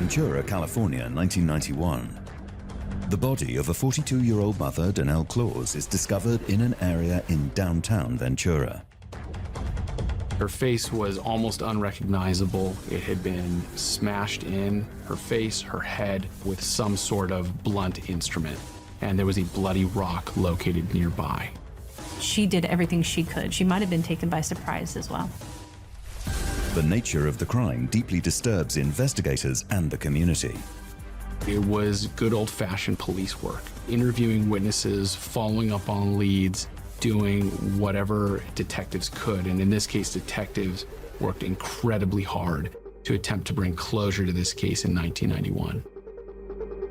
Ventura, California, 1991. The body of a 42-year-old mother, Danelle Claus, is discovered in an area in downtown Ventura. Her face was almost unrecognizable. It had been smashed in, her face, her head, with some sort of blunt instrument. And there was a bloody rock located nearby. She did everything she could. She might have been taken by surprise as well. The nature of the crime deeply disturbs investigators and the community. It was good old-fashioned police work, interviewing witnesses, following up on leads, doing whatever detectives could. And in this case, detectives worked incredibly hard to attempt to bring closure to this case in 1991.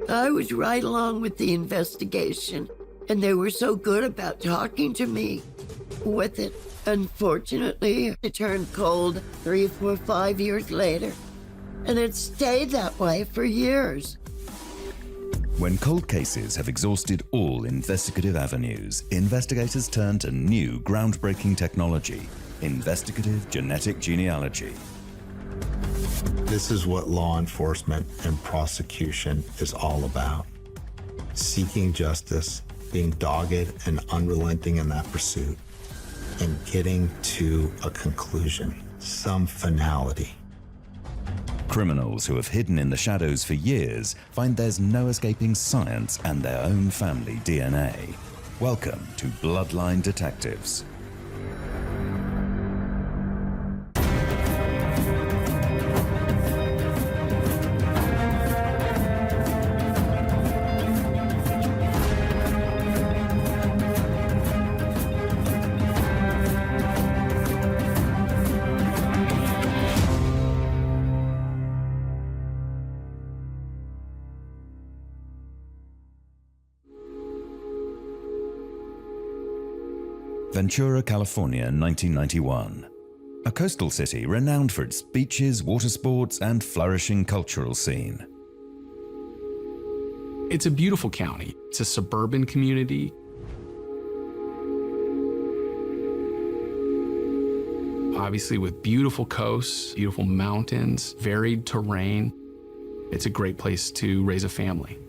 I was right along with the investigation, and they were so good about talking to me with it. Unfortunately, it turned cold 3, 4, 5 years later, and it stayed that way for years. When cold cases have exhausted all investigative avenues, investigators turn to new groundbreaking technology, investigative genetic genealogy. This is what law enforcement and prosecution is all about. Seeking justice, being dogged and unrelenting in that pursuit, and getting to a conclusion, some finality. Criminals who have hidden in the shadows for years find there's no escaping science and their own family DNA. Welcome to Bloodline Detectives. Ventura, California, 1991. A coastal city renowned for its beaches, water sports, and flourishing cultural scene. It's a beautiful county. It's a suburban community. Obviously with beautiful coasts, beautiful mountains, varied terrain. It's a great place to raise a family.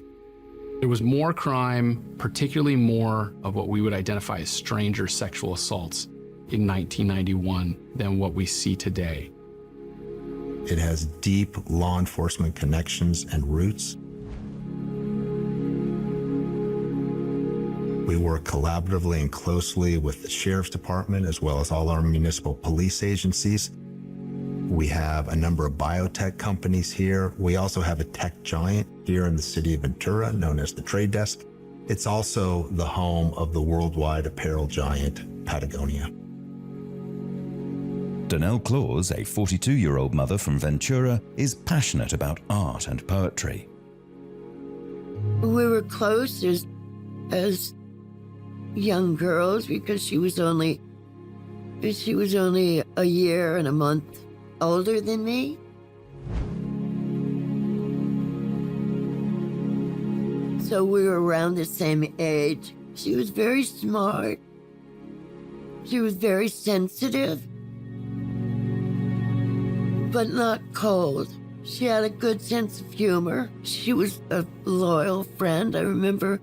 There was more crime, particularly more of what we would identify as stranger sexual assaults in 1991 than what we see today. It has deep law enforcement connections and roots. We work collaboratively and closely with the Sheriff's Department as well as all our municipal police agencies. We have a number of biotech companies here. We also have a tech giant here in the city of Ventura known as the Trade Desk. It's also the home of the worldwide apparel giant Patagonia. Danelle Claus, a 42-year-old mother from Ventura, is passionate about art and poetry. We were close as young girls because she was only a year and a month older than me. So we were around the same age. She was very smart. She was very sensitive, but not cold. She had a good sense of humor. She was a loyal friend. I remember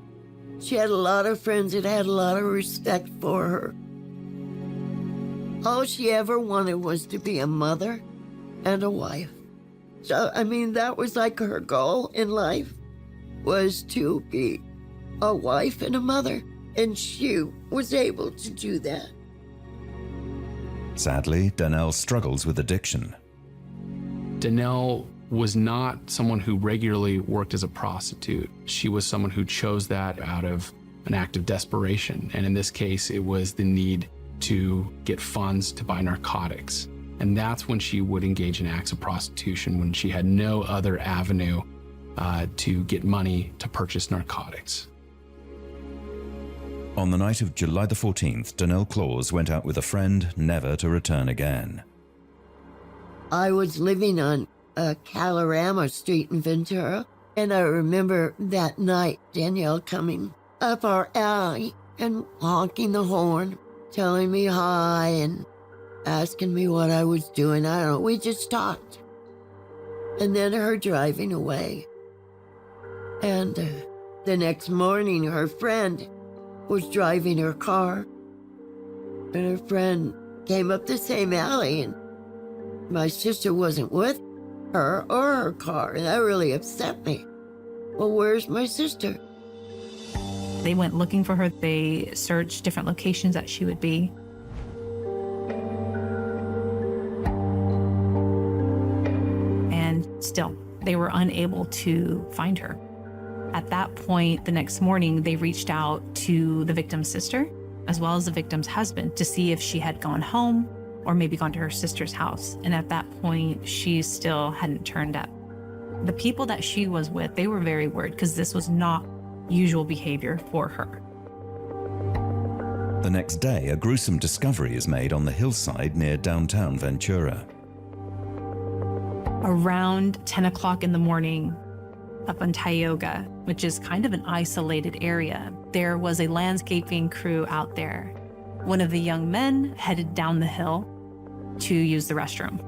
she had a lot of friends that had a lot of respect for her. All she ever wanted was to be a mother and a wife. So, I mean, that was like her goal in life, was to be a wife and a mother. And she was able to do that. Sadly, Danelle struggles with addiction. Danelle was not someone who regularly worked as a prostitute. She was someone who chose that out of an act of desperation. And in this case, it was the need to get funds to buy narcotics. And that's when she would engage in acts of prostitution, when she had no other avenue to get money to purchase narcotics. On the night of July the 14th, Danelle Claus went out with a friend, never to return again. I was living on Calorama Street in Ventura, and I remember that night Danielle coming up our alley and honking the horn, telling me hi and asking me what I was doing. I don't know, we just talked. and then her driving away. And the next morning, her friend was driving her car, and her friend came up the same alley, and my sister wasn't with her or her car, and that really upset me. Well, where's my sister? They went looking for her. They searched different locations that she would be. And still, they were unable to find her. At that point, the next morning, they reached out to the victim's sister, as well as the victim's husband, to see if she had gone home or maybe gone to her sister's house. And at that point, she still hadn't turned up. The people that she was with, they were very worried because this was not usual behavior for her. The next day, a gruesome discovery is made on the hillside near downtown Ventura. Around 10 o'clock in the morning, up in Tioga, which is kind of an isolated area, there was a landscaping crew out there. One of the young men headed down the hill to use the restroom.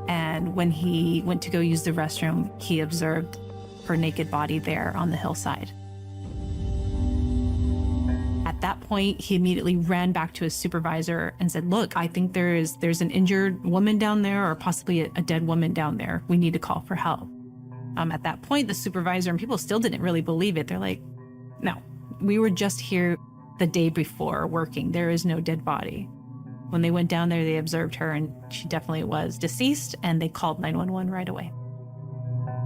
And when he went to go use the restroom, he observed her naked body there on the hillside. At that point, he immediately ran back to his supervisor and said, "Look, I think there's an injured woman down there, or possibly a dead woman down there. We need to call for help." At that point, the supervisor and people still didn't really believe it. They're like, "No, we were just here the day before working. There is no dead body." When they went down there, they observed her, and she definitely was deceased, and they called 911 right away.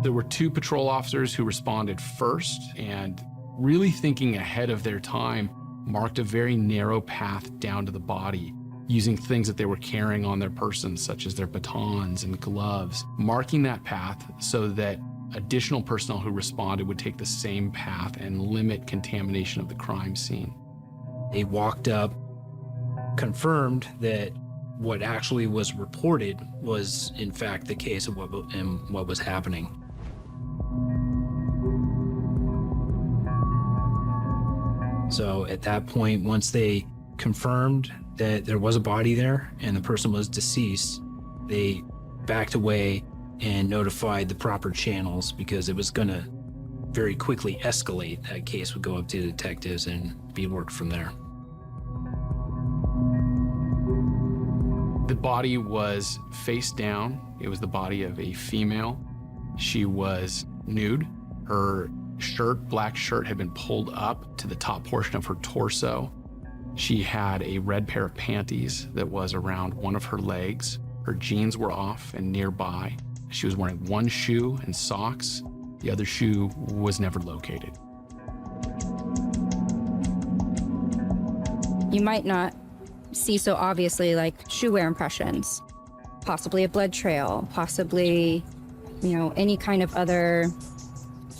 There were 2 patrol officers who responded first, and really thinking ahead of their time, marked a very narrow path down to the body, using things that they were carrying on their persons, such as their batons and gloves, marking that path so that additional personnel who responded would take the same path and limit contamination of the crime scene. They walked up, confirmed that what actually was reported was in fact the case of what was happening. So at that point, once they confirmed that there was a body there and the person was deceased, they backed away and notified the proper channels because it was going to very quickly escalate. That case would go up to detectives and be worked from there. The body was face down. It was the body of a female. She was nude. Her shirt, black shirt, had been pulled up to the top portion of her torso. She had a red pair of panties that was around one of her legs. Her jeans were off and nearby. She was wearing one shoe and socks. The other shoe was never located. You might not see so obviously like shoe wear impressions, possibly a blood trail, possibly, any kind of other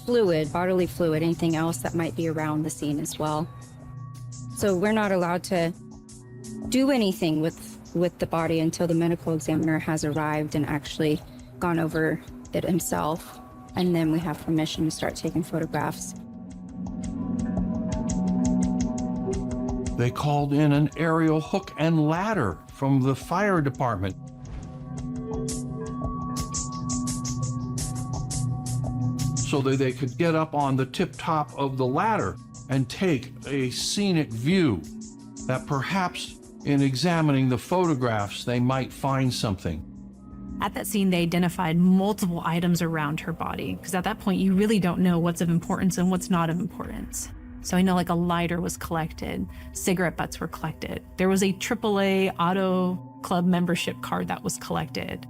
fluid, bodily fluid, anything else that might be around the scene as well. So we're not allowed to do anything with the body until the medical examiner has arrived and actually gone over it himself. And then we have permission to start taking photographs. They called in an aerial hook and ladder from the fire department. So that they could get up on the tip top of the ladder and take a scenic view that perhaps in examining the photographs, they might find something. At that scene, they identified multiple items around her body, because at that point, you really don't know what's of importance and what's not of importance. So I know like a lighter was collected, cigarette butts were collected. There was a AAA Auto Club membership card that was collected.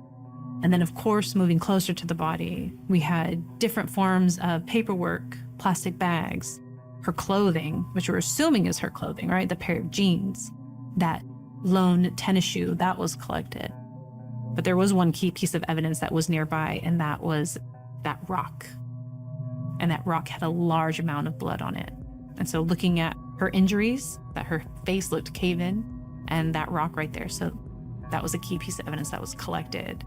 And then of course, moving closer to the body, we had different forms of paperwork, plastic bags, her clothing, which we're assuming is her clothing, right? The pair of jeans, that lone tennis shoe, that was collected. But there was one key piece of evidence that was nearby, and that was that rock. And that rock had a large amount of blood on it. And so looking at her injuries, that her face looked cave-in, and that rock right there. So that was a key piece of evidence that was collected.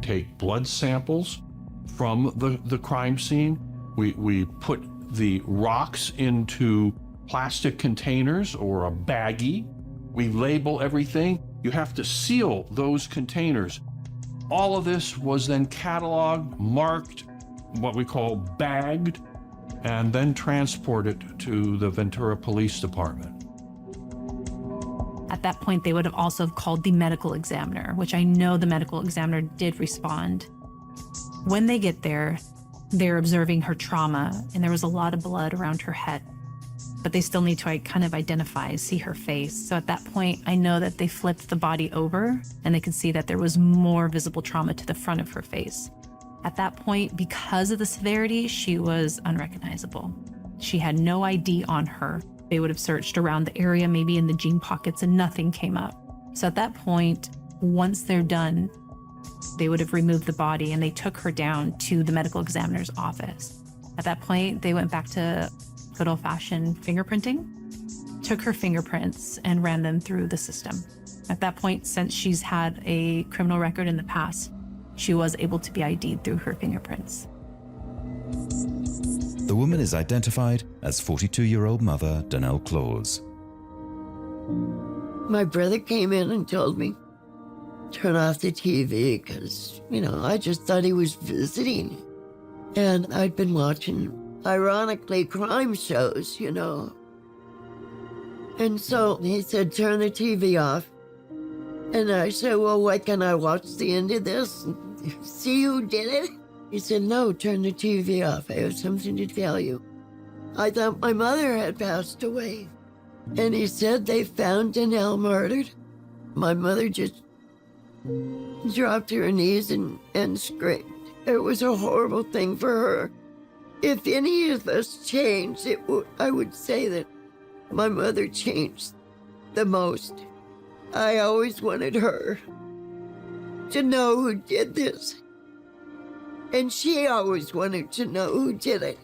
Take blood samples from the crime scene. We put the rocks into plastic containers or a baggie. We label everything. You have to seal those containers. All of this was then cataloged, marked, what we call bagged, and then transported to the Ventura Police Department. At that point, they would have also called the medical examiner, which I know the medical examiner did respond. When they get there, they're observing her trauma, and there was a lot of blood around her head. But they still need to kind of identify, see her face. So at that point, I know that they flipped the body over, and they could see that there was more visible trauma to the front of her face. At that point, because of the severity, she was unrecognizable. She had no ID on her. They would have searched around the area, maybe in the jean pockets, and nothing came up. So at that point, once they're done, they would have removed the body and they took her down to the medical examiner's office. At that point, they went back to good old-fashioned fingerprinting, took her fingerprints and ran them through the system. At that point, since she's had a criminal record in the past, she was able to be ID'd through her fingerprints. The woman is identified as 42-year-old mother Danelle Claus. My brother came in and told me, turn off the TV, because, I just thought he was visiting. And I'd been watching, ironically, crime shows, And so he said, turn the TV off. And I said, well, why can't I watch the end of this and see who did it? He said, no, turn the TV off. I have something to tell you. I thought my mother had passed away. And he said they found Danelle murdered. My mother just dropped to her knees and screamed. It was a horrible thing for her. If any of us changed, I would say that my mother changed the most. I always wanted her to know who did this. And she always wanted to know who did it.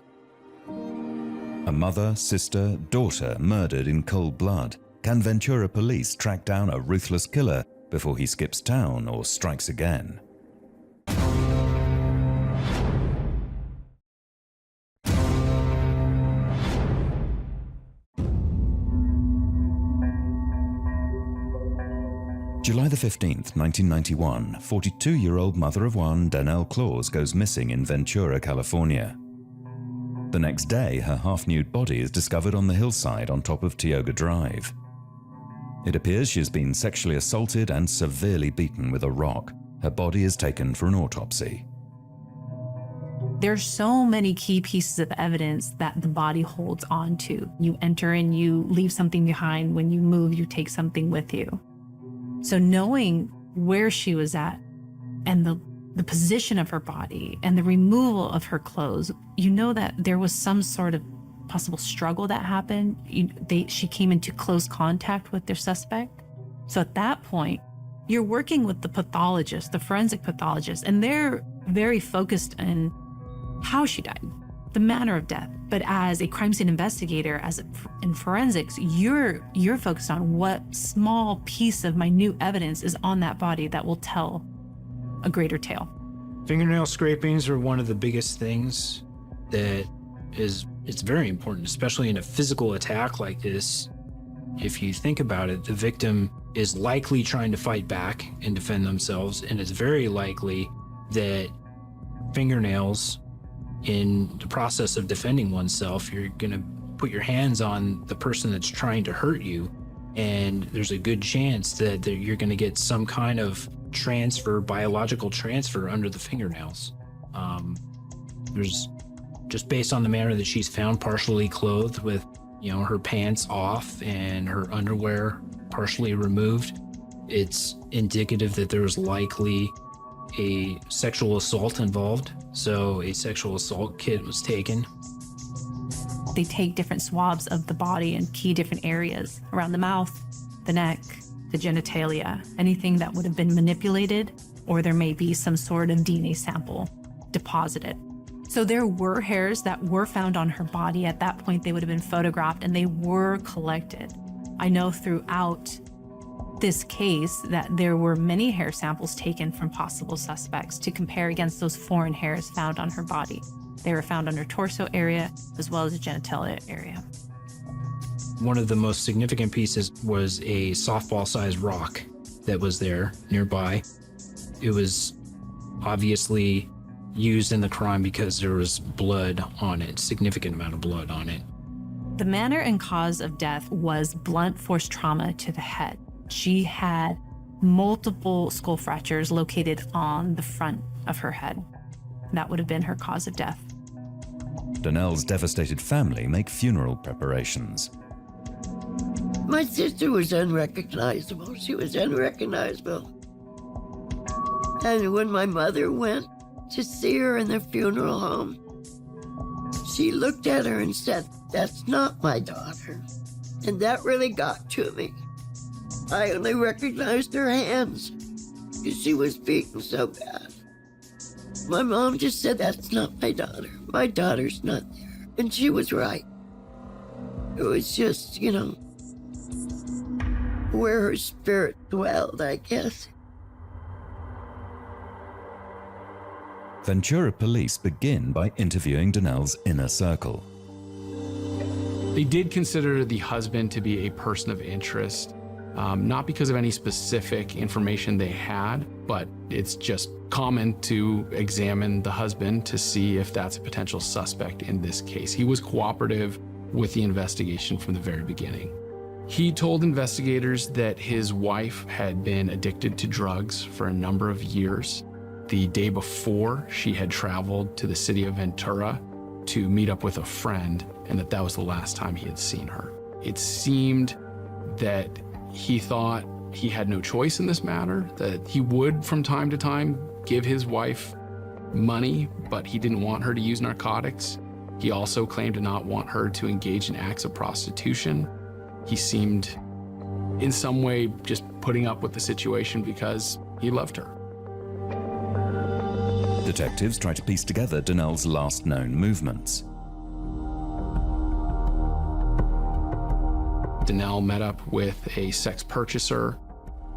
A mother, sister, daughter murdered in cold blood. Can Ventura police track down a ruthless killer before he skips town or strikes again? July the 15th, 1991, 42-year-old mother of one, Danelle Claus, goes missing in Ventura, California. The next day, her half-nude body is discovered on the hillside on top of Tioga Drive. It appears she has been sexually assaulted and severely beaten with a rock. Her body is taken for an autopsy. There's so many key pieces of evidence that the body holds on to. You enter and you leave something behind. When you move, you take something with you. So knowing where she was at and the position of her body and the removal of her clothes, you know that there was some sort of possible struggle that happened. She came into close contact with their suspect. So at that point, you're working with the pathologist, the forensic pathologist, and they're very focused on how she died, the manner of death. But as a crime scene investigator, in forensics, you're focused on what small piece of minute evidence is on that body that will tell a greater tale. Fingernail scrapings are one of the biggest things it's very important, especially in a physical attack like this. If you think about it, the victim is likely trying to fight back and defend themselves, and it's very likely that fingernails, in the process of defending oneself, you're going to put your hands on the person that's trying to hurt you, and there's a good chance that you're going to get some kind of biological transfer under the fingernails. There's just based on the manner that she's found, partially clothed with, her pants off and her underwear partially removed, it's indicative that there was likely a sexual assault involved. So a sexual assault kit was taken. They take different swabs of the body in key different areas around the mouth, the neck, the genitalia, anything that would have been manipulated, or there may be some sort of DNA sample deposited. So there were hairs that were found on her body. At that point, they would have been photographed and they were collected. I know throughout this case that there were many hair samples taken from possible suspects to compare against those foreign hairs found on her body. They were found on her torso area as well as the genitalia area. One of the most significant pieces was a softball-sized rock that was there nearby. It was obviously used in the crime because there was blood on it, significant amount of blood on it. The manner and cause of death was blunt force trauma to the head. She had multiple skull fractures located on the front of her head. That would have been her cause of death. Donnell's devastated family make funeral preparations. My sister was unrecognizable. She was unrecognizable. And when my mother went to see her in the funeral home, she looked at her and said, "That's not my daughter." And that really got to me. I only recognized her hands because she was beaten so bad. My mom just said, "That's not my daughter. My daughter's not there." And she was right. It was just, where her spirit dwelled, I guess. Ventura police begin by interviewing Donnell's inner circle. They did consider the husband to be a person of interest, not because of any specific information they had, but it's just common to examine the husband to see if that's a potential suspect in this case. He was cooperative with the investigation from the very beginning. He told investigators that his wife had been addicted to drugs for a number of years. The day before, she had traveled to the city of Ventura to meet up with a friend, and that was the last time he had seen her. It seemed that he thought he had no choice in this matter, that he would from time to time give his wife money, but he didn't want her to use narcotics. He also claimed to not want her to engage in acts of prostitution. He seemed in some way just putting up with the situation because he loved her. Detectives try to piece together Donnell's last known movements. Donnell met up with a sex purchaser,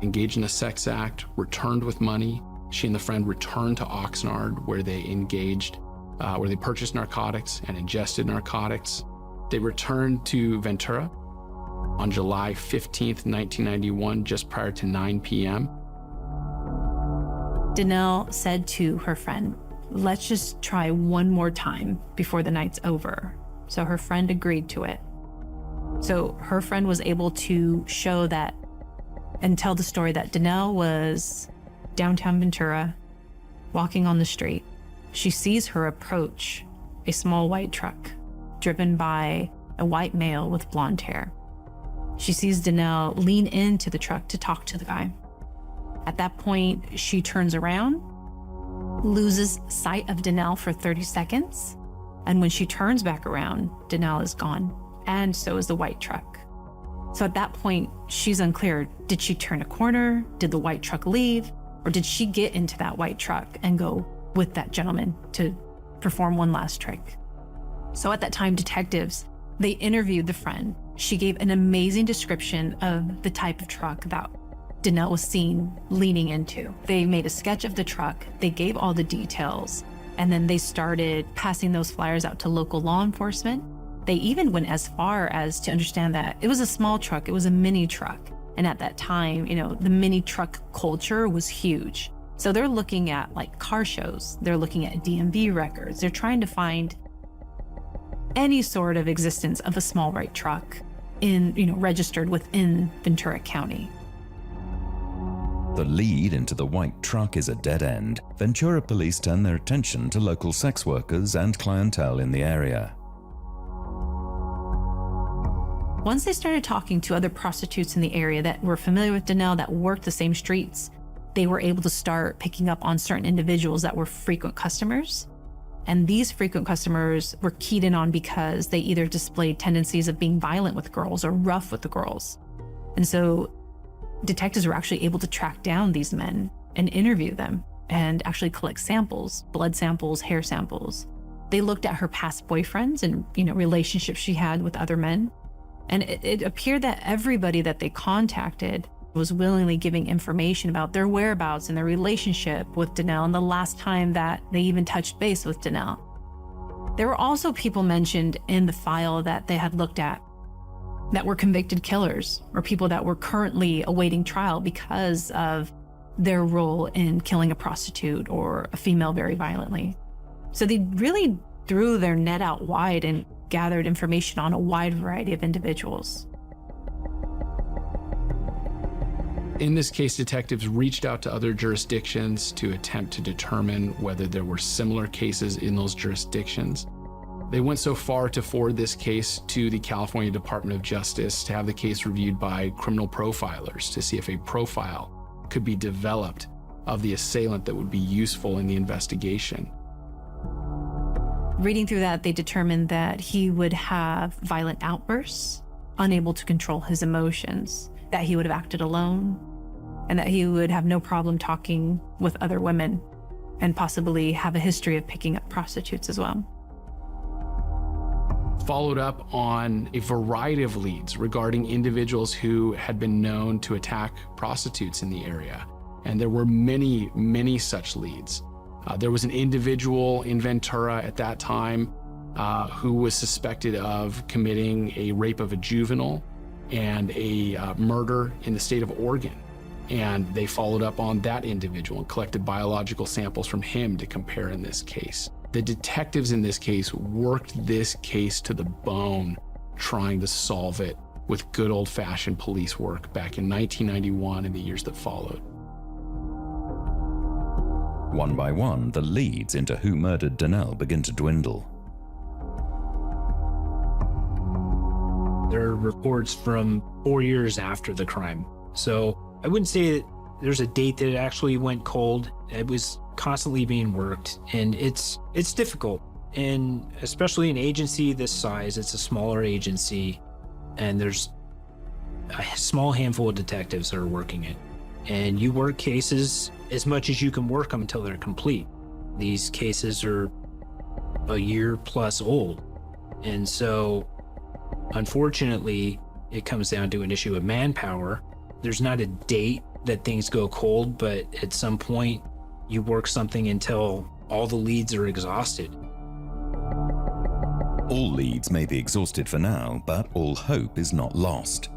engaged in a sex act, returned with money. She and the friend returned to Oxnard where they where they purchased narcotics and ingested narcotics. They returned to Ventura on July 15th, 1991, just prior to 9 p.m. Donnell said to her friend, "Let's just try one more time before the night's over." So her friend agreed to it. So her friend was able to show that and tell the story that Donnell was downtown Ventura, walking on the street. She sees her approach a small white truck driven by a white male with blonde hair. She sees Donnell lean into the truck to talk to the guy. At that point, she turns around, loses sight of Donnell for 30 seconds, and when she turns back around, Donnell is gone, and so is the white truck. So at that point, she's unclear. Did she turn a corner? Did the white truck leave? Or did she get into that white truck and go with that gentleman to perform one last trick? So at that time, detectives, they interviewed the friend. She gave an amazing description of the type of truck that Donnell was seen leaning into. They made a sketch of the truck, they gave all the details, and then they started passing those flyers out to local law enforcement. They even went as far as to understand that it was a small truck, it was a mini truck. And at that time, the mini truck culture was huge. So they're looking at like car shows, they're looking at DMV records, they're trying to find any sort of existence of a small white truck registered within Ventura County. The lead into the white truck is a dead end. Ventura police turn their attention to local sex workers and clientele in the area. Once they started talking to other prostitutes in the area that were familiar with Donnell, that worked the same streets, they were able to start picking up on certain individuals that were frequent customers. And these frequent customers were keyed in on because they either displayed tendencies of being violent with girls or rough with the girls. And so detectives were actually able to track down these men and interview them and actually collect samples, blood samples, hair samples. They looked at her past boyfriends and, relationships she had with other men. And it appeared that everybody that they contacted was willingly giving information about their whereabouts and their relationship with Donnell and the last time that they even touched base with Donnell. There were also people mentioned in the file that they had looked at that were convicted killers or people that were currently awaiting trial because of their role in killing a prostitute or a female very violently. So they really threw their net out wide and gathered information on a wide variety of individuals. In this case, detectives reached out to other jurisdictions to attempt to determine whether there were similar cases in those jurisdictions. They went so far to forward this case to the California Department of Justice to have the case reviewed by criminal profilers to see if a profile could be developed of the assailant that would be useful in the investigation. Reading through that, they determined that he would have violent outbursts, unable to control his emotions, that he would have acted alone, and that he would have no problem talking with other women, and possibly have a history of picking up prostitutes as well. Followed up on a variety of leads regarding individuals who had been known to attack prostitutes in the area. And there were many, many such leads. There was an individual in Ventura at that time who was suspected of committing a rape of a juvenile and a murder in the state of Oregon. And they followed up on that individual and collected biological samples from him to compare in this case. The detectives in this case worked this case to the bone, trying to solve it with good old-fashioned police work back in 1991 and the years that followed. One by one, the leads into who murdered Donnell begin to dwindle. There are reports from 4 years after the crime. So I wouldn't say that there's a date that it actually went cold. It was constantly being worked, and it's difficult. And especially an agency this size, it's a smaller agency, and there's a small handful of detectives that are working it. And you work cases as much as you can work them until they're complete. These cases are a year plus old. And so, unfortunately, it comes down to an issue of manpower. There's not a date that things go cold, but at some point, you work something until all the leads are exhausted. All leads may be exhausted for now, but all hope is not lost.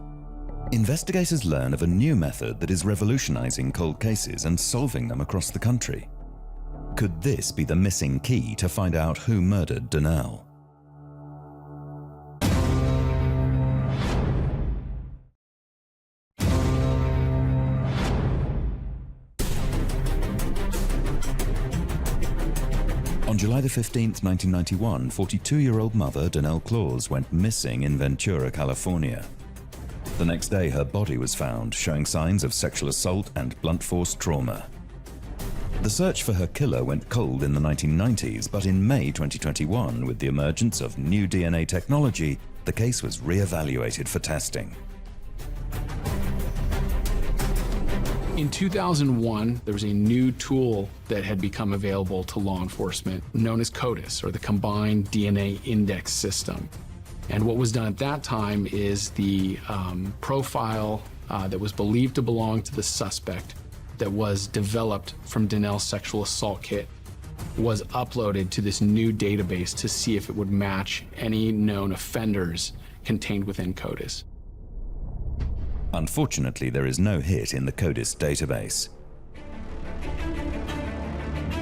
Investigators learn of a new method that is revolutionizing cold cases and solving them across the country. Could this be the missing key to find out who murdered Donnell? On July the 15th, 1991, 42-year-old mother Donnell Claus went missing in Ventura, California. The next day, her body was found, showing signs of sexual assault and blunt force trauma. The search for her killer went cold in the 1990s, but in May 2021, with the emergence of new DNA technology, the case was re-evaluated for testing. In 2001, there was a new tool that had become available to law enforcement known as CODIS, or the Combined DNA Index System. And what was done at that time is the profile that was believed to belong to the suspect that was developed from Donnell's sexual assault kit was uploaded to this new database to see if it would match any known offenders contained within CODIS. Unfortunately, there is no hit in the CODIS database.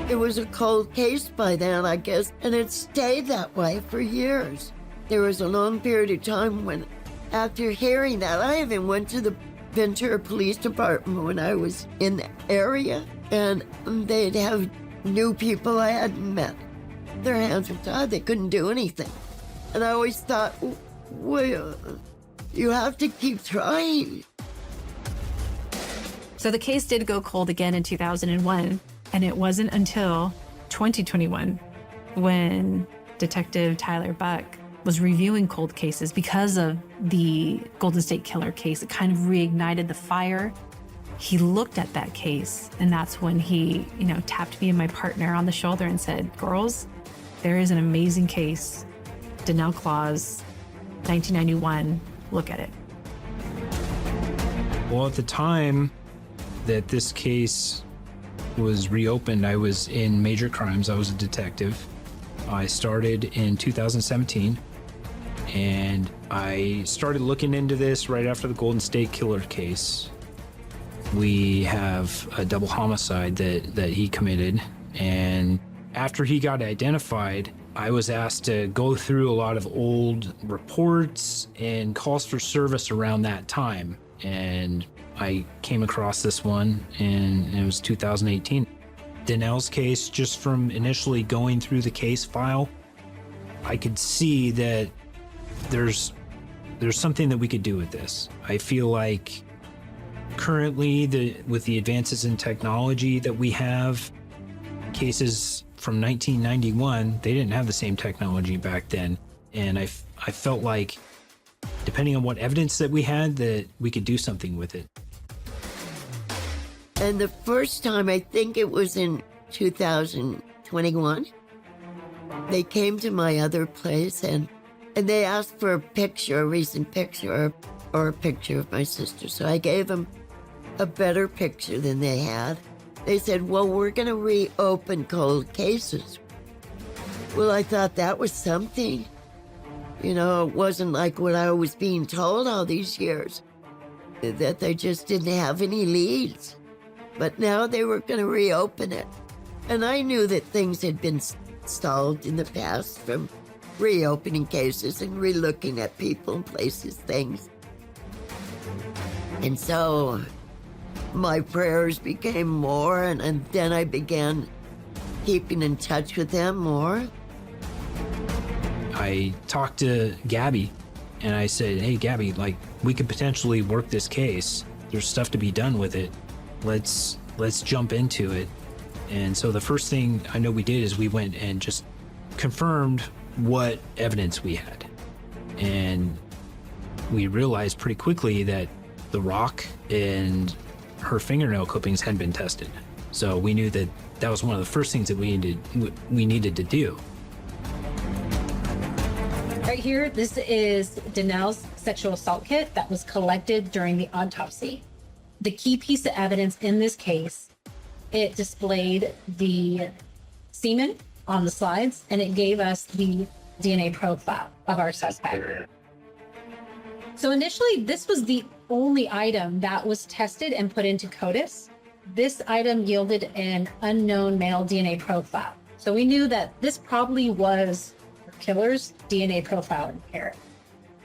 It was a cold case by then, I guess, and it stayed that way for years. There was a long period of time when, after hearing that, I even went to the Ventura Police Department when I was in the area, and they'd have new people I hadn't met. Their hands were tied, they couldn't do anything. And I always thought, well, you have to keep trying. So the case did go cold again in 2001, and it wasn't until 2021 when Detective Tyler Buck was reviewing cold cases because of the Golden State Killer case. It kind of reignited the fire. He looked at that case, and that's when he, tapped me and my partner on the shoulder and said, "Girls, there is an amazing case. Donnell Claus, 1991, look at it." Well, at the time that this case was reopened, I was in major crimes. I was a detective. I started in 2017, and I started looking into this right after the Golden State Killer case. we have a double homicide that he committed. And after he got identified, I was asked to go through a lot of old reports and calls for service around that time. And I came across this one, and it was 2018. Danelle's case, just from initially going through the case file, I could see that there's something that we could do with this. I feel like currently, with the advances in technology that we have, cases from 1991, they didn't have the same technology back then. And I felt like, depending on what evidence that we had, that we could do something with it. And the first time, I think it was in 2021, they came to my other place and they asked for a picture, a recent picture, or a picture of my sister. So I gave them a better picture than they had. They said, well, we're going to reopen cold cases. Well, I thought that was something. You know, it wasn't like what I was being told all these years, that they just didn't have any leads. But now they were going to reopen it. And I knew that things had been stalled in the past from reopening cases and relooking at people and places, things. And so my prayers became more, and then I began keeping in touch with them more. I talked to Gabby, and I said, hey, Gabby, like, we could potentially work this case. There's stuff to be done with it. Let's jump into it. And so the first thing I know we did is we went and just confirmed what evidence we had. And we realized pretty quickly that the rock and her fingernail clippings had been tested. So we knew that that was one of the first things that we needed to do. Right here, this is Danelle's sexual assault kit that was collected during the autopsy. The key piece of evidence in this case, it displayed the semen on the slides, and it gave us the DNA profile of our suspect. So initially, this was the only item that was tested and put into CODIS. This item yielded an unknown male DNA profile. So we knew that this probably was the killer's DNA profile in here.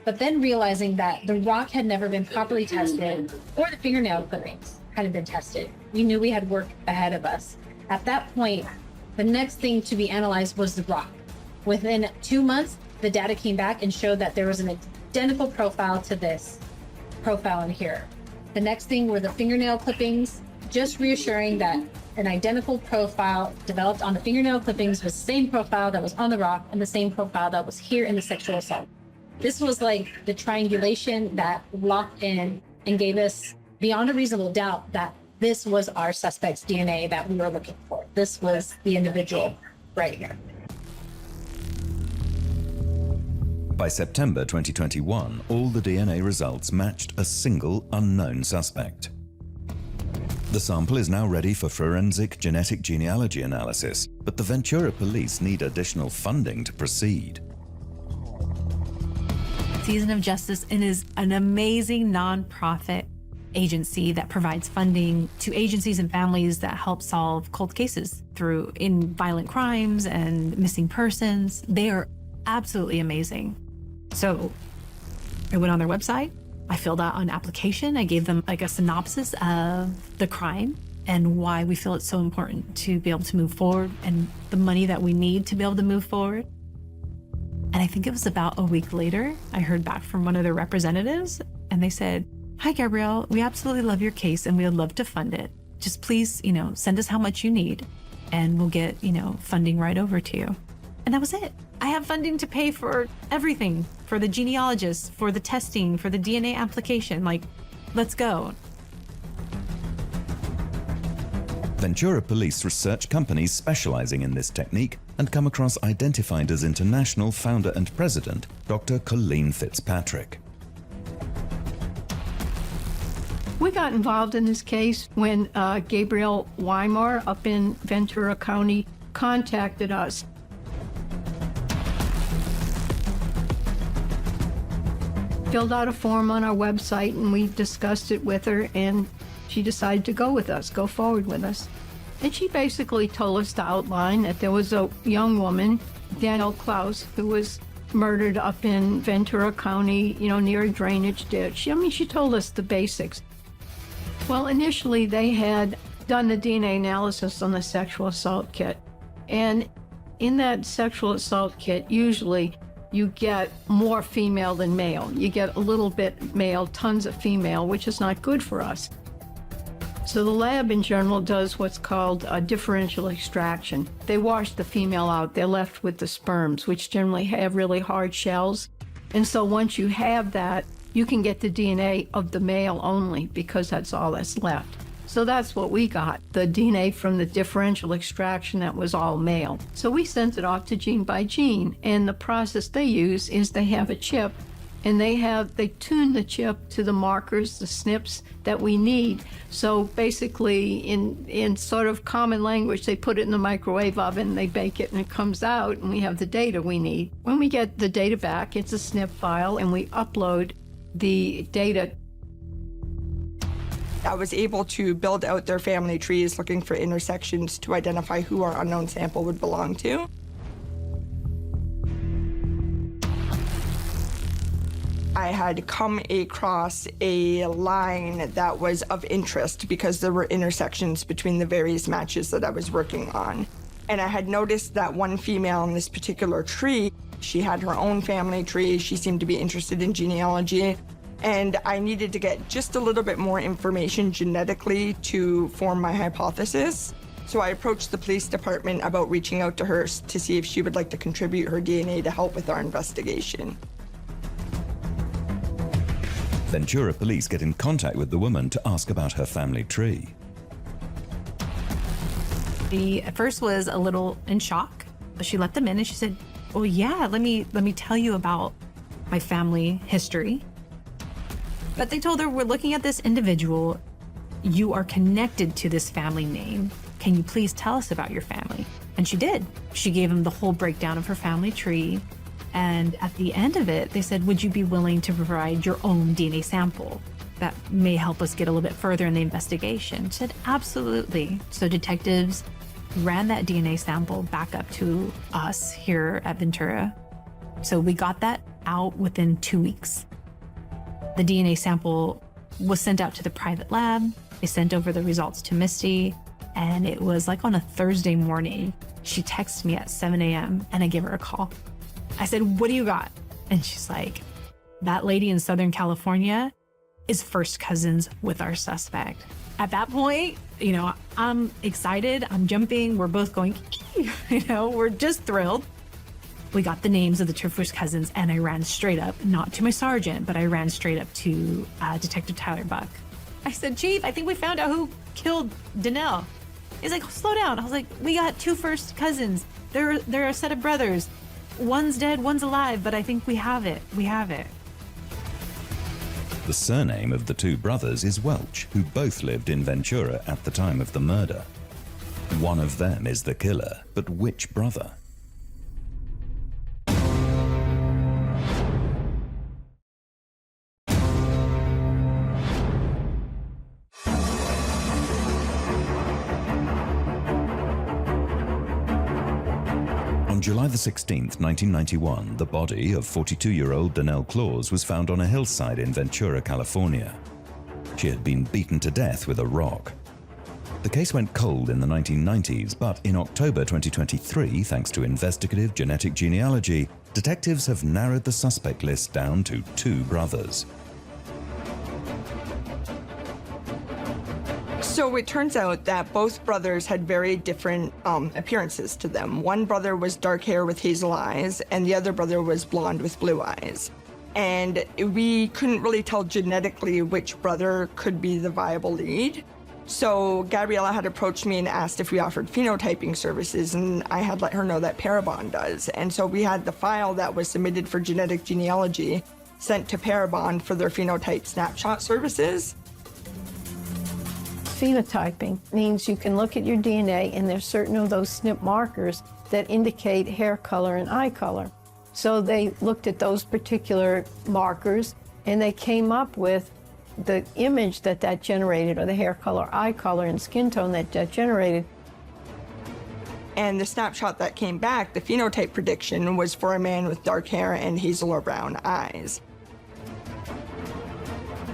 But then realizing that the rock had never been properly tested, or the fingernail clippings hadn't been tested, we knew we had work ahead of us. At that point, the next thing to be analyzed was the rock. Within 2 months, the data came back and showed that there was an identical profile to this profile in here. The next thing were the fingernail clippings, just reassuring that an identical profile developed on the fingernail clippings was the same profile that was on the rock and the same profile that was here in the sexual assault. This was like the triangulation that locked in and gave us beyond a reasonable doubt that this was our suspect's DNA that we were looking for. This was the individual right here. By September 2021, all the DNA results matched a single unknown suspect. The sample is now ready for forensic genetic genealogy analysis, but the Ventura police need additional funding to proceed. Season of Justice is an amazing nonprofit agency that provides funding to agencies and families that help solve cold cases in violent crimes and missing persons. They are absolutely amazing. So I went on their website, I filled out an application, I gave them like a synopsis of the crime and why we feel it's so important to be able to move forward and the money that we need to be able to move forward. And I think it was about a week later, I heard back from one of their representatives and they said, "Hi, Gabrielle, we absolutely love your case and we would love to fund it. Just please, send us how much you need and we'll get, funding right over to you." And that was it. I have funding to pay for everything, for the genealogists, for the testing, for the DNA application. Like, let's go. Ventura police research companies specializing in this technique and come across Identified as International founder and president, Dr. Colleen Fitzpatrick. We got involved in this case when Gabrielle Weimar up in Ventura County contacted us. Filled out a form on our website and we discussed it with her, and she decided to go with us, go forward with us. And she basically told us to outline that there was a young woman, Danielle Klaus, who was murdered up in Ventura County, near a drainage ditch. I mean, she told us the basics. Well, initially they had done the DNA analysis on the sexual assault kit. And in that sexual assault kit, usually you get more female than male. You get a little bit male, tons of female, which is not good for us. So the lab in general does what's called a differential extraction. They wash the female out. They're left with the sperms, which generally have really hard shells. And so once you have that, you can get the DNA of the male only because that's all that's left. So that's what we got, the DNA from the differential extraction that was all male. So we sent it off to gene by gene. And the process they use is they have a chip, and they tune the chip to the markers, the SNPs that we need. So basically, in sort of common language, they put it in the microwave oven, they bake it, and it comes out, and we have the data we need. When we get the data back, it's a SNP file, and we upload the data. I was able to build out their family trees, looking for intersections to identify who our unknown sample would belong to. I had come across a line that was of interest because there were intersections between the various matches that I was working on. And I had noticed that one female in this particular tree, she had her own family tree. She seemed to be interested in genealogy. And I needed to get just a little bit more information genetically to form my hypothesis. So I approached the police department about reaching out to her to see if she would like to contribute her DNA to help with our investigation. Ventura police get in contact with the woman to ask about her family tree. She at first was a little in shock, but she let them in and she said, "Oh yeah, let me tell you about my family history." But they told her, "We're looking at this individual. You are connected to this family name. Can you please tell us about your family?" And she did. She gave them the whole breakdown of her family tree. And at the end of it, they said, "Would you be willing to provide your own DNA sample? That may help us get a little bit further in the investigation." I said, "Absolutely." So detectives ran that DNA sample back up to us here at Ventura. So we got that out within 2 weeks. The DNA sample was sent out to the private lab. They sent over the results to Misty. And it was like on a Thursday morning. She texted me at 7 a.m. and I gave her a call. I said, "What do you got?" And she's like, "That lady in Southern California is first cousins with our suspect." At that point, I'm excited. I'm jumping. We're both going, we're just thrilled. We got the names of the two first cousins and I ran straight up, not to my sergeant, but I ran straight up to Detective Tyler Buck. I said, "Chief, I think we found out who killed Danelle." He's like, "Slow down." I was like, "We got two first cousins. They're a set of brothers. One's dead, one's alive, but I think we have it. We have it." The surname of the two brothers is Welch, who both lived in Ventura at the time of the murder. One of them is the killer, but which brother? On July the 16th, 1991, the body of 42-year-old Danelle Klaus was found on a hillside in Ventura, California. She had been beaten to death with a rock. The case went cold in the 1990s, but in October 2023, thanks to investigative genetic genealogy, detectives have narrowed the suspect list down to 2 brothers. So it turns out that both brothers had very different appearances to them. One brother was dark hair with hazel eyes, and the other brother was blonde with blue eyes. And we couldn't really tell genetically which brother could be the viable lead. So Gabriella had approached me and asked if we offered phenotyping services, and I had let her know that Parabon does. And so we had the file that was submitted for genetic genealogy sent to Parabon for their phenotype snapshot services. Phenotyping means you can look at your DNA and there's certain of those SNP markers that indicate hair color and eye color. So they looked at those particular markers and they came up with The image that generated, or the hair color, eye color, and skin tone that generated. And the snapshot that came back, the phenotype prediction, was for a man with dark hair and hazel or brown eyes.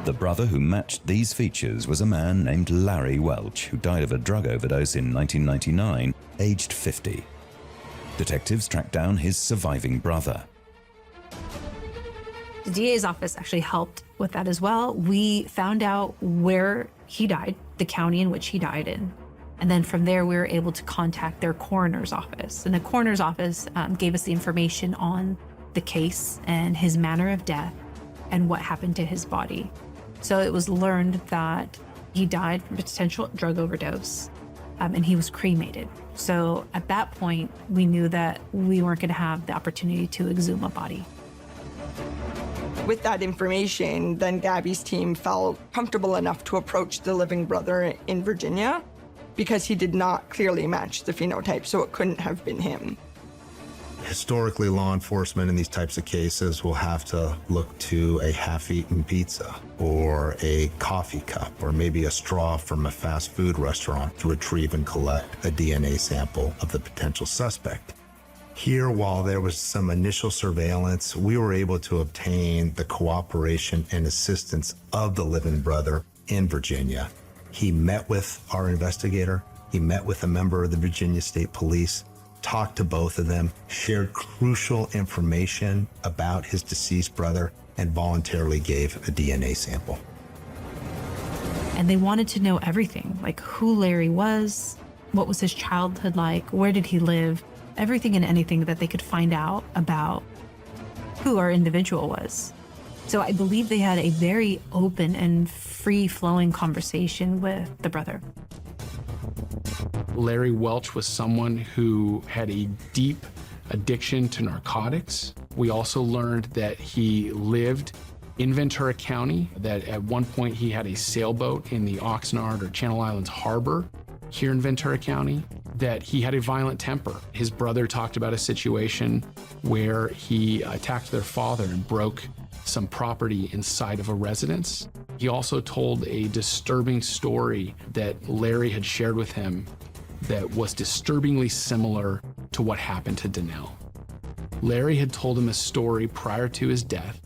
The brother who matched these features was a man named Larry Welch, who died of a drug overdose in 1999, aged 50. Detectives tracked down his surviving brother. The DA's office actually helped with that as well. We found out where he died, the county in which he died in. And then from there, we were able to contact their coroner's office. And the coroner's office gave us the information on the case and his manner of death and what happened to his body. So it was learned that he died from a potential drug overdose, and he was cremated. So at that point, we knew that we weren't going to have the opportunity to exhume a body. With that information, then Gabby's team felt comfortable enough to approach the living brother in Virginia because he did not clearly match the phenotype, so it couldn't have been him. Historically, law enforcement in these types of cases will have to look to a half-eaten pizza or a coffee cup or maybe a straw from a fast food restaurant to retrieve and collect a DNA sample of the potential suspect. Here, while there was some initial surveillance, we were able to obtain the cooperation and assistance of the living brother in Virginia. He met with our investigator, he met with a member of the Virginia State Police, talked to both of them, shared crucial information about his deceased brother, and voluntarily gave a DNA sample. And they wanted to know everything, like who Larry was, what was his childhood like, where did he live, everything and anything that they could find out about who our individual was. So I believe they had a very open and free-flowing conversation with the brother. Larry Welch was someone who had a deep addiction to narcotics. We also learned that he lived in Ventura County, that at one point he had a sailboat in the Oxnard or Channel Islands Harbor here in Ventura County, that he had a violent temper. His brother talked about a situation where he attacked their father and broke some property inside of a residence. He also told a disturbing story that Larry had shared with him that was disturbingly similar to what happened to Danelle. Larry had told him a story prior to his death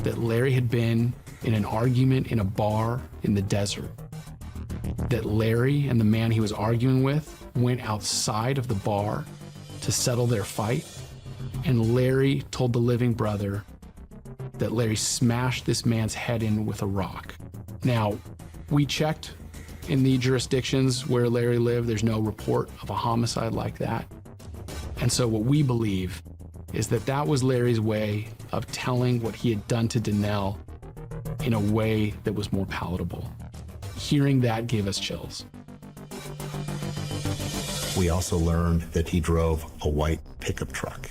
that Larry had been in an argument in a bar in the desert, that Larry and the man he was arguing with went outside of the bar to settle their fight, and Larry told the living brother that Larry smashed this man's head in with a rock. Now, we checked in the jurisdictions where Larry lived. There's no report of a homicide like that. And so what we believe is that that was Larry's way of telling what he had done to Danelle in a way that was more palatable. Hearing that gave us chills. We also learned that he drove a white pickup truck.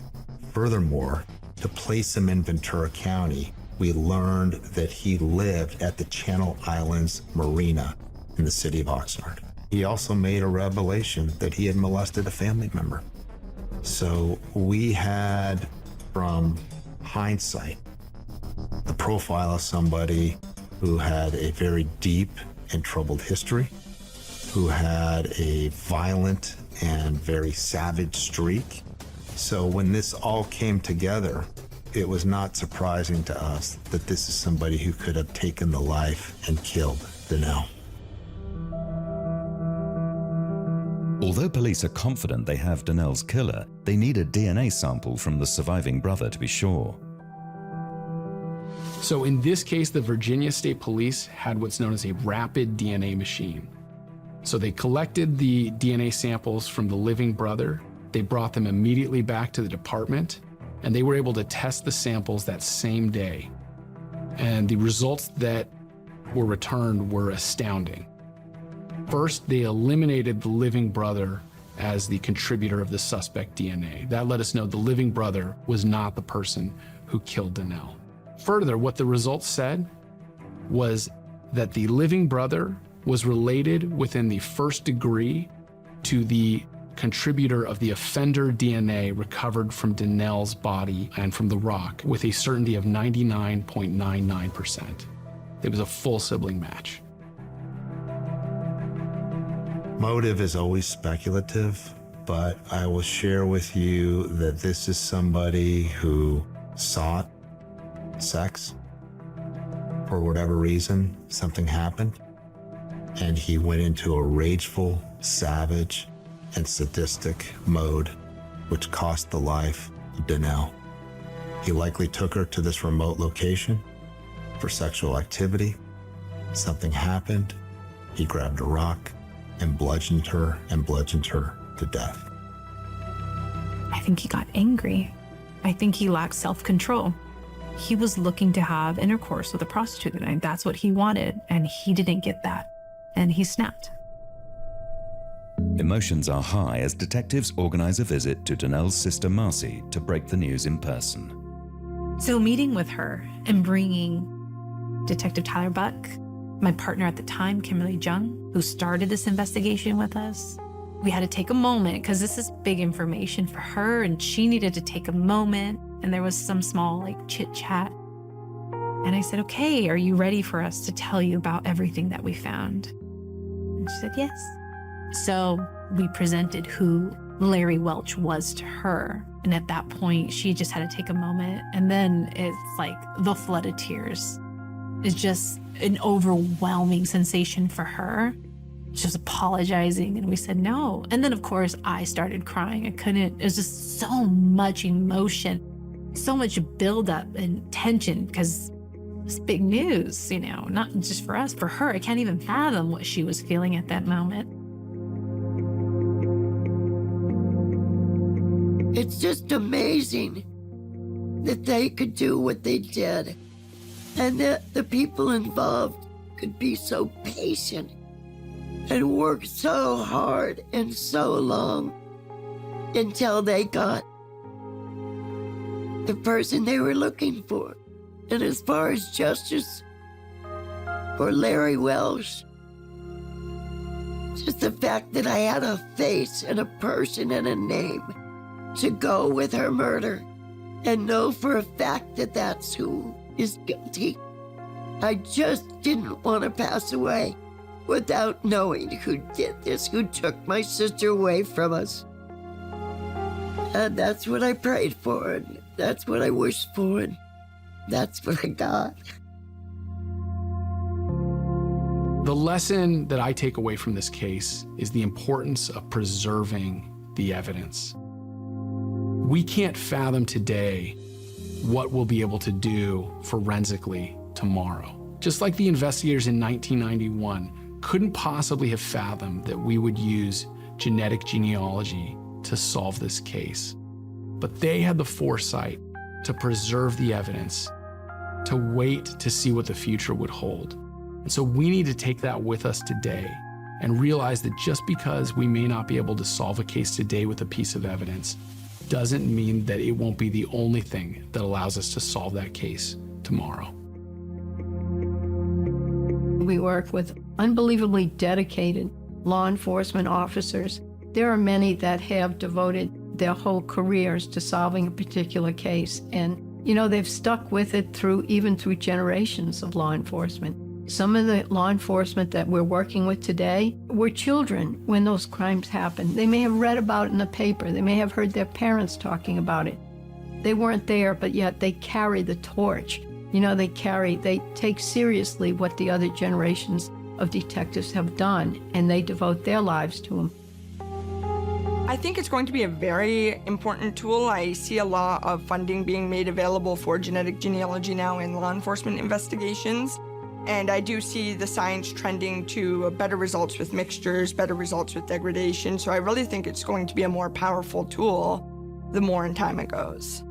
Furthermore, to place him in Ventura County, we learned that he lived at the Channel Islands Marina in the city of Oxnard. He also made a revelation that he had molested a family member. So we had, from hindsight, the profile of somebody who had a very deep and troubled history, who had a violent and very savage streak. So when this all came together, it was not surprising to us that this is somebody who could have taken the life and killed Danelle. Although police are confident they have Danelle's killer, they need a DNA sample from the surviving brother to be sure. So in this case, the Virginia State Police had what's known as a rapid DNA machine. So they collected the DNA samples from the living brother, they brought them immediately back to the department, and they were able to test the samples that same day. And the results that were returned were astounding. First, they eliminated the living brother as the contributor of the suspect DNA. That let us know the living brother was not the person who killed Danelle. Further, what the results said was that the living brother was related within the first degree to the contributor of the offender DNA recovered from Danelle's body and from the rock with a certainty of 99.99%. It was a full sibling match. Motive is always speculative, but I will share with you that this is somebody who sought sex. For whatever reason, something happened, and he went into a rageful, savage, and sadistic mode, which cost the life of Danelle. He likely took her to this remote location for sexual activity. Something happened. He grabbed a rock and bludgeoned her to death. I think he got angry. I think he lacked self-control. He was looking to have intercourse with a prostitute, and that's what he wanted, and he didn't get that, and he snapped. Emotions are high as detectives organize a visit to Danelle's sister Marcy to break the news in person. So meeting with her and bringing Detective Tyler Buck, my partner at the time, Kimberly Jung, who started this investigation with us, we had to take a moment because this is big information for her and she needed to take a moment. And there was some small chit chat. And I said, okay, are you ready for us to tell you about everything that we found? And she said, yes. So we presented who Larry Welch was to her. And at that point, she just had to take a moment. And then it's like the flood of tears. It's just an overwhelming sensation for her. Just apologizing. And we said no. And then, of course, I started crying. I couldn't. It was just so much emotion, so much buildup and tension because it's big news, not just for us, for her. I can't even fathom what she was feeling at that moment. It's just amazing that they could do what they did and that the people involved could be so patient and work so hard and so long until they got the person they were looking for. And as far as justice for Larry Welch, just the fact that I had a face and a person and a name to go with her murder and know for a fact that that's who is guilty. I just didn't want to pass away without knowing who did this, who took my sister away from us. And that's what I prayed for, and that's what I wished for, and that's what I got. The lesson that I take away from this case is the importance of preserving the evidence. We can't fathom today what we'll be able to do forensically tomorrow. Just like the investigators in 1991 couldn't possibly have fathomed that we would use genetic genealogy to solve this case. But they had the foresight to preserve the evidence, to wait to see what the future would hold. And so we need to take that with us today and realize that just because we may not be able to solve a case today with a piece of evidence doesn't mean that it won't be the only thing that allows us to solve that case tomorrow. We work with unbelievably dedicated law enforcement officers. There are many that have devoted their whole careers to solving a particular case. And, they've stuck with it through generations of law enforcement. Some of the law enforcement that we're working with today were children when those crimes happened. They may have read about it in the paper. They may have heard their parents talking about it. They weren't there, but yet they carry the torch. They take seriously what the other generations of detectives have done, and they devote their lives to them. I think it's going to be a very important tool. I see a lot of funding being made available for genetic genealogy now in law enforcement investigations. And I do see the science trending to better results with mixtures, better results with degradation. So I really think it's going to be a more powerful tool the more in time it goes.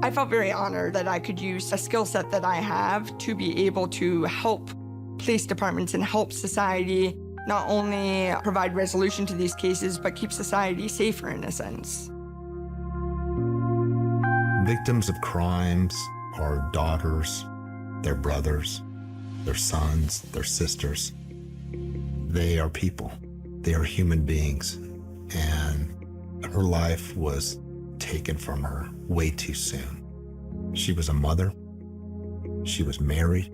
I felt very honored that I could use a skill set that I have to be able to help police departments and help society not only provide resolution to these cases, but keep society safer in a sense. Victims of crimes are daughters, their brothers, their sons, their sisters. They are people. They are human beings. And her life was taken from her way too soon. She was a mother. She was married.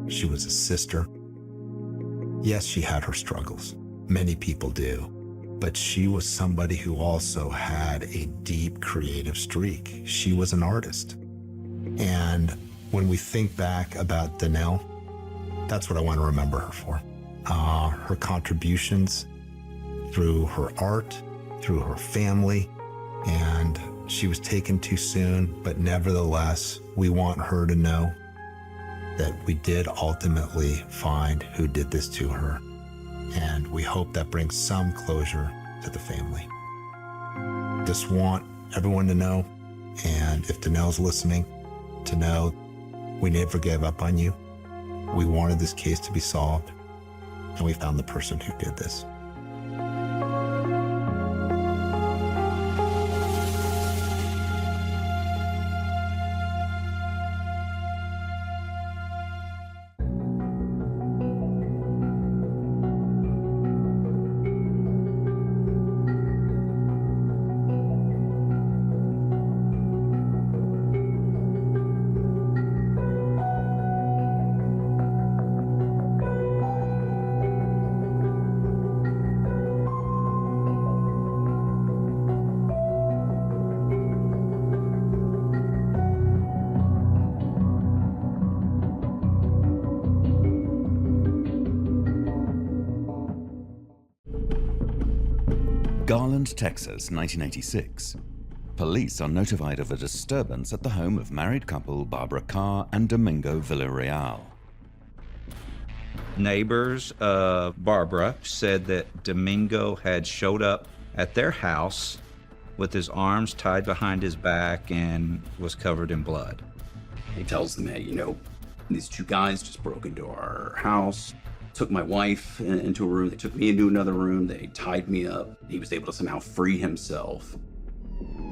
She was a sister. Yes, she had her struggles. Many people do. But she was somebody who also had a deep creative streak. She was an artist. And when we think back about Danelle, that's what I want to remember her for. Her contributions through her art, through her family, and she was taken too soon, but nevertheless, we want her to know that we did ultimately find who did this to her. And we hope that brings some closure to the family. Just want everyone to know, and if Danelle's listening, to know we never gave up on you. We wanted this case to be solved, and we found the person who did this. Garland, Texas, 1986. Police are notified of a disturbance at the home of married couple Barbara Carr and Domingo Villarreal. Neighbors of Barbara said that Domingo had showed up at their house with his arms tied behind his back and was covered in blood. He tells them, hey, these two guys just broke into our house, took my wife into a room, they took me into another room, they tied me up. He was able to somehow free himself.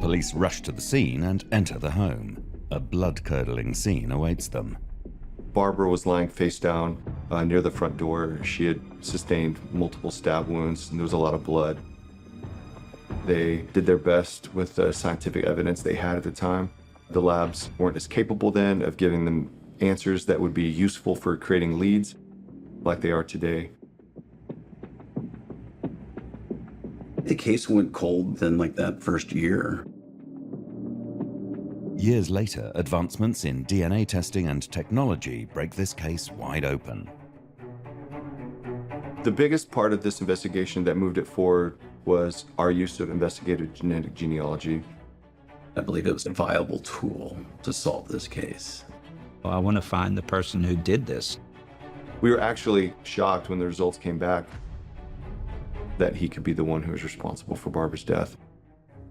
Police rush to the scene and enter the home. A blood-curdling scene awaits them. Barbara was lying face down near the front door. She had sustained multiple stab wounds, and there was a lot of blood. They did their best with the scientific evidence they had at the time. The labs weren't as capable then of giving them answers that would be useful for creating leads like they are today. The case went cold then that first year. Years later, advancements in DNA testing and technology break this case wide open. The biggest part of this investigation that moved it forward was our use of investigative genetic genealogy. I believe it was a viable tool to solve this case. I want to find the person who did this. We were actually shocked when the results came back that he could be the one who was responsible for Barbara's death.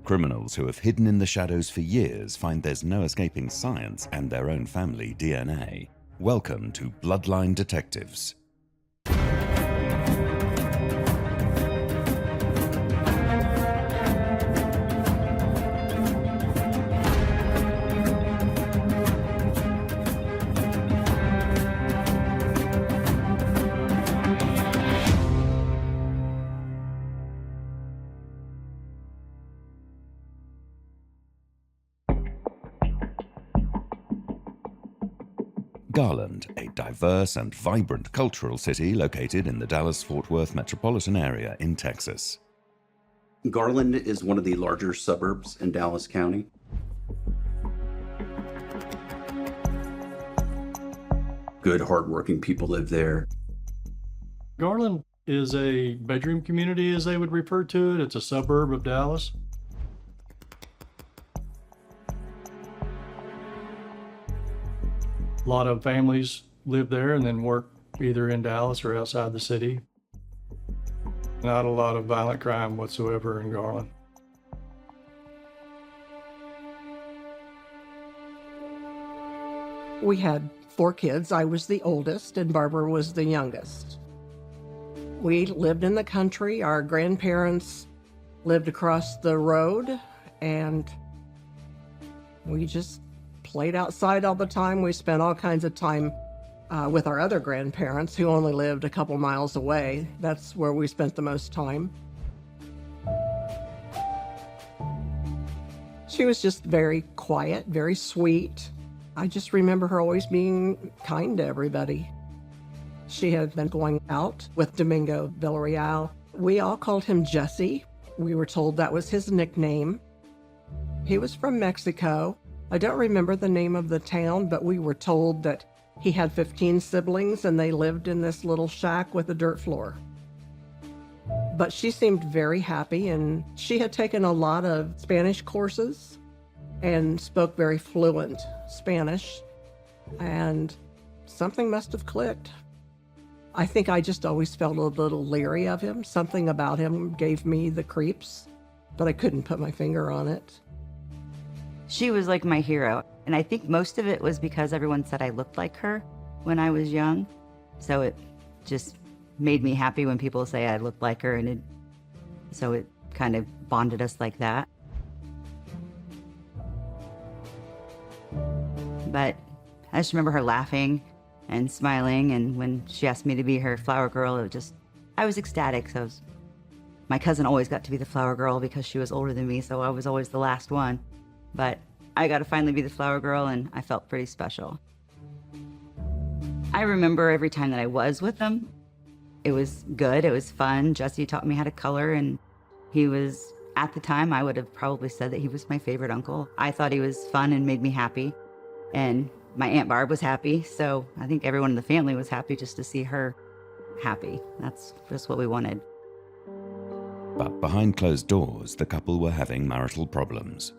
Criminals who have hidden in the shadows for years find there's no escaping science and their own family DNA. Welcome to Bloodline Detectives. Garland, a diverse and vibrant cultural city located in the Dallas-Fort Worth metropolitan area in Texas. Garland is one of the larger suburbs in Dallas County. Good, hardworking people live there. Garland is a bedroom community, as they would refer to it. It's a suburb of Dallas. A lot of families live there and then work either in Dallas or outside the city. Not a lot of violent crime whatsoever in Garland. We had 4 kids. I was the oldest and Barbara was the youngest. We lived in the country. Our grandparents lived across the road and we just played outside all the time. We spent all kinds of time with our other grandparents who only lived a couple miles away. That's where we spent the most time. She was just very quiet, very sweet. I just remember her always being kind to everybody. She had been going out with Domingo Villarreal. We all called him Jesse. We were told that was his nickname. He was from Mexico. I don't remember the name of the town, but we were told that he had 15 siblings and they lived in this little shack with a dirt floor. But she seemed very happy, and she had taken a lot of Spanish courses and spoke very fluent Spanish, and something must have clicked. I think I just always felt a little leery of him. Something about him gave me the creeps, but I couldn't put my finger on it. She was like my hero, and I think most of it was because everyone said I looked like her when I was young, so it just made me happy when people say I looked like her, and so it kind of bonded us like that. But I just remember her laughing and smiling, and when she asked me to be her flower girl, I was ecstatic. So my cousin always got to be the flower girl because she was older than me, so I was always the last one. But I got to finally be the flower girl, and I felt pretty special. I remember every time that I was with them, it was good, it was fun. Jesse taught me how to color, and he was, at the time, I would have probably said that he was my favorite uncle. I thought he was fun and made me happy, and my Aunt Barb was happy, so I think everyone in the family was happy just to see her happy. That's just what we wanted. But behind closed doors, the couple were having marital problems.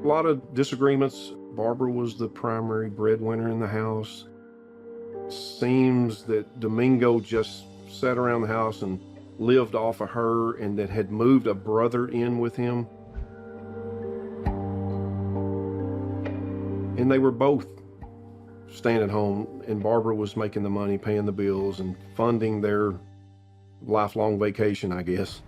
A lot of disagreements. Barbara was the primary breadwinner in the house. Seems that Domingo just sat around the house and lived off of her, and that had moved a brother in with him. And they were both staying at home, and Barbara was making the money, paying the bills, and funding their lifelong vacation, I guess.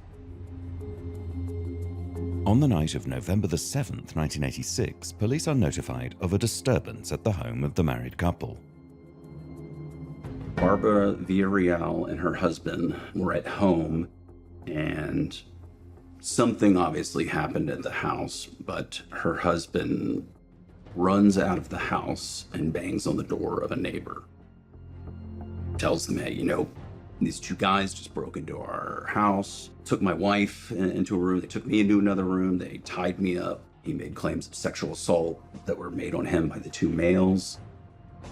On the night of November the 7th, 1986, police are notified of a disturbance at the home of the married couple. Barbara Villarreal and her husband were at home, and something obviously happened at the house, but her husband runs out of the house and bangs on the door of a neighbor. Tells them, hey, these two guys just broke into our house, took my wife into a room, they took me into another room, they tied me up. He made claims of sexual assault that were made on him by the two males,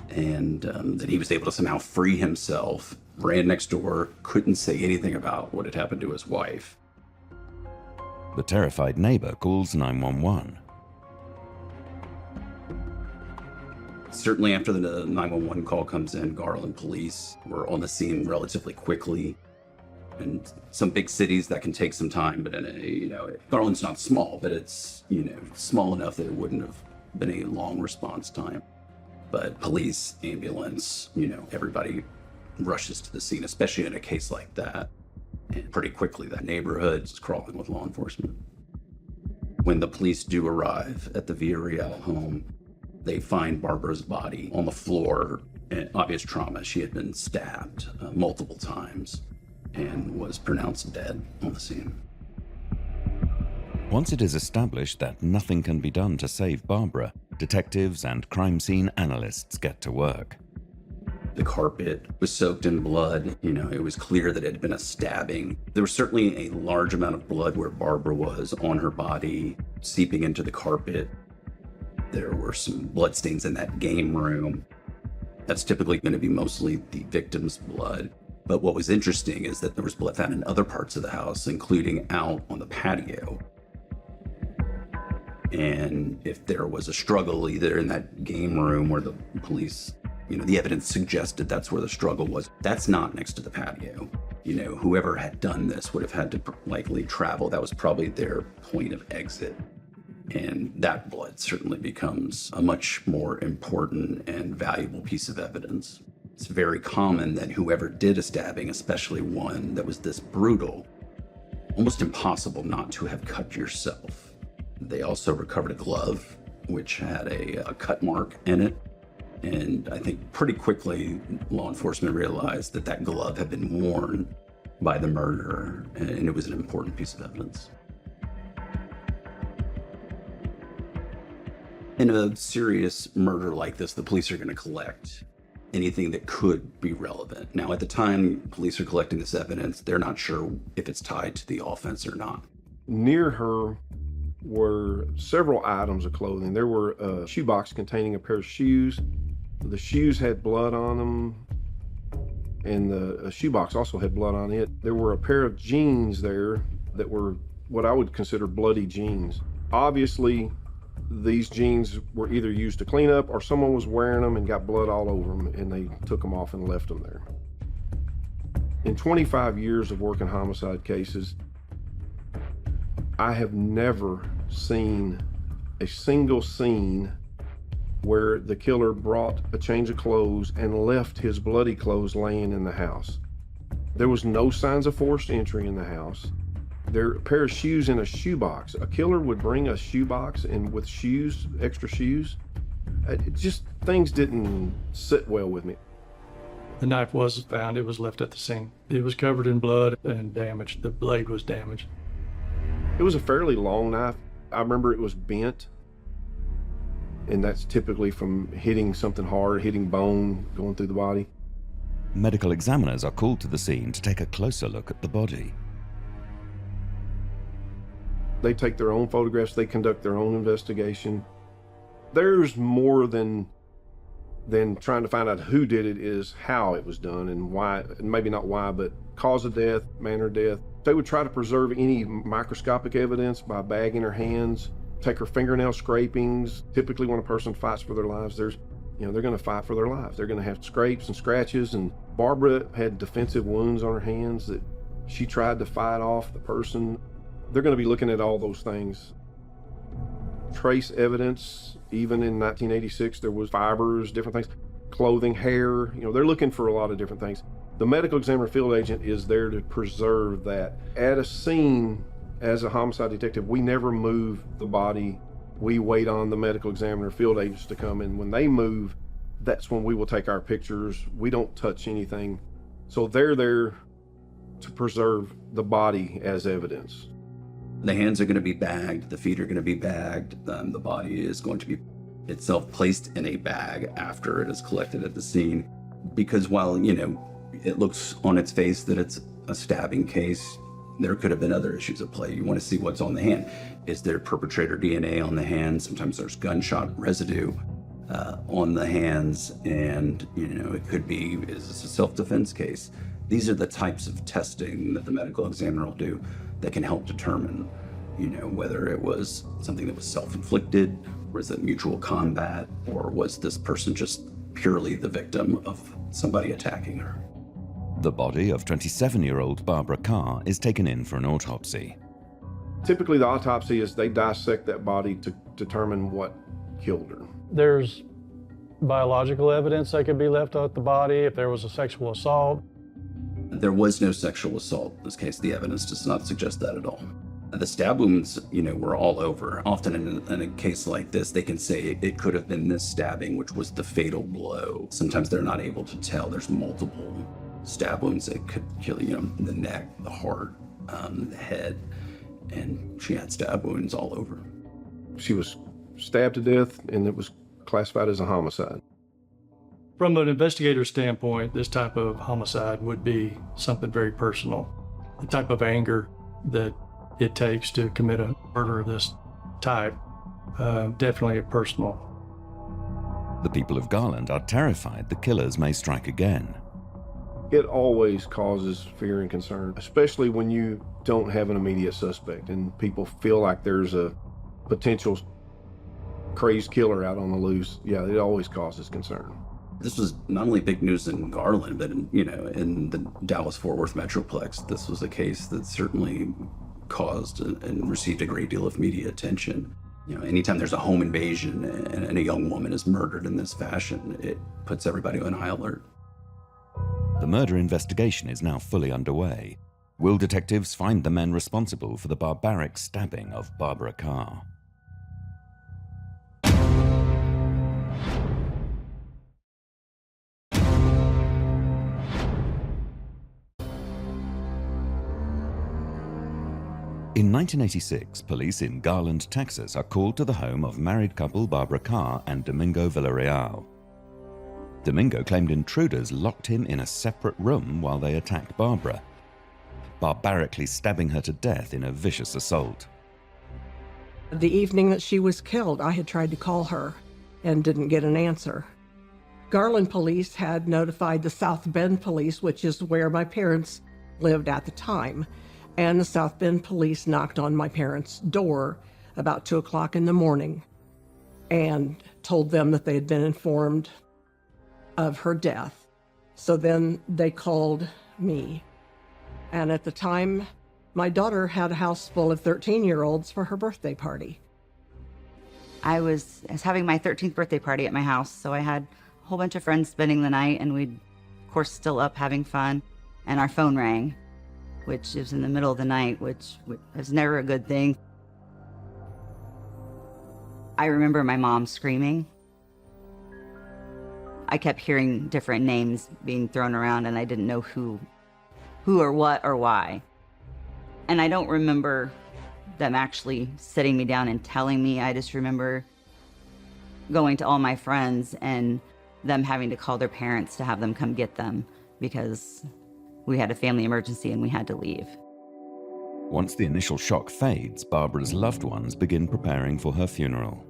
and that he was able to somehow free himself, ran next door, couldn't say anything about what had happened to his wife. The terrified neighbor calls 911. Certainly after the 911 call comes in, Garland police were on the scene relatively quickly. In some big cities that can take some time, but Garland's not small, but it's, small enough that it wouldn't have been a long response time. But police, ambulance, everybody rushes to the scene, especially in a case like that. And pretty quickly, that neighborhood's crawling with law enforcement. When the police do arrive at the Villarreal home, they find Barbara's body on the floor, and obvious trauma. She had been stabbed multiple times and was pronounced dead on the scene. Once it is established that nothing can be done to save Barbara, detectives and crime scene analysts get to work. The carpet was soaked in blood. It was clear that it had been a stabbing. There was certainly a large amount of blood where Barbara was on her body, seeping into the carpet. There were some bloodstains in that game room. That's typically going to be mostly the victim's blood. But what was interesting is that there was blood found in other parts of the house, including out on the patio. And if there was a struggle either in that game room where the police, the evidence suggested that's where the struggle was, that's not next to the patio. Whoever had done this would have had to likely travel. That was probably their point of exit. And that blood certainly becomes a much more important and valuable piece of evidence. It's very common that whoever did a stabbing, especially one that was this brutal, almost impossible not to have cut yourself. They also recovered a glove, which had a cut mark in it. And I think pretty quickly, law enforcement realized that that glove had been worn by the murderer, and it was an important piece of evidence. In a serious murder like this, the police are going to collect anything that could be relevant. Now, at the time police are collecting this evidence, they're not sure if it's tied to the offense or not. Near her were several items of clothing. There were a shoebox containing a pair of shoes. The shoes had blood on them, and the shoebox also had blood on it. There were a pair of jeans there that were what I would consider bloody jeans. Obviously, these jeans were either used to clean up or someone was wearing them and got blood all over them, and they took them off and left them there. In 25 years of working homicide cases, I have never seen a single scene where the killer brought a change of clothes and left his bloody clothes laying in the house. There was no signs of forced entry in the house. There a pair of shoes in a shoebox. A killer would bring a shoebox and with shoes, extra shoes. Things didn't sit well with me. The knife was found. It was left at the scene. It was covered in blood and damaged. The blade was damaged. It was a fairly long knife. I remember it was bent, and that's typically from hitting something hard, hitting bone, going through the body. Medical examiners are called to the scene to take a closer look at the body. They take their own photographs, they conduct their own investigation. There's more than trying to find out who did it, is how it was done and why, and maybe not why, but cause of death, manner of death. They would try to preserve any microscopic evidence by bagging her hands, take her fingernail scrapings. Typically when a person fights for their lives, they're going to fight for their lives. They're going to have scrapes and scratches, and Barbara had defensive wounds on her hands that she tried to fight off the person. They're going to be looking at all those things. Trace evidence, even in 1986, there was fibers, different things, clothing, hair. They're looking for a lot of different things. The medical examiner field agent is there to preserve that. At a scene, as a homicide detective, we never move the body. We wait on the medical examiner field agents to come in. When they move, that's when we will take our pictures. We don't touch anything. So they're there to preserve the body as evidence. The hands are going to be bagged, the feet are going to be bagged, the body is going to be itself placed in a bag after it is collected at the scene. Because while, it looks on its face that it's a stabbing case, there could have been other issues at play. You want to see what's on the hand. Is there perpetrator DNA on the hand? Sometimes there's gunshot residue on the hands, and it could be, is this a self-defense case? These are the types of testing that the medical examiner will do that can help determine, whether it was something that was self-inflicted, was it mutual combat, or was this person just purely the victim of somebody attacking her. The body of 27-year-old Barbara Carr is taken in for an autopsy. Typically, the autopsy is they dissect that body to determine what killed her. There's biological evidence that could be left at the body if there was a sexual assault. There was no sexual assault in this case. The evidence does not suggest that at all. The stab wounds, were all over. Often in a case like this, they can say it could have been this stabbing, which was the fatal blow. Sometimes they're not able to tell. There's multiple stab wounds that could kill you, the neck, the heart, the head, and she had stab wounds all over. She was stabbed to death, and it was classified as a homicide. From an investigator standpoint, this type of homicide would be something very personal. The type of anger that it takes to commit a murder of this type, definitely personal. The people of Garland are terrified the killers may strike again. It always causes fear and concern, especially when you don't have an immediate suspect and people feel like there's a potential crazed killer out on the loose. Yeah, it always causes concern. This was not only big news in Garland, but in the Dallas-Fort Worth Metroplex. This was a case that certainly caused and received a great deal of media attention. Anytime there's a home invasion and a young woman is murdered in this fashion, it puts everybody on high alert. The murder investigation is now fully underway. Will detectives find the men responsible for the barbaric stabbing of Barbara Carr? In 1986, police in Garland, Texas are called to the home of married couple Barbara Carr and Domingo Villarreal. Domingo claimed intruders locked him in a separate room while they attacked Barbara, barbarically stabbing her to death in a vicious assault. The evening that she was killed, I had tried to call her and didn't get an answer. Garland police had notified the South Bend police, which is where my parents lived at the time, and the South Bend police knocked on my parents' door about 2 o'clock in the morning and told them that they had been informed of her death. So then they called me. And at the time, my daughter had a house full of 13-year-olds for her birthday party. I was having my 13th birthday party at my house, so I had a whole bunch of friends spending the night, and we'd, of course, still up having fun. And our phone rang, which was in the middle of the night, which was never a good thing. I remember my mom screaming. I kept hearing different names being thrown around, and I didn't know who or what or why. And I don't remember them actually sitting me down and telling me. I just remember going to all my friends and them having to call their parents to have them come get them because we had a family emergency and we had to leave. Once the initial shock fades, Barbara's loved ones begin preparing for her funeral.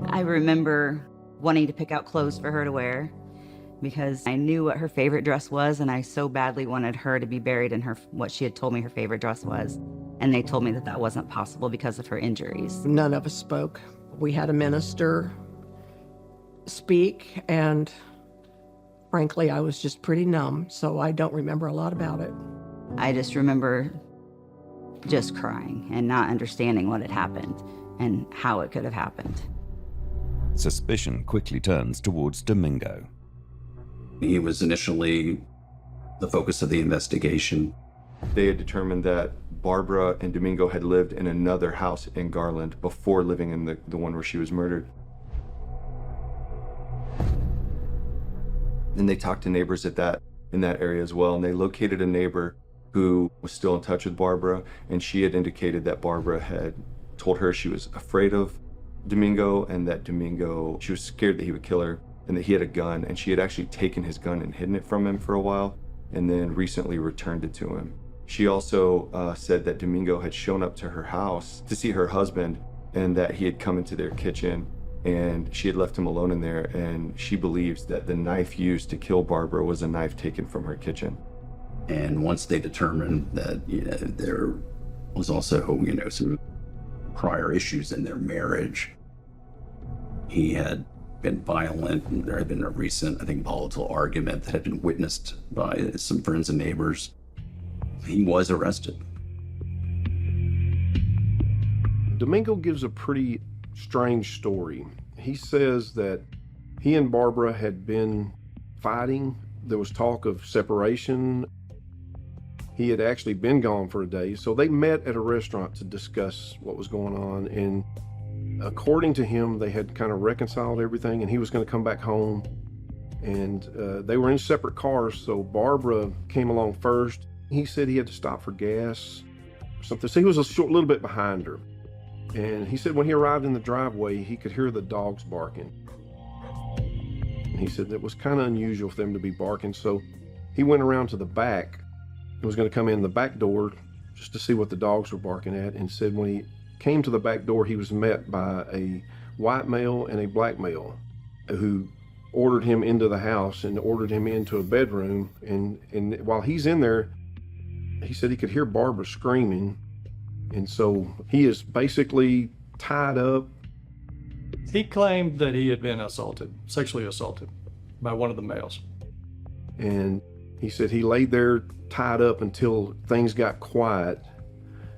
I remember wanting to pick out clothes for her to wear because I knew what her favorite dress was, and I so badly wanted her to be buried in what she had told me her favorite dress was. And they told me that that wasn't possible because of her injuries. None of us spoke. We had a minister speak, and frankly, I was just pretty numb, so I don't remember a lot about it. I just remember just crying and not understanding what had happened and how it could have happened. Suspicion quickly turns towards Domingo. He was initially the focus of the investigation. They had determined that Barbara and Domingo had lived in another house in Garland before living in the one where she was murdered. And they talked to neighbors in that area as well, and they located a neighbor who was still in touch with Barbara, and she had indicated that Barbara had told her she was afraid of Domingo and that Domingo, she was scared that he would kill her and that he had a gun, and she had actually taken his gun and hidden it from him for a while and then recently returned it to him. She also said that Domingo had shown up to her house to see her husband and that he had come into their kitchen and she had left him alone in there, and she believes that the knife used to kill Barbara was a knife taken from her kitchen. And once they determined that, there was also, some prior issues in their marriage, he had been violent, and there had been a recent, volatile argument that had been witnessed by some friends and neighbors. He was arrested. Domingo gives a pretty strange story. He says that he and Barbara had been fighting. There was talk of separation. He had actually been gone for a day, so they met at a restaurant to discuss what was going on, and according to him, they had kind of reconciled everything, and he was going to come back home, and they were in separate cars, so Barbara came along first. He said he had to stop for gas or something, so he was a little bit behind her, and he said when he arrived in the driveway, he could hear the dogs barking. And he said that was kind of unusual for them to be barking, so he went around to the back and was going to come in the back door just to see what the dogs were barking at, and said when he came to the back door, he was met by a white male and a black male who ordered him into the house and ordered him into a bedroom. And while he's in there, he said he could hear Barbara screaming. And so he is basically tied up. He claimed that he had been sexually assaulted by one of the males. And he said he laid there tied up until things got quiet.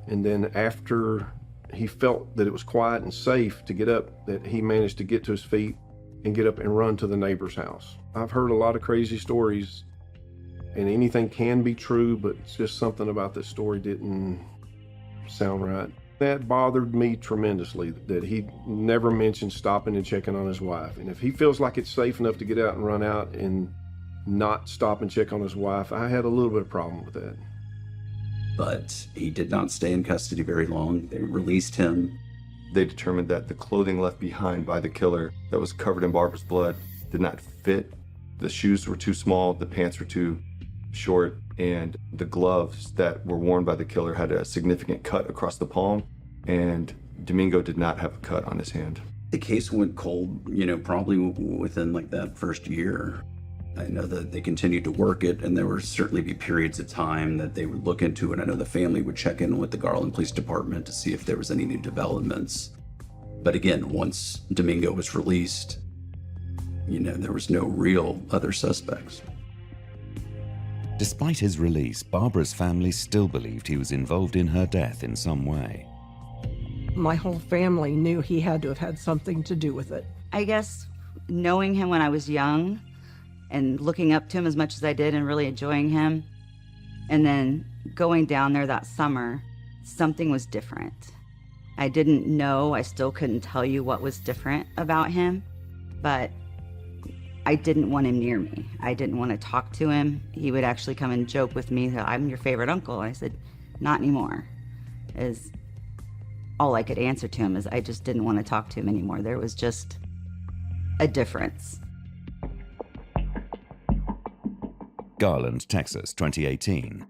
And then after he felt that it was quiet and safe to get up, that he managed to get to his feet and get up and run to the neighbor's house. I've heard a lot of crazy stories, and anything can be true, but it's just something about this story didn't sound right. That bothered me tremendously, that he never mentioned stopping and checking on his wife. And if he feels like it's safe enough to get out and run out and not stop and check on his wife, I had a little bit of problem with that. But he did not stay in custody very long. They released him. They determined that the clothing left behind by the killer that was covered in Barbara's blood did not fit The shoes were too small, the pants were too short, and the gloves that were worn by the killer had a significant cut across the palm, and Domingo did not have a cut on his hand. The case went cold, probably within like that first year. I know that they continued to work it, and there would certainly be periods of time that they would look into it. I know the family would check in with the Garland Police Department to see if there was any new developments. But again, once Domingo was released, there was no real other suspects. Despite his release, Barbara's family still believed he was involved in her death in some way. My whole family knew he had to have had something to do with it. I guess knowing him when I was young and looking up to him as much as I did and really enjoying him, and then going down there that summer, something was different. I didn't know, I still couldn't tell you what was different about him, but I didn't want him near me. I didn't want to talk to him. He would actually come and joke with me that I'm your favorite uncle. I said, not anymore. Is all I could answer to him is I just didn't want to talk to him anymore. There was just a difference. Garland, Texas, 2018.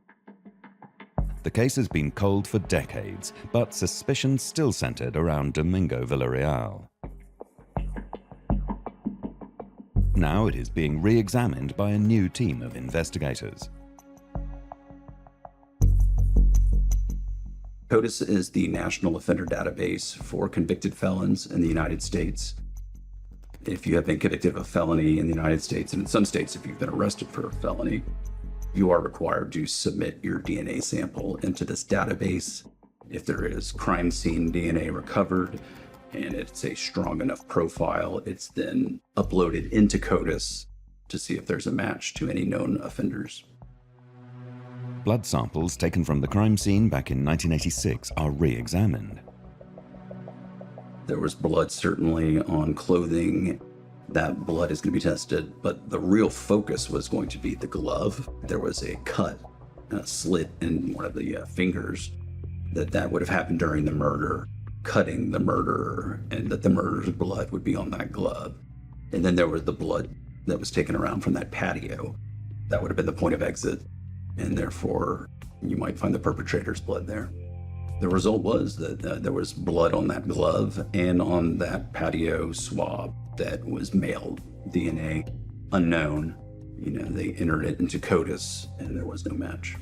The case has been cold for decades, but suspicion still centered around Domingo Villarreal. Now it is being re-examined by a new team of investigators. CODIS is the National Offender Database for convicted felons in the United States. If you have been convicted of a felony in the United States, and in some states if you've been arrested for a felony, you are required to submit your DNA sample into this database. If there is crime scene DNA recovered and it's a strong enough profile, it's then uploaded into CODIS to see if there's a match to any known offenders. Blood samples taken from the crime scene back in 1986 are re-examined. There was blood certainly on clothing. That blood is going to be tested, but the real focus was going to be the glove. There was a cut, a slit in one of the fingers that would have happened during the murder, cutting the murderer, and that the murderer's blood would be on that glove. And then there was the blood that was taken around from that patio. That would have been the point of exit, and therefore you might find the perpetrator's blood there. The result was that there was blood on that glove and on that patio swab that was male DNA, unknown. They entered it into CODIS and there was no match.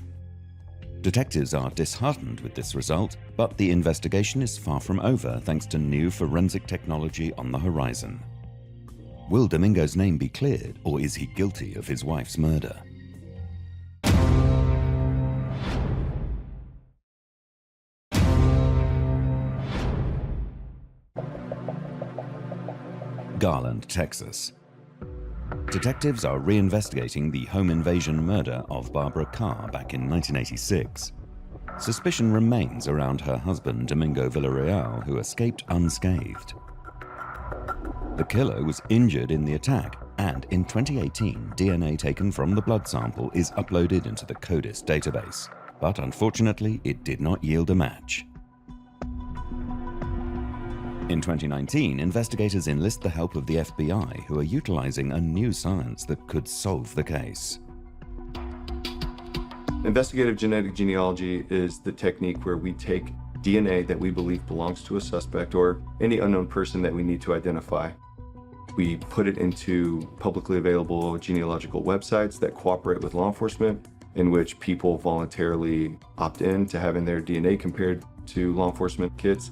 Detectives are disheartened with this result, but the investigation is far from over thanks to new forensic technology on the horizon. Will Domingo's name be cleared, or is he guilty of his wife's murder? Garland, Texas. Detectives are reinvestigating the home invasion murder of Barbara Carr back in 1986. Suspicion remains around her husband, Domingo Villarreal, who escaped unscathed. The killer was injured in the attack, and in 2018, DNA taken from the blood sample is uploaded into the CODIS database. But unfortunately, it did not yield a match. In 2019, investigators enlist the help of the FBI, who are utilizing a new science that could solve the case. Investigative genetic genealogy is the technique where we take DNA that we believe belongs to a suspect or any unknown person that we need to identify. We put it into publicly available genealogical websites that cooperate with law enforcement, in which people voluntarily opt in to having their DNA compared to law enforcement kits.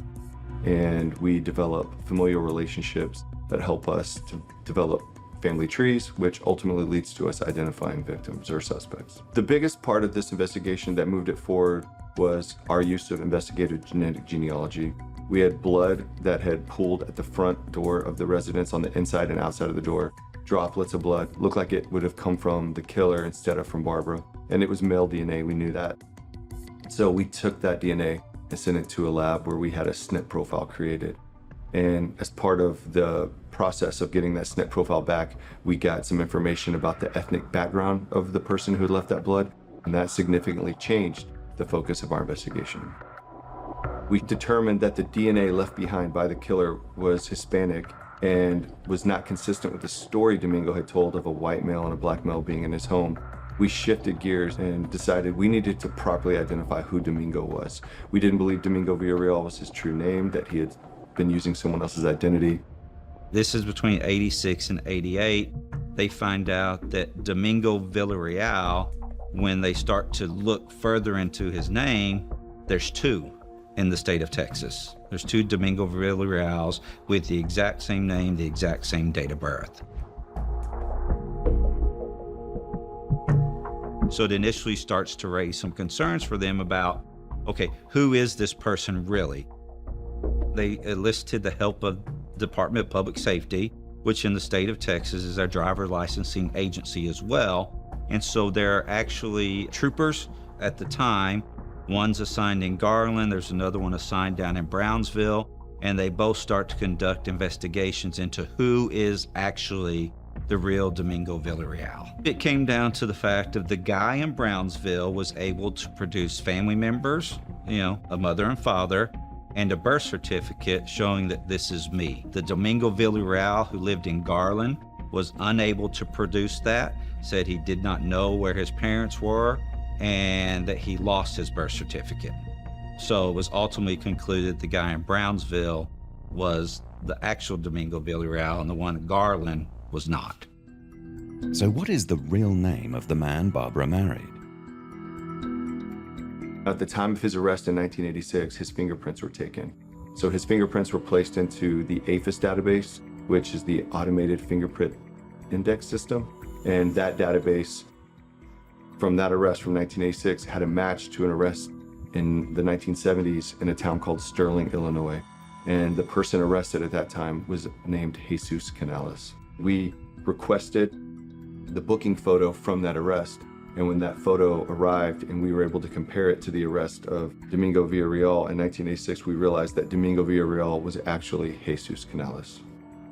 And we develop familial relationships that help us to develop family trees, which ultimately leads to us identifying victims or suspects. The biggest part of this investigation that moved it forward was our use of investigative genetic genealogy. We had blood that had pooled at the front door of the residence on the inside and outside of the door. Droplets of blood looked like it would have come from the killer instead of from Barbara. And it was male DNA, we knew that. So we took that DNA and sent it to a lab where we had a SNP profile created. And as part of the process of getting that SNP profile back, we got some information about the ethnic background of the person who had left that blood, and that significantly changed the focus of our investigation. We determined that the DNA left behind by the killer was Hispanic, and was not consistent with the story Domingo had told of a white male and a black male being in his home. We shifted gears and decided we needed to properly identify who Domingo was. We didn't believe Domingo Villarreal was his true name, that he had been using someone else's identity. This is between 86 and 88. They find out that Domingo Villarreal, when they start to look further into his name, there's two in the state of Texas. There's two Domingo Villarreals with the exact same name, the exact same date of birth. So it initially starts to raise some concerns for them about, okay, who is this person really? They enlisted the help of Department of Public Safety, which in the state of Texas is our driver licensing agency as well. And so there are actually troopers at the time. One's assigned in Garland, there's another one assigned down in Brownsville, and they both start to conduct investigations into who is actually the real Domingo Villarreal. It came down to the fact of the guy in Brownsville was able to produce family members, a mother and father, and a birth certificate showing that this is me. The Domingo Villarreal who lived in Garland was unable to produce that, said he did not know where his parents were, and that he lost his birth certificate. So it was ultimately concluded the guy in Brownsville was the actual Domingo Villarreal and the one in Garland was not. So what is the real name of the man Barbara married? At the time of his arrest in 1986, his fingerprints were taken. So his fingerprints were placed into the AFIS database, which is the Automated Fingerprint Index System. And that database from that arrest from 1986 had a match to an arrest in the 1970s in a town called Sterling, Illinois. And the person arrested at that time was named Jesus Canales. We requested the booking photo from that arrest. And when that photo arrived and we were able to compare it to the arrest of Domingo Villarreal in 1986, we realized that Domingo Villarreal was actually Jesus Canales.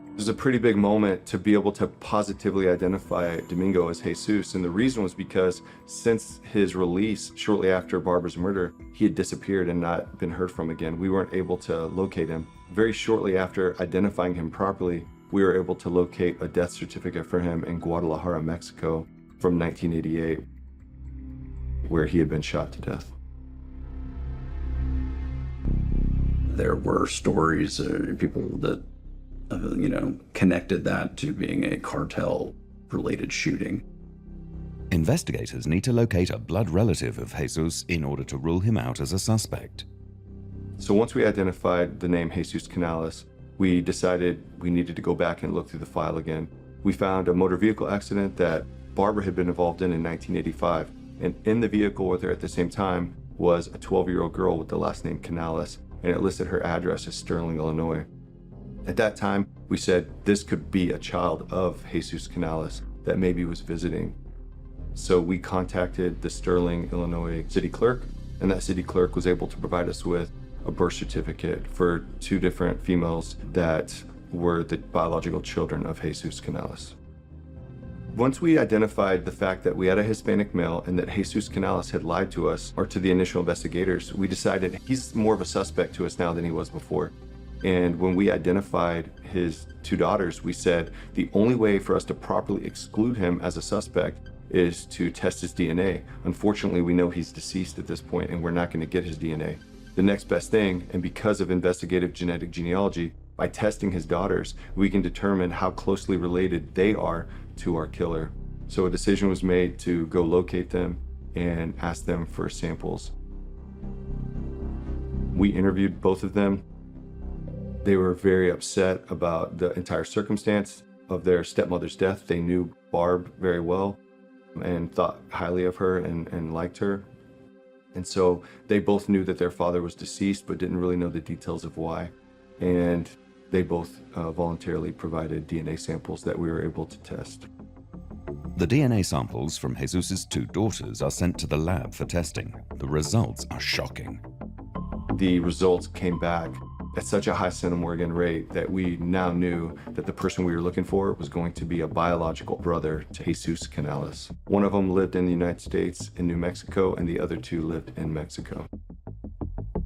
It was a pretty big moment to be able to positively identify Domingo as Jesus. And the reason was because since his release shortly after Barbara's murder, he had disappeared and not been heard from again. We weren't able to locate him. Very shortly after identifying him properly, we were able to locate a death certificate for him in Guadalajara, Mexico from 1988, where he had been shot to death. There were stories, people that, connected that to being a cartel-related shooting. Investigators need to locate a blood relative of Jesus in order to rule him out as a suspect. So once we identified the name Jesus Canales, we decided we needed to go back and look through the file again. We found a motor vehicle accident that Barbara had been involved in 1985. And in the vehicle with her at the same time was a 12-year-old girl with the last name Canales, and it listed her address as Sterling, Illinois. At that time, we said this could be a child of Jesus Canales that maybe was visiting. So we contacted the Sterling, Illinois city clerk, and that city clerk was able to provide us with a birth certificate for two different females that were the biological children of Jesus Canales. Once we identified the fact that we had a Hispanic male and that Jesus Canales had lied to us or to the initial investigators, we decided he's more of a suspect to us now than he was before. And when we identified his two daughters, we said the only way for us to properly exclude him as a suspect is to test his DNA. Unfortunately, we know he's deceased at this point and we're not going to get his DNA. The next best thing, and because of investigative genetic genealogy, by testing his daughters, we can determine how closely related they are to our killer. So a decision was made to go locate them and ask them for samples. We interviewed both of them. They were very upset about the entire circumstance of their stepmother's death. They knew Barb very well and thought highly of her and liked her. And so they both knew that their father was deceased, but didn't really know the details of why. And they both voluntarily provided DNA samples that we were able to test. The DNA samples from Jesus's two daughters are sent to the lab for testing. The results are shocking. The results came back at such a high centimorgan rate that we now knew that the person we were looking for was going to be a biological brother to Jesus Canales. One of them lived in the United States in New Mexico, and the other two lived in Mexico.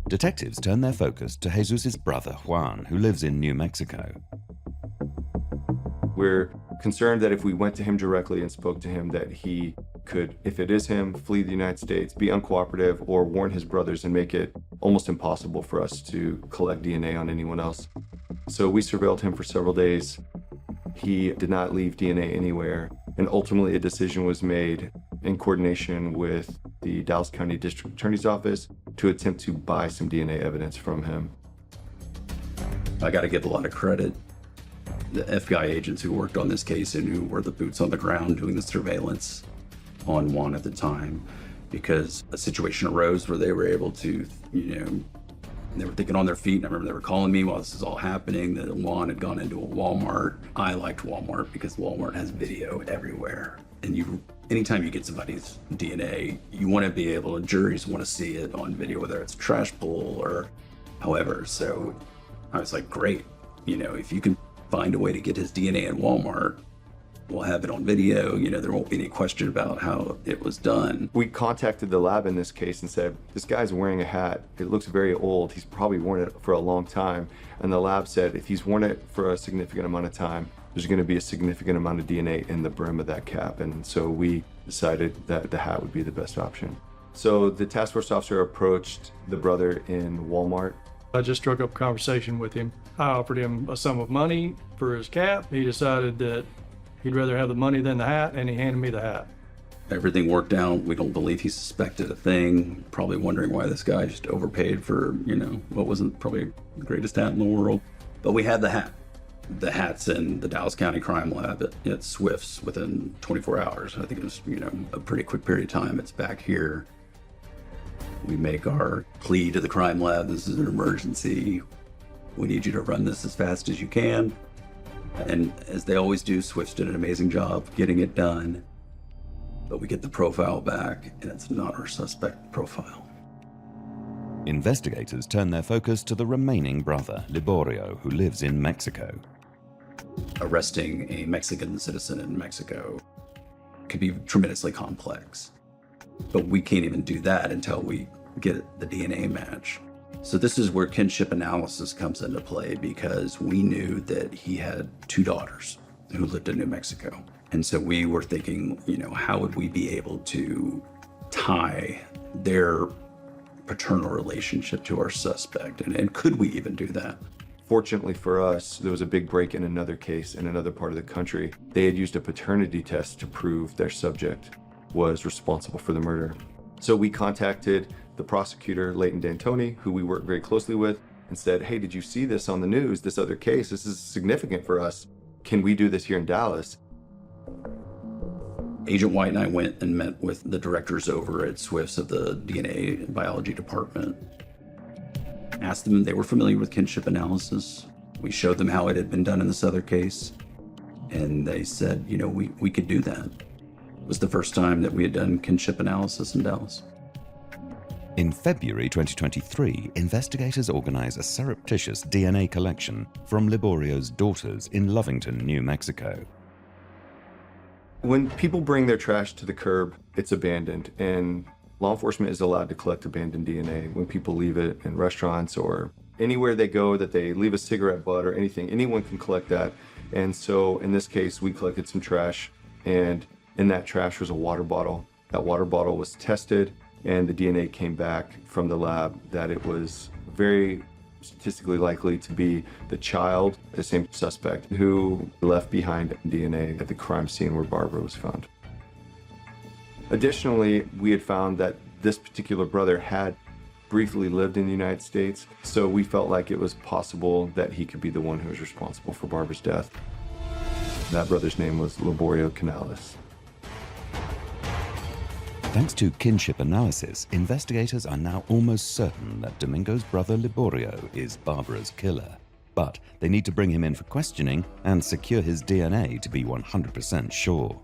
Detectives turn their focus to Jesus's brother Juan, who lives in New Mexico. We're concerned that if we went to him directly and spoke to him, that he could, if it is him, flee the United States, be uncooperative, or warn his brothers and make it almost impossible for us to collect DNA on anyone else. So we surveilled him for several days. He did not leave DNA anywhere, and ultimately a decision was made in coordination with the Dallas County District Attorney's Office to attempt to buy some DNA evidence from him. I got to give a lot of credit. The FBI agents who worked on this case and who were the boots on the ground doing the surveillance on Juan at the time, because a situation arose where they were able to, they were thinking on their feet. And I remember they were calling me while this is all happening, that Juan had gone into a Walmart. I liked Walmart because Walmart has video everywhere. And anytime you get somebody's DNA, you want to be able, and juries want to see it on video, whether it's a trash pull or however. So I was like, great. If you can find a way to get his DNA in Walmart, we'll have it on video. There won't be any question about how it was done. We contacted the lab in this case and said, this guy's wearing a hat. It looks very old. He's probably worn it for a long time. And the lab said, if he's worn it for a significant amount of time, there's going to be a significant amount of DNA in the brim of that cap. And so we decided that the hat would be the best option. So the task force officer approached the brother in Walmart. I just struck up a conversation with him. I offered him a sum of money for his cap. He decided that he'd rather have the money than the hat, and he handed me the hat. Everything worked out. We don't believe he suspected a thing. Probably wondering why this guy just overpaid for, what wasn't probably the greatest hat in the world. But we had the hat. The hat's in the Dallas County Crime Lab at Swift's within 24 hours. I think it was, a pretty quick period of time. It's back here. We make our plea to the crime lab. This is an emergency. We need you to run this as fast as you can. And as they always do, Swift's did an amazing job getting it done. But we get the profile back, and it's not our suspect profile. Investigators turn their focus to the remaining brother, Liborio, who lives in Mexico. Arresting a Mexican citizen in Mexico could be tremendously complex. But we can't even do that until we get the DNA match. So this is where kinship analysis comes into play, because we knew that he had 2 daughters who lived in New Mexico. And so we were thinking, how would we be able to tie their paternal relationship to our suspect? And could we even do that? Fortunately for us, there was a big break in another case in another part of the country. They had used a paternity test to prove their subject was responsible for the murder. So we contacted the prosecutor, Leighton D'Antoni, who we work very closely with, and said, hey, did you see this on the news, this other case? This is significant for us. Can we do this here in Dallas? Agent White and I went and met with the directors over at Swift's of the DNA biology department. Asked them, they were familiar with kinship analysis. We showed them how it had been done in this other case. And they said, we could do that. It was the first time that we had done kinship analysis in Dallas. In February 2023, investigators organize a surreptitious DNA collection from Liborio's daughters in Lovington, New Mexico. When people bring their trash to the curb, it's abandoned, and law enforcement is allowed to collect abandoned DNA. When people leave it in restaurants or anywhere they go, that they leave a cigarette butt or anything, anyone can collect that. And so in this case, we collected some trash, and in that trash was a water bottle. That water bottle was tested, and the DNA came back from the lab that it was very statistically likely to be the child, the same suspect, who left behind DNA at the crime scene where Barbara was found. Additionally, we had found that this particular brother had briefly lived in the United States, so we felt like it was possible that he could be the one who was responsible for Barbara's death. That brother's name was Liborio Canales. Thanks to kinship analysis, investigators are now almost certain that Domingo's brother Liborio is Barbara's killer. But they need to bring him in for questioning and secure his DNA to be 100% sure.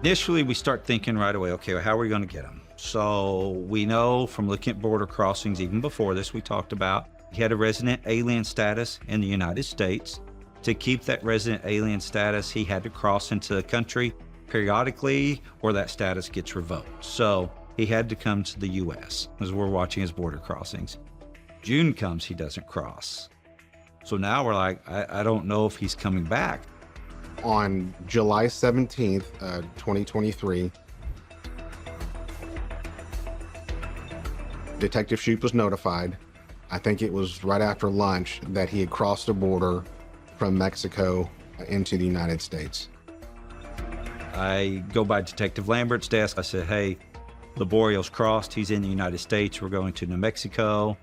Initially, we start thinking right away, okay, well, how are we going to get him? So we know from looking at border crossings, even before this, we talked about he had a resident alien status in the United States. To keep that resident alien status, he had to cross into the country periodically, or that status gets revoked. So he had to come to the U.S. as we're watching his border crossings. June comes, he doesn't cross. So now we're like, I don't know if he's coming back. On July 17th, 2023, Detective Shoup was notified, I think it was right after lunch, that he had crossed the border from Mexico into the United States. I go by Detective Lambert's desk. I said, hey, Liborio's crossed. He's in the United States. We're going to New Mexico.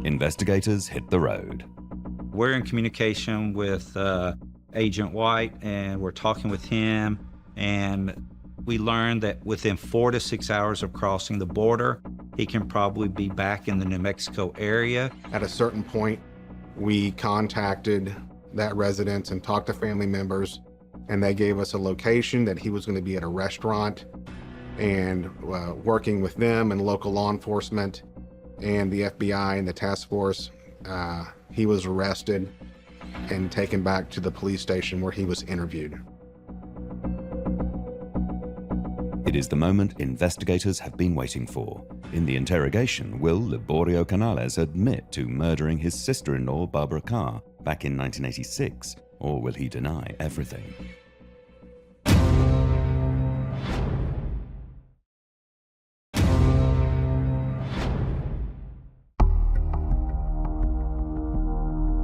Investigators hit the road. We're in communication with Agent White, and we're talking with him, and we learned that within 4 to 6 hours of crossing the border, he can probably be back in the New Mexico area. At a certain point, we contacted that residence and talked to family members, and they gave us a location that he was going to be at a restaurant, and working with them and local law enforcement and the FBI and the task force, he was arrested and taken back to the police station where he was interviewed. It is the moment investigators have been waiting for. In the interrogation, will Liborio Canales admit to murdering his sister-in-law, Barbara Carr, back in 1986, or will he deny everything?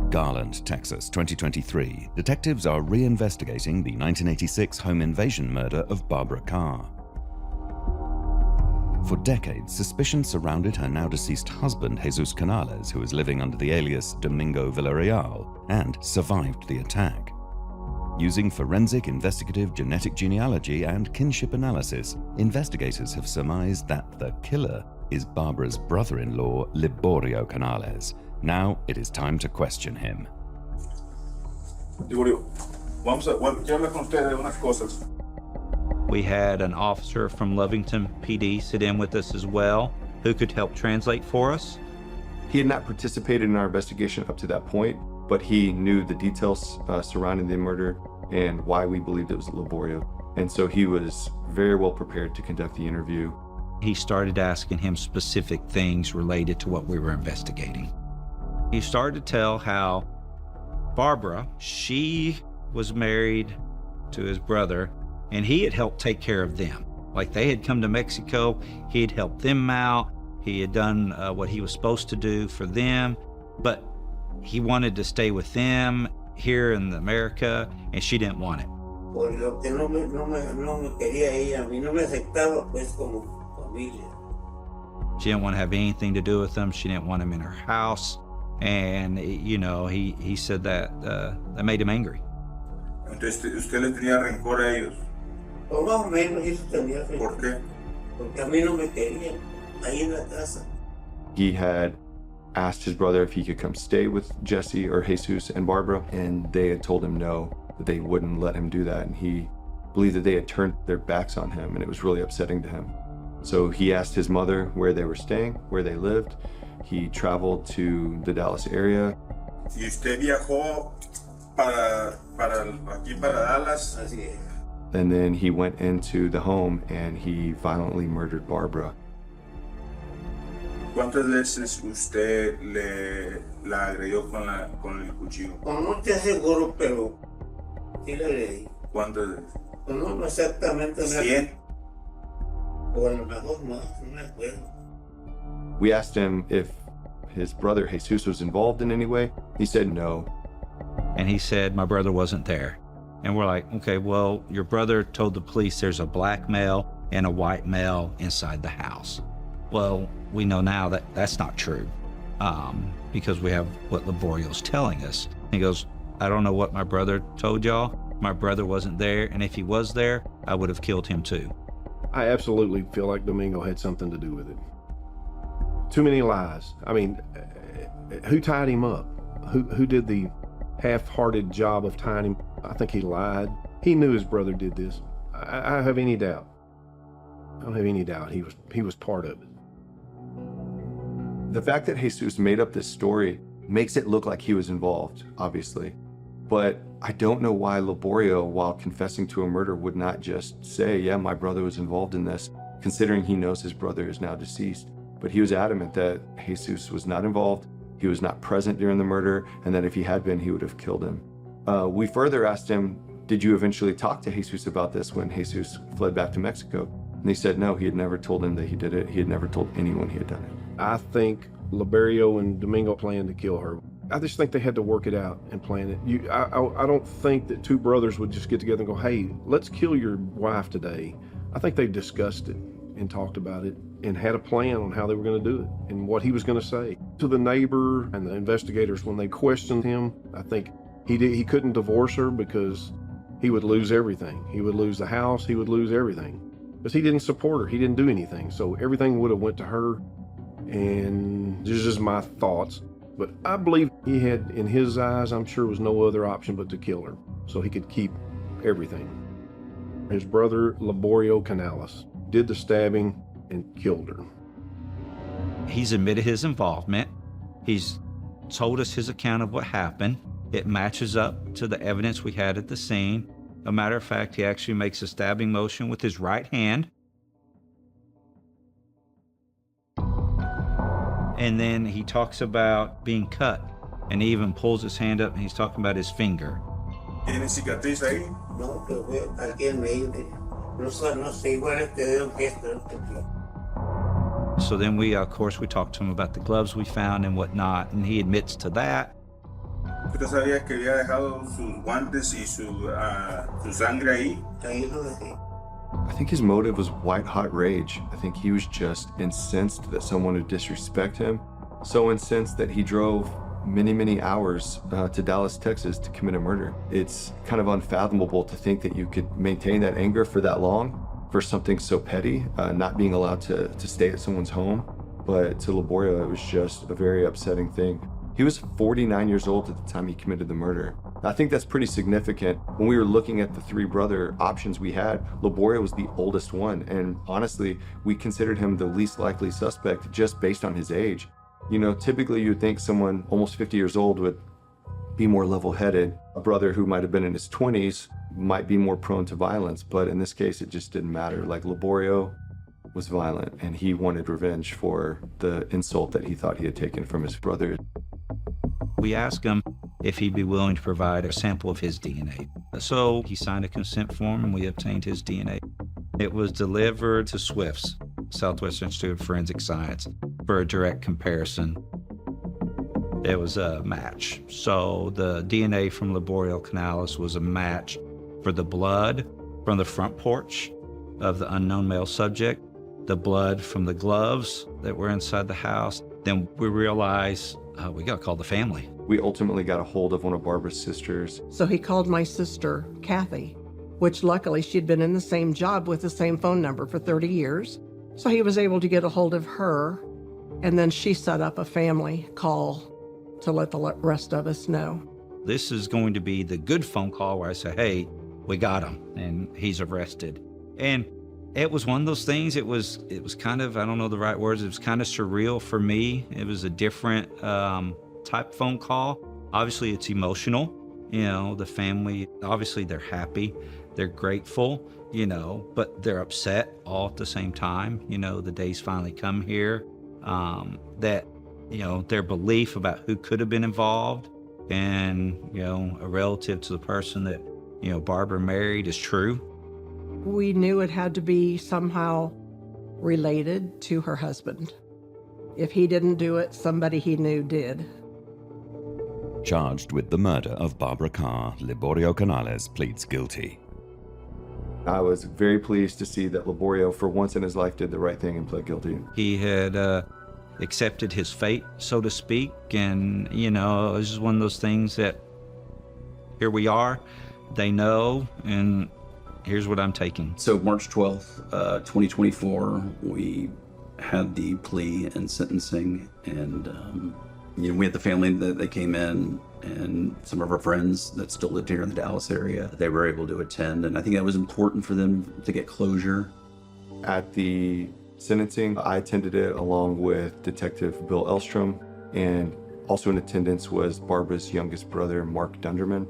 Garland, Texas, 2023. Detectives are reinvestigating the 1986 home invasion murder of Barbara Carr. For decades, suspicion surrounded her now-deceased husband, Jesus Canales, who was living under the alias Domingo Villarreal, and survived the attack. Using forensic investigative genetic genealogy and kinship analysis, investigators have surmised that the killer is Barbara's brother-in-law, Liborio Canales. Now it is time to question him. We had an officer from Lovington PD sit in with us as well, who could help translate for us. He had not participated in our investigation up to that point, but he knew the details surrounding the murder and why we believed it was Liborio. And so he was very well prepared to conduct the interview. He started asking him specific things related to what we were investigating. He started to tell how Barbara, she was married to his brother, and he had helped take care of them. Like, they had come to Mexico, he had helped them out, he had done what he was supposed to do for them, but he wanted to stay with them here in America, and she didn't want it. She didn't want to have anything to do with them. She didn't want him in her house. And, you know, he said that made him angry. Entonces, ¿usted le tenía rencor a ellos? Más o menos eso tenía rencor. ¿Por qué? Porque a mí no me querían ahí en la casa. He had asked his brother if he could come stay with Jesse or Jesus and Barbara, and they had told him no, that they wouldn't let him do that. And he believed that they had turned their backs on him, and it was really upsetting to him. So he asked his mother where they were staying, where they lived. He traveled to the Dallas area. ¿Y usted viajó para aquí para Dallas? Así es. And then he went into the home and he violently murdered Barbara. ¿Cuántas veces usted la agredió con el cuchillo? No te aseguro, pero sí la leí. ¿Cuántas veces? No exactamente. 100. O a lo mejor más, no me acuerdo. We asked him if his brother Jesus was involved in any way. He said no. And he said, my brother wasn't there. And we're like, okay, well, your brother told the police there's a black male and a white male inside the house. Well, we know now that that's not true, because we have what Liborio's telling us. He goes, I don't know what my brother told y'all. My brother wasn't there, and if he was there, I would have killed him too. I absolutely feel like Domingo had something to do with it. Too many lies. I mean, who tied him up? Who did the half-hearted job of tying him? I think he lied. He knew his brother did this. I don't have any doubt. I don't have any doubt he was part of it. The fact that Jesus made up this story makes it look like he was involved, obviously. But I don't know why Liborio, while confessing to a murder, would not just say, yeah, my brother was involved in this, considering he knows his brother is now deceased. But he was adamant that Jesus was not involved, he was not present during the murder, and that if he had been, he would have killed him. We further asked him, did you eventually talk to Jesus about this when Jesus fled back to Mexico? And he said no, he had never told him that he did it. He had never told anyone he had done it. I think Liberio and Domingo planned to kill her. I just think they had to work it out and plan it. I don't think that two brothers would just get together and go, hey, let's kill your wife today. I think they discussed it and talked about it and had a plan on how they were going to do it and what he was going to say. To the neighbor and the investigators, when they questioned him, I think he couldn't divorce her because he would lose everything. He would lose the house, he would lose everything. Because he didn't support her, he didn't do anything. So everything would have went to her, and this is just my thoughts. But I believe he had, in his eyes, I'm sure was no other option but to kill her so he could keep everything. His brother, Liborio Canales, did the stabbing and killed her. He's admitted his involvement. He's told us his account of what happened. It matches up to the evidence we had at the scene. A matter of fact, he actually makes a stabbing motion with his right hand. And then he talks about being cut, and he even pulls his hand up and he's talking about his finger. ¿Tiene cicatriz ahí? No, pero veo aquí en medio. No sé, igual te doy un gesto. So then we talked to him about the gloves we found and whatnot, and he admits to that. ¿Usted sabía que había dejado sus guantes y su sangre ahí? I think his motive was white-hot rage. I think he was just incensed that someone would disrespect him. So incensed that he drove many, many hours to Dallas, Texas to commit a murder. It's kind of unfathomable to think that you could maintain that anger for that long for something so petty, not being allowed to stay at someone's home. But to Liborio, it was just a very upsetting thing. He was 49 years old at the time he committed the murder. I think that's pretty significant. When we were looking at the three brother options we had, Liborio was the oldest one, and honestly, we considered him the least likely suspect just based on his age. You know, typically you'd think someone almost 50 years old would be more level-headed. A brother who might have been in his 20s might be more prone to violence, but in this case, it just didn't matter. Like, Liborio was violent, and he wanted revenge for the insult that he thought he had taken from his brother. We asked him if he'd be willing to provide a sample of his DNA. So he signed a consent form and we obtained his DNA. It was delivered to SWIFT's, Southwest Institute of Forensic Science, for a direct comparison. It was a match. So the DNA from Liborio Canales was a match for the blood from the front porch of the unknown male subject, the blood from the gloves that were inside the house. Then we realized we got to call the family. We ultimately got a hold of one of Barbara's sisters. So he called my sister, Kathy, which luckily she'd been in the same job with the same phone number for 30 years. So he was able to get a hold of her, and then she set up a family call to let the rest of us know. This is going to be the good phone call where I say, hey, we got him, and he's arrested. And it was one of those things, it was kind of, I don't know the right words, it was kind of surreal for me. It was a different type phone call. Obviously, it's emotional. You know, the family, obviously they're happy, they're grateful, you know, but they're upset all at the same time. You know, the day's finally come here, that, you know, their belief about who could have been involved and, you know, a relative to the person that, you know, Barbara married is true. We knew it had to be somehow related to her husband. If he didn't do it, somebody he knew did. Charged with the murder of Barbara Carr, Liborio Canales pleads guilty. I was very pleased to see that Liborio, for once in his life, did the right thing and pled guilty. He had accepted his fate, so to speak, and, you know, it was just one of those things that here we are, they know, and here's what I'm taking. So March 12th, 2024, we had the plea and sentencing, and you know, we had the family that came in, and some of our friends that still lived here in the Dallas area. They were able to attend, and I think that was important for them to get closure. At the sentencing, I attended it along with Detective Bill Elstrom, and also in attendance was Barbara's youngest brother, Mark Dunderman.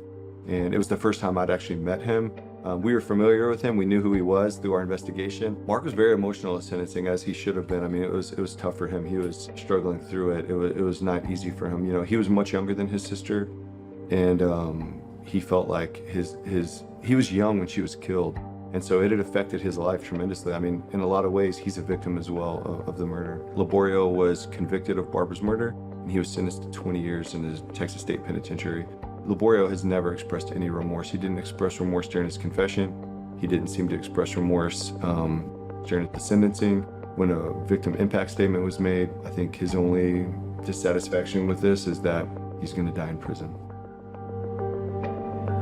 And it was the first time I'd actually met him. We were familiar with him. We knew who he was through our investigation. Mark was very emotional at sentencing, as he should have been. I mean, it was tough for him. He was struggling through it. It was not easy for him. You know, he was much younger than his sister, and he felt like he was young when she was killed, and so it had affected his life tremendously. I mean, in a lot of ways, he's a victim as well of the murder. Laborio was convicted of Barbara's murder, and he was sentenced to 20 years in the Texas State Penitentiary. Laborio has never expressed any remorse. He didn't express remorse during his confession. He didn't seem to express remorse during the sentencing. When a victim impact statement was made, I think his only dissatisfaction with this is that he's going to die in prison.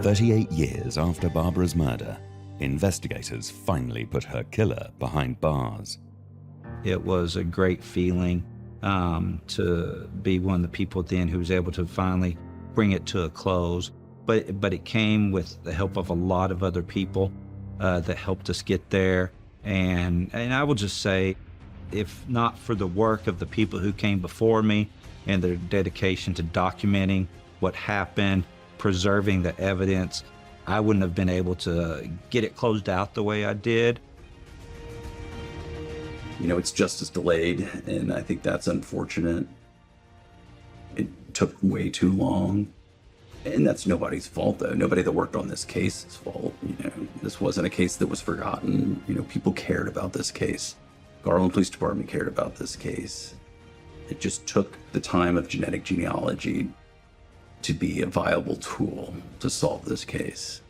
38 years after Barbara's murder, investigators finally put her killer behind bars. It was a great feeling to be one of the people then who was able to finally bring it to a close. But it came with the help of a lot of other people that helped us get there. And I will just say, if not for the work of the people who came before me and their dedication to documenting what happened, preserving the evidence, I wouldn't have been able to get it closed out the way I did. You know, it's justice delayed, and I think that's unfortunate. It took way too long. And that's nobody's fault, though. Nobody that worked on this case's fault. You know, this wasn't a case that was forgotten. You know, people cared about this case. Garland Police Department cared about this case. It just took the time of genetic genealogy to be a viable tool to solve this case.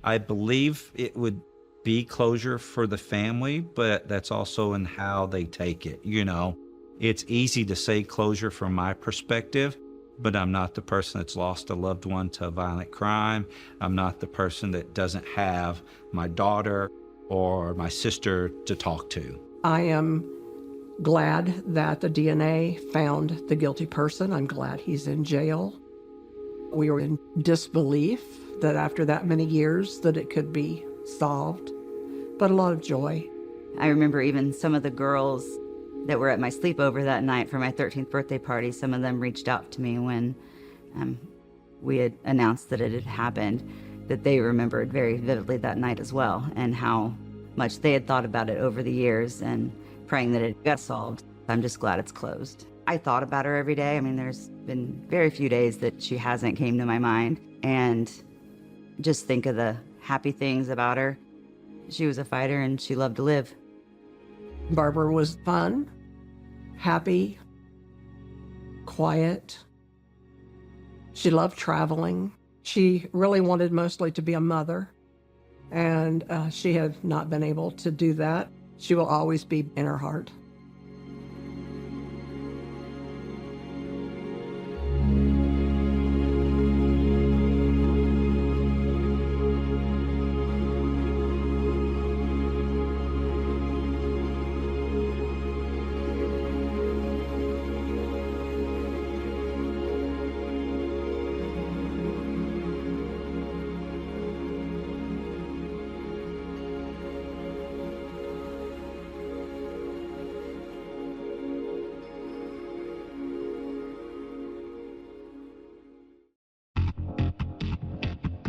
I believe it would be closure for the family, but that's also in how they take it. You know, it's easy to say closure from my perspective, but I'm not the person that's lost a loved one to a violent crime. I'm not the person that doesn't have my daughter or my sister to talk to. I am glad that the DNA found the guilty person. I'm glad he's in jail. We were in disbelief that after that many years that it could be solved, but a lot of joy. I remember even some of the girls that were at my sleepover that night for my 13th birthday party, some of them reached out to me when we had announced that it had happened, that they remembered very vividly that night as well, and how much they had thought about it over the years and praying that it got solved. I'm just glad it's closed. I thought about her every day. I mean, there's been very few days that she hasn't came to my mind, and just think of the happy things about her. She was a fighter and she loved to live. Barbara was fun, happy, quiet. She loved traveling. She really wanted mostly to be a mother, and she had not been able to do that. She will always be in her heart.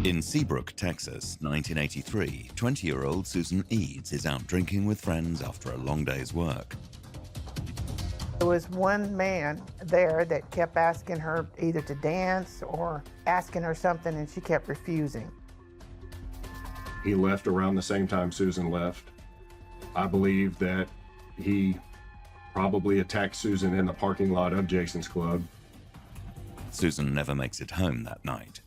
In Seabrook, Texas, 1983, 20-year-old Susan Eads is out drinking with friends after a long day's work. There was one man there that kept asking her either to dance or asking her something, and she kept refusing. He left around the same time Susan left. I believe that he probably attacked Susan in the parking lot of Jason's Club. Susan never makes it home that night.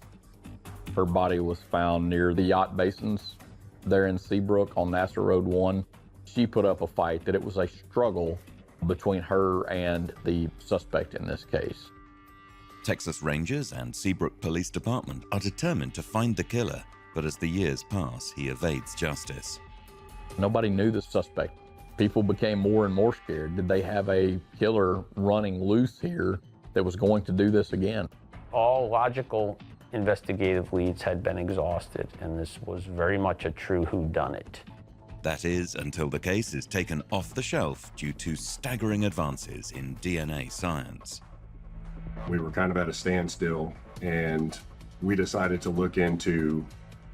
Her body was found near the yacht basins there in Seabrook on Nassau Road 1. She put up a fight that it was a struggle between her and the suspect in this case. Texas Rangers and Seabrook Police Department are determined to find the killer, but as the years pass, he evades justice. Nobody knew the suspect. People became more and more scared. Did they have a killer running loose here that was going to do this again? All logical investigative leads had been exhausted, and this was very much a true whodunit. That is, until the case is taken off the shelf due to staggering advances in DNA science. We were kind of at a standstill, and we decided to look into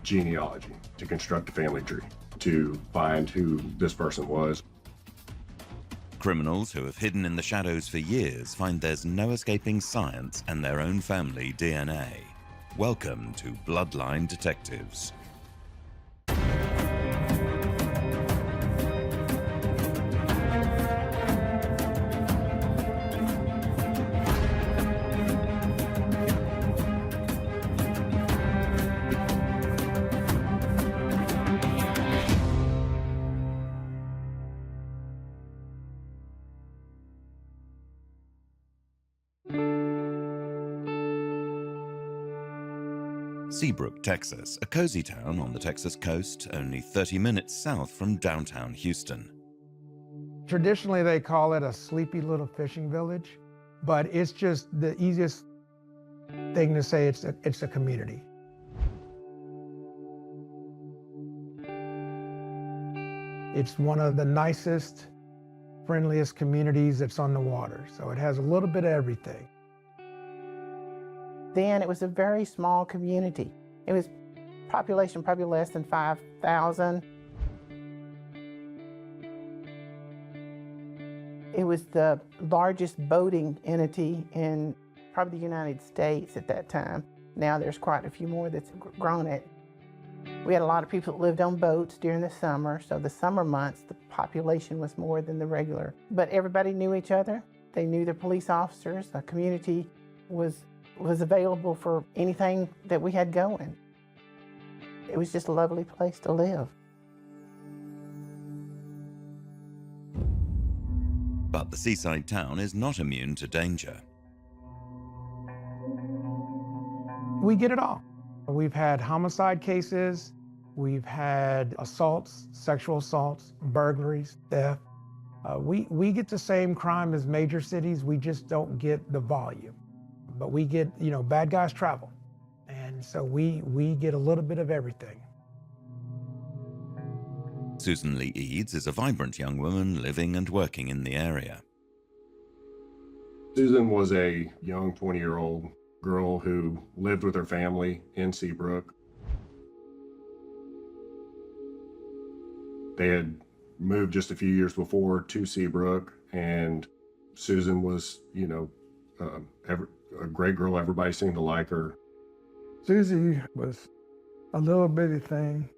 genealogy, to construct a family tree, to find who this person was. Criminals who have hidden in the shadows for years find there's no escaping science and their own family DNA. Welcome to Bloodline Detectives. Seabrook, Texas, a cozy town on the Texas coast, only 30 minutes south from downtown Houston. Traditionally, they call it a sleepy little fishing village, but it's just the easiest thing to say. It's a community. It's one of the nicest, friendliest communities that's on the water, so it has a little bit of everything. Then it was a very small community. It was population probably less than 5,000. It was the largest boating entity in probably the United States at that time. Now there's quite a few more that's grown it. We had a lot of people that lived on boats during the summer, so the summer months the population was more than the regular. But everybody knew each other. They knew the police officers. The community was available for anything that we had going. It was just a lovely place to live. But the seaside town is not immune to danger. We get it all. We've had homicide cases, we've had assaults, sexual assaults, burglaries, theft. We get the same crime as major cities, we just don't get the volume. But we get, bad guys travel. And so we get a little bit of everything. Susan Lee Eads is a vibrant young woman living and working in the area. Susan was a young 20-year-old girl who lived with her family in Seabrook. They had moved just a few years before to Seabrook, and Susan was, a great girl. Everybody seemed to like her. Susie was a little bitty thing,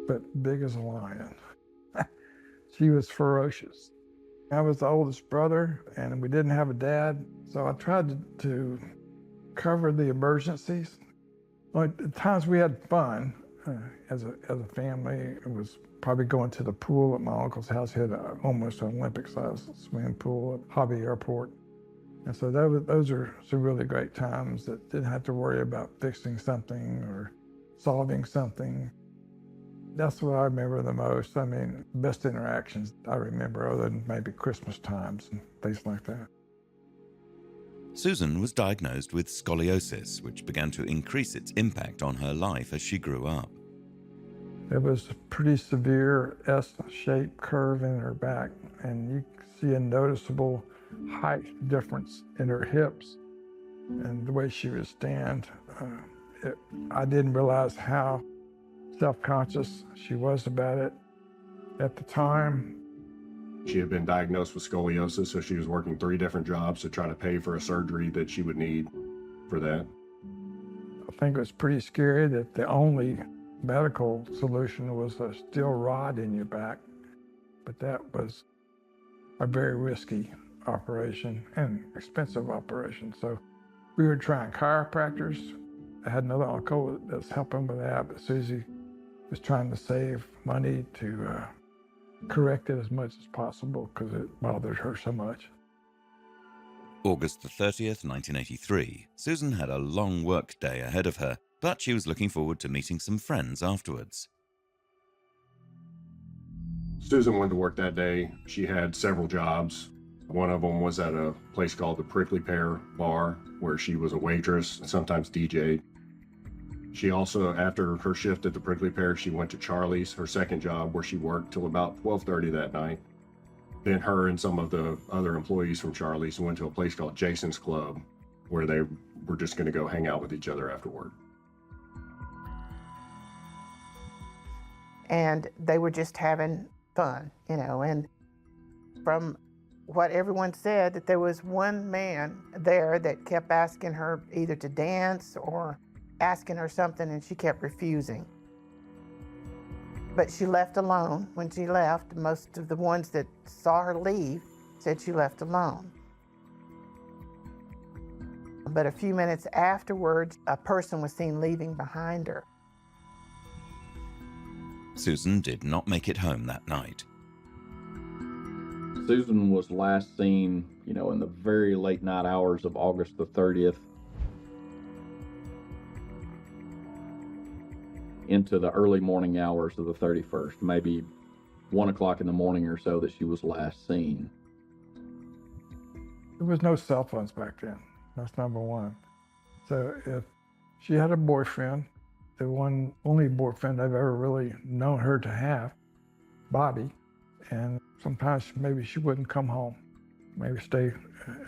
but big as a lion. She was ferocious. I was the oldest brother, and we didn't have a dad, so I tried to cover the emergencies. Like, at times we had fun as a family. It was probably going to the pool at my uncle's house. He had almost an Olympic-sized swimming pool at Hobby Airport. And so those are some really great times that didn't have to worry about fixing something or solving something. That's what I remember the most. I mean, best interactions I remember, other than maybe Christmas times and things like that. Susan was diagnosed with scoliosis, which began to increase its impact on her life as she grew up. It was a pretty severe S-shaped curve in her back, and you could see a noticeable height difference in her hips and the way she would stand. I didn't realize how self-conscious she was about it at the time. She had been diagnosed with scoliosis, so she was working 3 different jobs to try to pay for a surgery that she would need for that. I think it was pretty scary that the only medical solution was a steel rod in your back, but that was a very risky operation and expensive operation. So we were trying chiropractors. I had another uncle that was helping with that, but Susie was trying to save money to correct it as much as possible because it bothered her so much. August the 30th, 1983, Susan had a long work day ahead of her, but she was looking forward to meeting some friends afterwards. Susan went to work that day. She had several jobs. One of them was at a place called the Prickly Pear Bar, where she was a waitress and sometimes DJ'd. She also, after her shift at the Prickly Pear, she went to Charlie's, her second job, where she worked till about 12:30 that night. Then her and some of the other employees from Charlie's went to a place called Jason's Club, where they were just going to go hang out with each other after work. And they were just having fun, you know, and from what everyone said, that there was one man there that kept asking her either to dance or asking her something, and she kept refusing. But she left alone. When she left, most of the ones that saw her leave said she left alone. But a few minutes afterwards, a person was seen leaving behind her. Susan did not make it home that night. Susan was last seen, in the very late night hours of August the 30th into the early morning hours of the 31st, maybe 1 o'clock in the morning or so that she was last seen. There was no cell phones back then. That's number one. So if she had a boyfriend, the only boyfriend I've ever really known her to have, Bobby, and sometimes maybe she wouldn't come home, maybe stay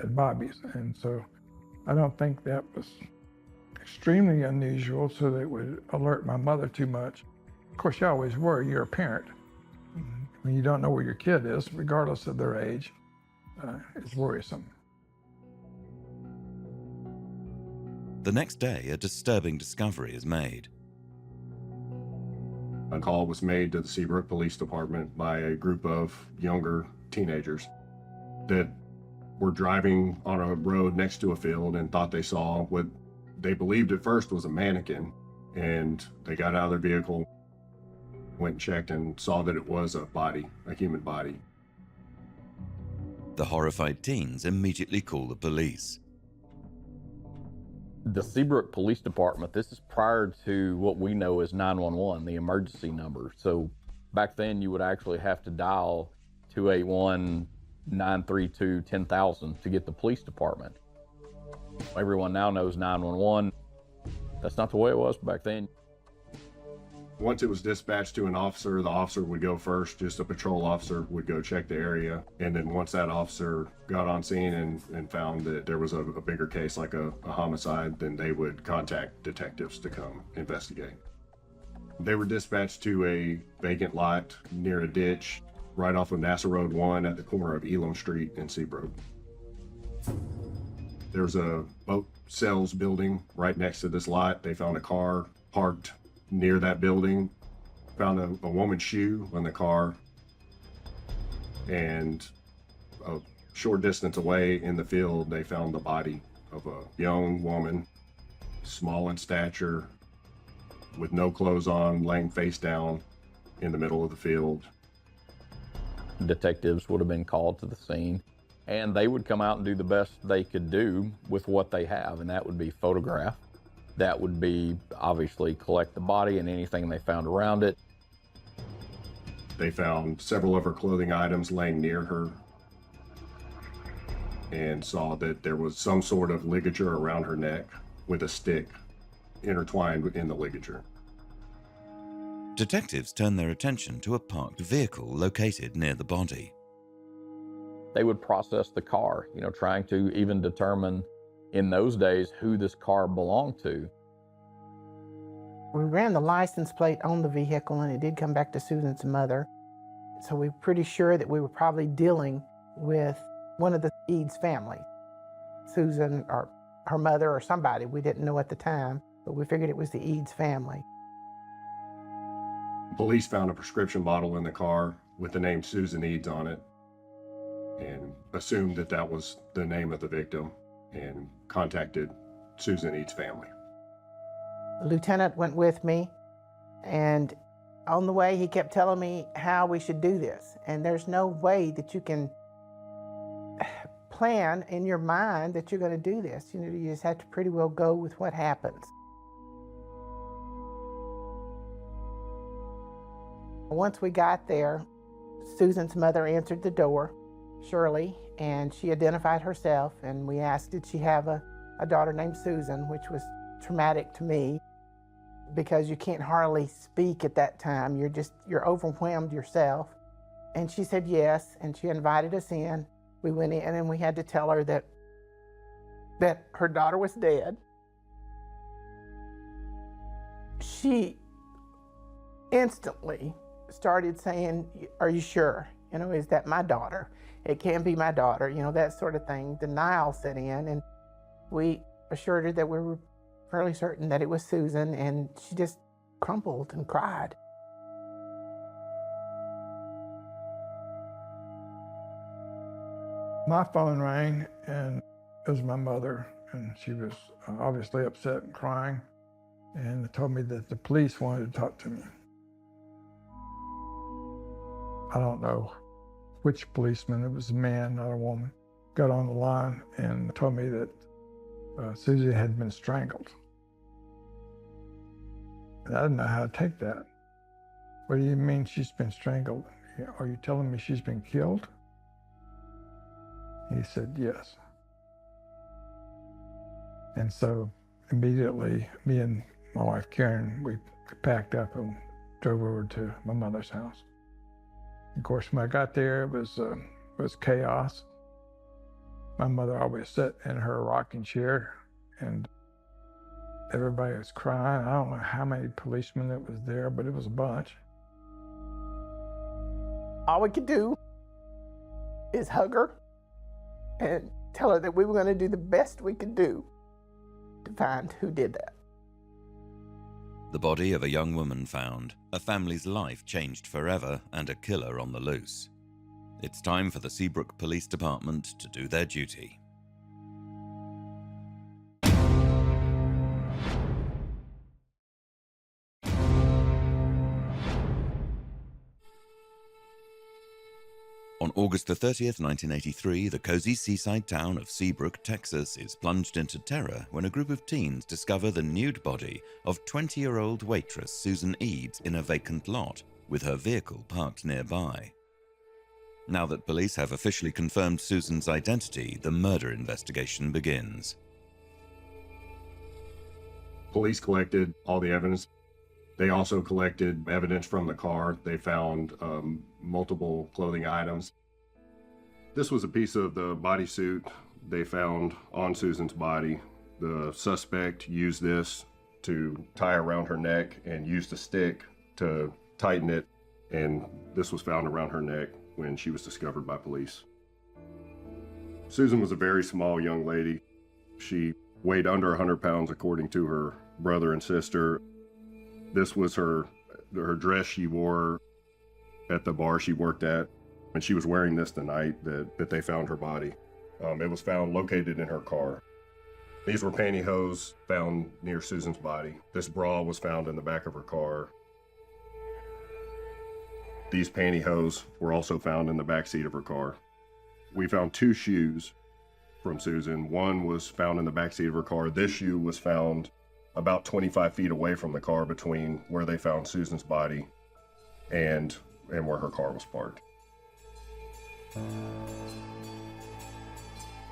at Bobby's. And so I don't think that was extremely unusual so that it would alert my mother too much. Of course, you always worry, you're a parent. When you don't know where your kid is, regardless of their age, it's worrisome. The next day, a disturbing discovery is made. A call was made to the Seabrook Police Department by a group of younger teenagers that were driving on a road next to a field and thought they saw what they believed at first was a mannequin. And they got out of their vehicle, went and checked, and saw that it was a body, a human body. The horrified teens immediately call the police. The Seabrook Police Department, this is prior to what we know as 911, the emergency number. So back then you would actually have to dial 281-932-10,000 to get the police department. Everyone now knows 911. That's not the way it was back then. Once it was dispatched to an officer, the officer would go first, just a patrol officer would go check the area. And then once that officer got on scene and found that there was a bigger case, like a homicide, then they would contact detectives to come investigate. They were dispatched to a vacant lot near a ditch right off of Nassau Road 1 at the corner of Elam Street in Seabrook. There's a boat sales building right next to this lot. They found a car parked near that building, found a woman's shoe in the car, and a short distance away in the field, they found the body of a young woman, small in stature, with no clothes on, laying face down in the middle of the field. Detectives would have been called to the scene, and they would come out and do the best they could do with what they have, and that would be photograph. That would be, obviously, collect the body and anything they found around it. They found several of her clothing items laying near her and saw that there was some sort of ligature around her neck with a stick intertwined in the ligature. Detectives turn their attention to a parked vehicle located near the body. They would process the car, trying to even determine in those days who this car belonged to. We ran the license plate on the vehicle, and it did come back to Susan's mother. So we're pretty sure that we were probably dealing with one of the Eads family. Susan or her mother or somebody, we didn't know at the time, but we figured it was the Eads family. Police found a prescription bottle in the car with the name Susan Eads on it and assumed that that was the name of the victim and contacted Susan Eads' family. The lieutenant went with me, and on the way he kept telling me how we should do this. And there's no way that you can plan in your mind that you're going to do this. You just have to pretty well go with what happens. Once we got there, Susan's mother answered the door, Shirley, and she identified herself, and we asked, did she have a daughter named Susan, which was traumatic to me because you can't hardly speak at that time. You're overwhelmed yourself. And she said yes, and she invited us in. We went in and we had to tell her that her daughter was dead. She instantly started saying, "Are you sure? You know, is that my daughter? It can't be my daughter," you know, that sort of thing. Denial set in, and we assured her that we were fairly certain that it was Susan, and she just crumpled and cried. My phone rang, and it was my mother, and she was obviously upset and crying, and told me that the police wanted to talk to me. I don't know which policeman, it was a man, not a woman, got on the line and told me that Susie had been strangled. And I didn't know how to take that. "What do you mean she's been strangled? Are you telling me she's been killed?" He said, "Yes." And so immediately, me and my wife Karen, we packed up and drove over to my mother's house. Of course, when I got there, it was chaos. My mother always sat in her rocking chair, and everybody was crying. I don't know how many policemen that was there, but it was a bunch. All we could do is hug her and tell her that we were going to do the best we could do to find who did that. The body of a young woman found, a family's life changed forever, and a killer on the loose. It's time for the Seabrook Police Department to do their duty. On August the 30th, 1983, the cozy seaside town of Seabrook, Texas is plunged into terror when a group of teens discover the nude body of 20-year-old waitress Susan Eads in a vacant lot, with her vehicle parked nearby. Now that police have officially confirmed Susan's identity, the murder investigation begins. Police collected all the evidence. They also collected evidence from the car. They found multiple clothing items. This was a piece of the bodysuit they found on Susan's body. The suspect used this to tie around her neck and used a stick to tighten it, and this was found around her neck when she was discovered by police. Susan was a very small young lady. She weighed under 100 pounds according to her brother and sister. This was her dress she wore at the bar she worked at, and she was wearing this the night that they found her body. It was found located in her car. These were pantyhose found near Susan's body. This bra was found in the back of her car. These pantyhose were also found in the back seat of her car. We found 2 shoes from Susan. One was found in the back seat of her car. This shoe was found about 25 feet away from the car, between where they found Susan's body and where her car was parked.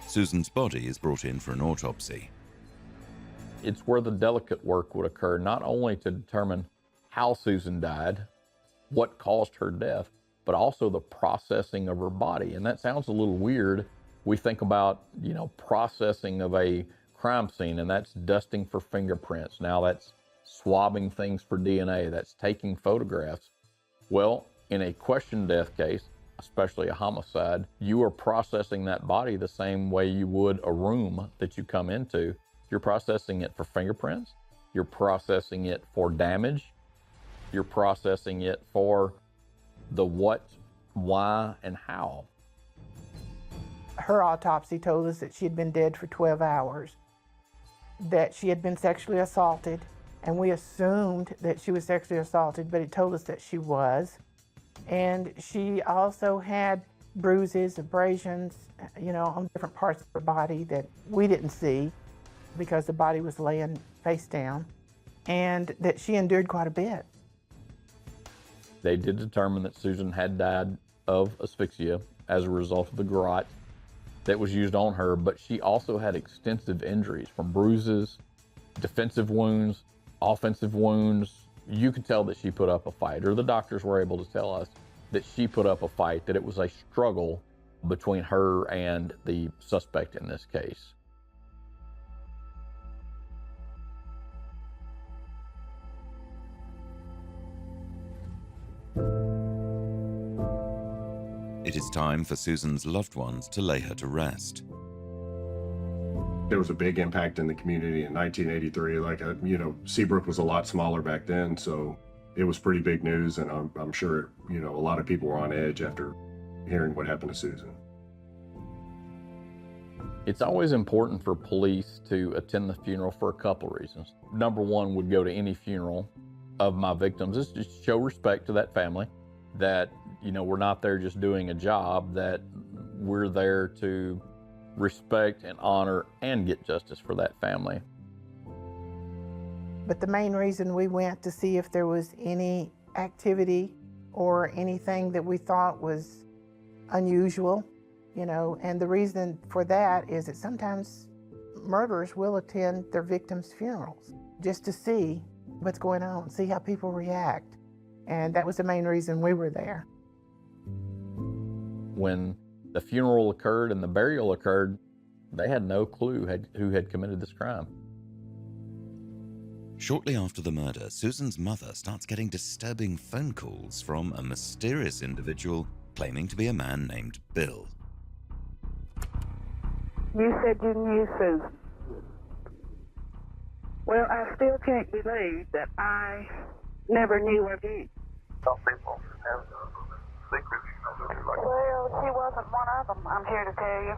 Susan's body is brought in for an autopsy. It's where the delicate work would occur, not only to determine how Susan died, what caused her death, but also the processing of her body. And that sounds a little weird. We think about, processing of a crime scene, and that's dusting for fingerprints. Now that's swabbing things for DNA, that's taking photographs. Well, in a question death case, especially a homicide, you are processing that body the same way you would a room that you come into. You're processing it for fingerprints, you're processing it for damage, you're processing it for the what, why, and how. Her autopsy told us that she had been dead for 12 hours, that she had been sexually assaulted, and we assumed that she was sexually assaulted, but it told us that she was. And she also had bruises, abrasions, on different parts of her body that we didn't see because the body was laying face down, and that she endured quite a bit. They did determine that Susan had died of asphyxia as a result of the garrote that was used on her, but she also had extensive injuries from bruises, defensive wounds, offensive wounds. You could tell that she put up a fight, or the doctors were able to tell us that she put up a fight, that it was a struggle between her and the suspect in this case. It is time for Susan's loved ones to lay her to rest. There was a big impact in the community in 1983. Seabrook was a lot smaller back then, so it was pretty big news, and I'm sure, a lot of people were on edge after hearing what happened to Susan. It's always important for police to attend the funeral for a couple reasons. Number one, would go to any funeral of my victims is to show respect to that family, that, we're not there just doing a job, that we're there to respect and honor and get justice for that family. But the main reason we went to see if there was any activity or anything that we thought was unusual, and the reason for that is that sometimes murderers will attend their victims' funerals just to see what's going on, see how people react. And that was the main reason we were there. When the funeral occurred and the burial occurred, they had no clue who had committed this crime. Shortly after the murder, Susan's mother starts getting disturbing phone calls from a mysterious individual claiming to be a man named Bill. You said you knew Susan. Well, I still can't believe that I never knew of you. Some people have secrets. Well, she wasn't one of them, I'm here to tell you.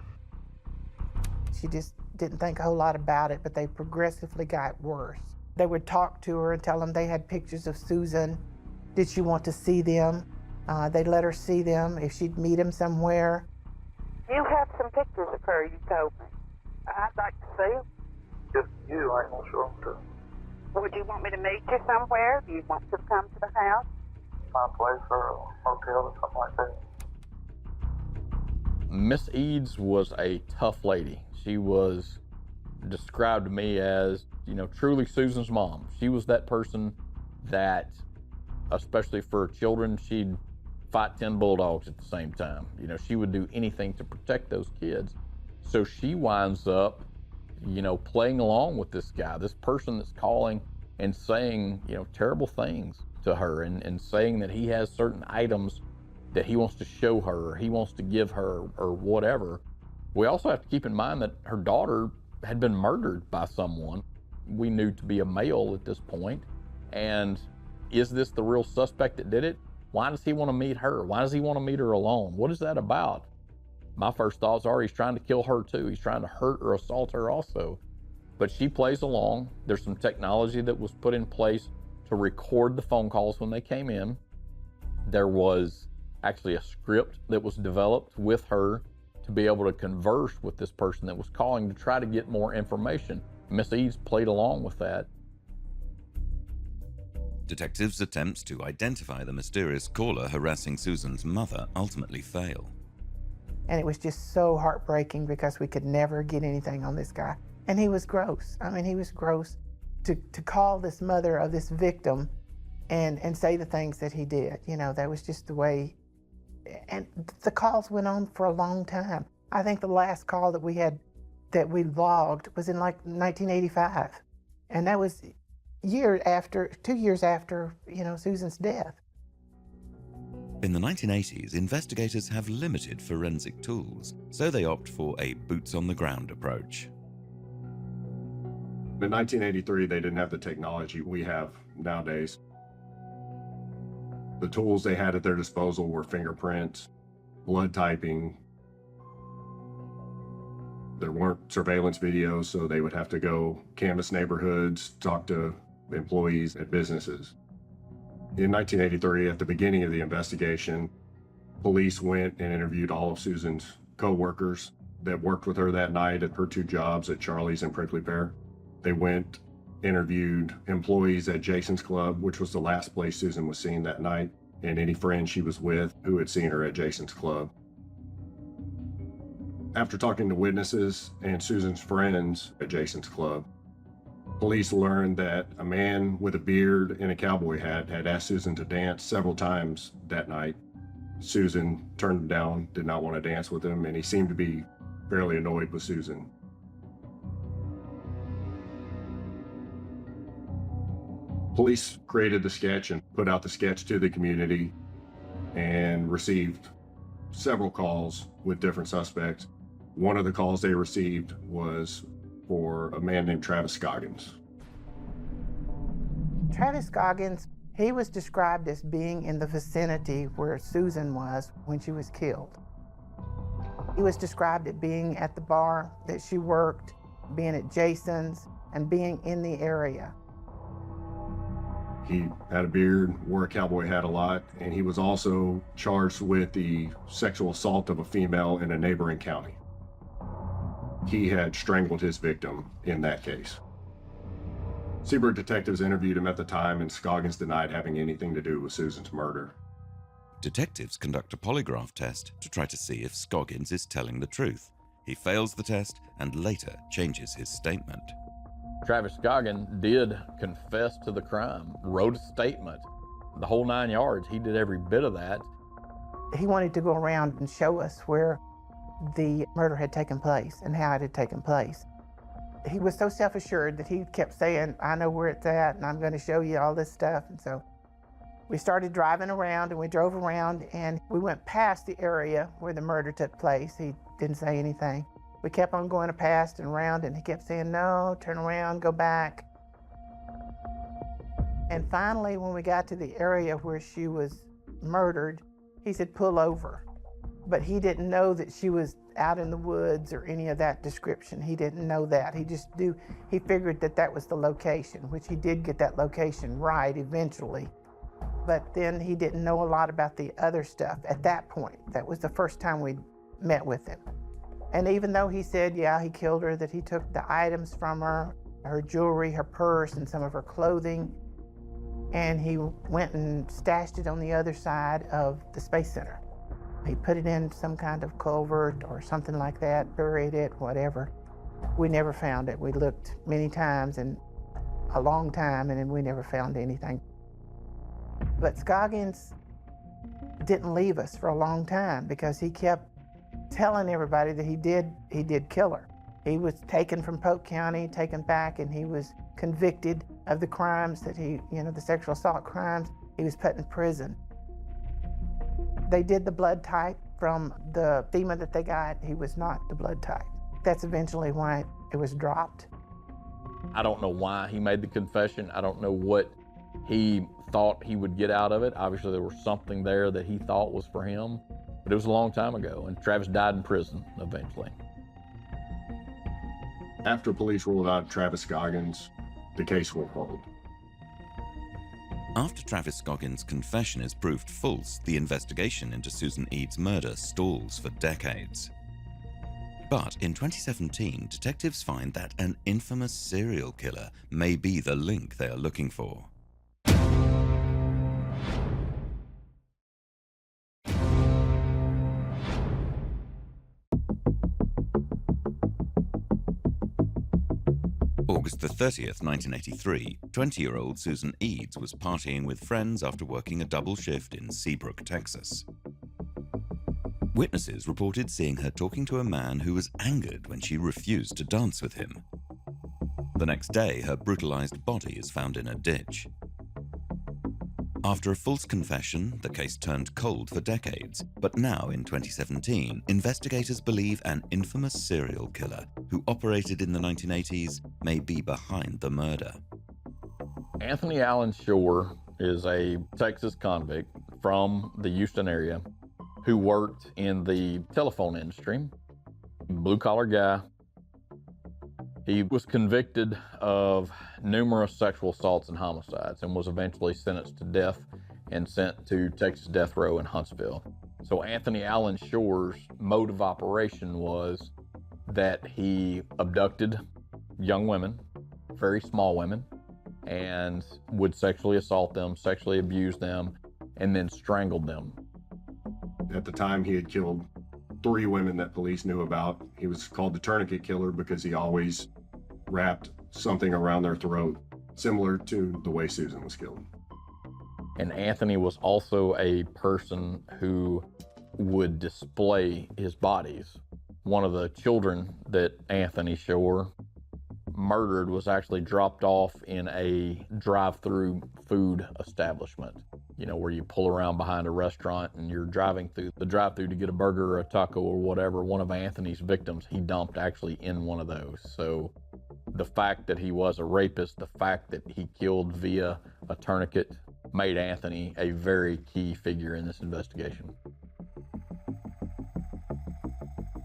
She just didn't think a whole lot about it, but they progressively got worse. They would talk to her and tell them they had pictures of Susan. Did she want to see them? They'd let her see them if she'd meet him somewhere. You have some pictures of her, you told me. I'd like to see them. Just you, I ain't gonna show them to. Would you want me to meet you somewhere? Do you want to come to the house? My place or a motel or something like that. Miss Eads was a tough lady. She was described to me as, truly Susan's mom. She was that person that, especially for children, she'd fight 10 bulldogs at the same time. She would do anything to protect those kids. So she winds up, playing along with this guy, this person that's calling and saying, terrible things to her and saying that he has certain items that he wants to show her or he wants to give her or whatever. We also have to keep in mind that her daughter had been murdered by someone we knew to be a male at this point. And is this the real suspect that did it? Why does he want to meet her? Why does he want to meet her alone? What is that about? My first thoughts are he's trying to kill her too. He's trying to hurt or assault her also. But she plays along. There's some technology that was put in place to record the phone calls when they came in. There was actually a script that was developed with her to be able to converse with this person that was calling to try to get more information. Miss Eads played along with that. Detectives' attempts to identify the mysterious caller harassing Susan's mother ultimately fail. And it was just so heartbreaking because we could never get anything on this guy. And he was gross. He was gross to call this mother of this victim and say the things that he did. That was just the way. And the calls went on for a long time. I think the last call that we had, that we logged, was in 1985. And that was 2 years after, Susan's death. In the 1980s, investigators have limited forensic tools, so they opt for a boots-on-the-ground approach. In 1983, they didn't have the technology we have nowadays. The tools they had at their disposal were fingerprints, blood typing. There weren't surveillance videos, so they would have to go canvass neighborhoods, talk to employees at businesses. In 1983, at the beginning of the investigation, police went and interviewed all of Susan's co-workers that worked with her that night at her two jobs at Charlie's and Prickly Pear. They went, interviewed employees at Jason's Club, which was the last place Susan was seen that night, and any friends she was with who had seen her at Jason's Club. After talking to witnesses and Susan's friends at Jason's Club, police learned that a man with a beard and a cowboy hat had asked Susan to dance several times that night. Susan turned him down, did not want to dance with him, and he seemed to be fairly annoyed with Susan. Police created the sketch and put out the sketch to the community and received several calls with different suspects. One of the calls they received was for a man named Travis Scoggins. Travis Scoggins, he was described as being in the vicinity where Susan was when she was killed. He was described as being at the bar that she worked, being at Jason's, and being in the area. He had a beard, wore a cowboy hat a lot, and he was also charged with the sexual assault of a female in a neighboring county. He had strangled his victim in that case. Seabrook detectives interviewed him at the time, and Scoggins denied having anything to do with Susan's murder. Detectives conduct a polygraph test to try to see if Scoggins is telling the truth. He fails the test and later changes his statement. Travis Scoggins did confess to the crime, wrote a statement, the whole 9 yards. He did every bit of that. He wanted to go around and show us where the murder had taken place and how it had taken place. He was so self-assured that he kept saying, I know where it's at and I'm going to show you all this stuff. And so we started driving around, and we drove around and we went past the area where the murder took place. He didn't say anything. We kept on going past and around, and he kept saying, no, turn around, go back. And finally, when we got to the area where she was murdered, he said, pull over. But he didn't know that she was out in the woods or any of that description. He didn't know that. He figured that that was the location, which he did get that location right eventually. But then he didn't know a lot about the other stuff at that point. That was the first time we met with him. And even though he said, yeah, he killed her, that he took the items from her, her jewelry, her purse, and some of her clothing, and he went and stashed it on the other side of the Space Center. He put it in some kind of culvert or something like that, buried it, whatever. We never found it. We looked many times and a long time, and then we never found anything. But Scoggins didn't leave us for a long time because he kept telling everybody that he did kill her. He was taken from Polk County, taken back, and he was convicted of the crimes that the sexual assault crimes. He was put in prison. They did the blood type from the FEMA that they got. He was not the blood type. That's eventually why it was dropped. I don't know why he made the confession. I don't know what he thought he would get out of it. Obviously, there was something there that he thought was for him, but it was a long time ago, and Travis died in prison eventually. After police ruled out Travis Scoggins, the case went cold. After Travis Scoggins' confession is proved false, the investigation into Susan Eads' murder stalls for decades. But in 2017, detectives find that an infamous serial killer may be the link they are looking for. August the 30th, 1983, 20-year-old Susan Eads was partying with friends after working a double shift in Seabrook, Texas. Witnesses reported seeing her talking to a man who was angered when she refused to dance with him. The next day, her brutalized body is found in a ditch. After a false confession, the case turned cold for decades, but now in 2017, investigators believe an infamous serial killer who operated in the 1980s may be behind the murder. Anthony Allen Shore is a Texas convict from the Houston area who worked in the telephone industry, blue-collar guy. He was convicted of numerous sexual assaults and homicides and was eventually sentenced to death and sent to Texas death row in Huntsville. So Anthony Allen Shore's mode of operation was that he abducted young women, very small women, and would sexually assault them, sexually abuse them, and then strangled them. At the time, he had killed 3 women that police knew about. He was called the tourniquet killer because he always wrapped something around their throat, similar to the way Susan was killed. And Anthony was also a person who would display his bodies. One of the children that Anthony Shore murdered was actually dropped off in a drive-through food establishment, you know, where you pull around behind a restaurant and you're driving through the drive-through to get a burger or a taco or whatever. One of Anthony's victims, he dumped actually in one of those. So the fact that he was a rapist, the fact that he killed via a tourniquet, made Anthony a very key figure in this investigation.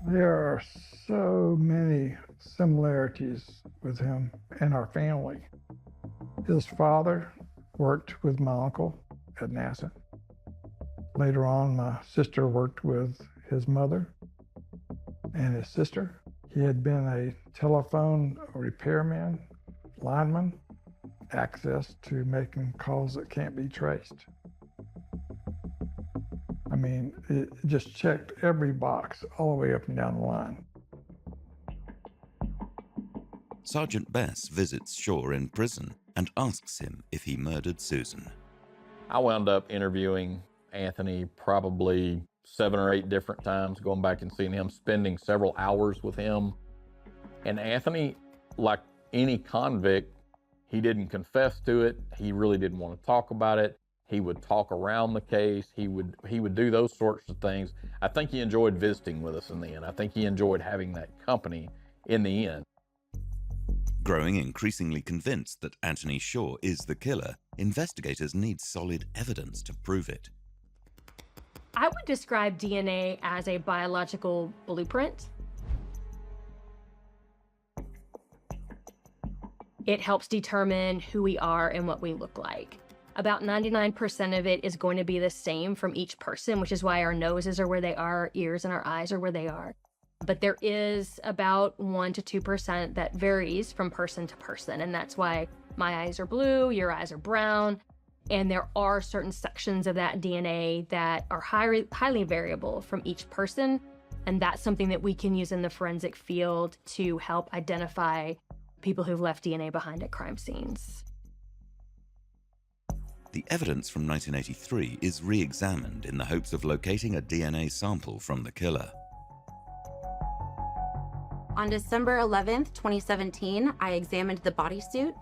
There are so many similarities with him and our family. His father worked with my uncle at NASA. Later on, my sister worked with his mother and his sister. He had been a telephone repairman, lineman, access to making calls that can't be traced. I mean, it just checked every box all the way up and down the line. Sergeant Bess visits Shore in prison and asks him if he murdered Susan. I wound up interviewing Anthony probably 7 or 8 different times, going back and seeing him, spending several hours with him. And Anthony, like any convict, he didn't confess to it. He really didn't want to talk about it. He would talk around the case. He would do those sorts of things. I think he enjoyed visiting with us in the end. I think he enjoyed having that company in the end. Growing increasingly convinced that Anthony Shore is the killer, investigators need solid evidence to prove it. I would describe DNA as a biological blueprint. It helps determine who we are and what we look like. About 99% of it is going to be the same from each person, which is why our noses are where they are, our ears and our eyes are where they are. But there is about 1 to 2% that varies from person to person, and that's why my eyes are blue, your eyes are brown, and there are certain sections of that DNA that are highly variable from each person, and that's something that we can use in the forensic field to help identify people who've left DNA behind at crime scenes. The evidence from 1983 is re-examined in the hopes of locating a DNA sample from the killer. On December 11th, 2017, I examined the bodysuit.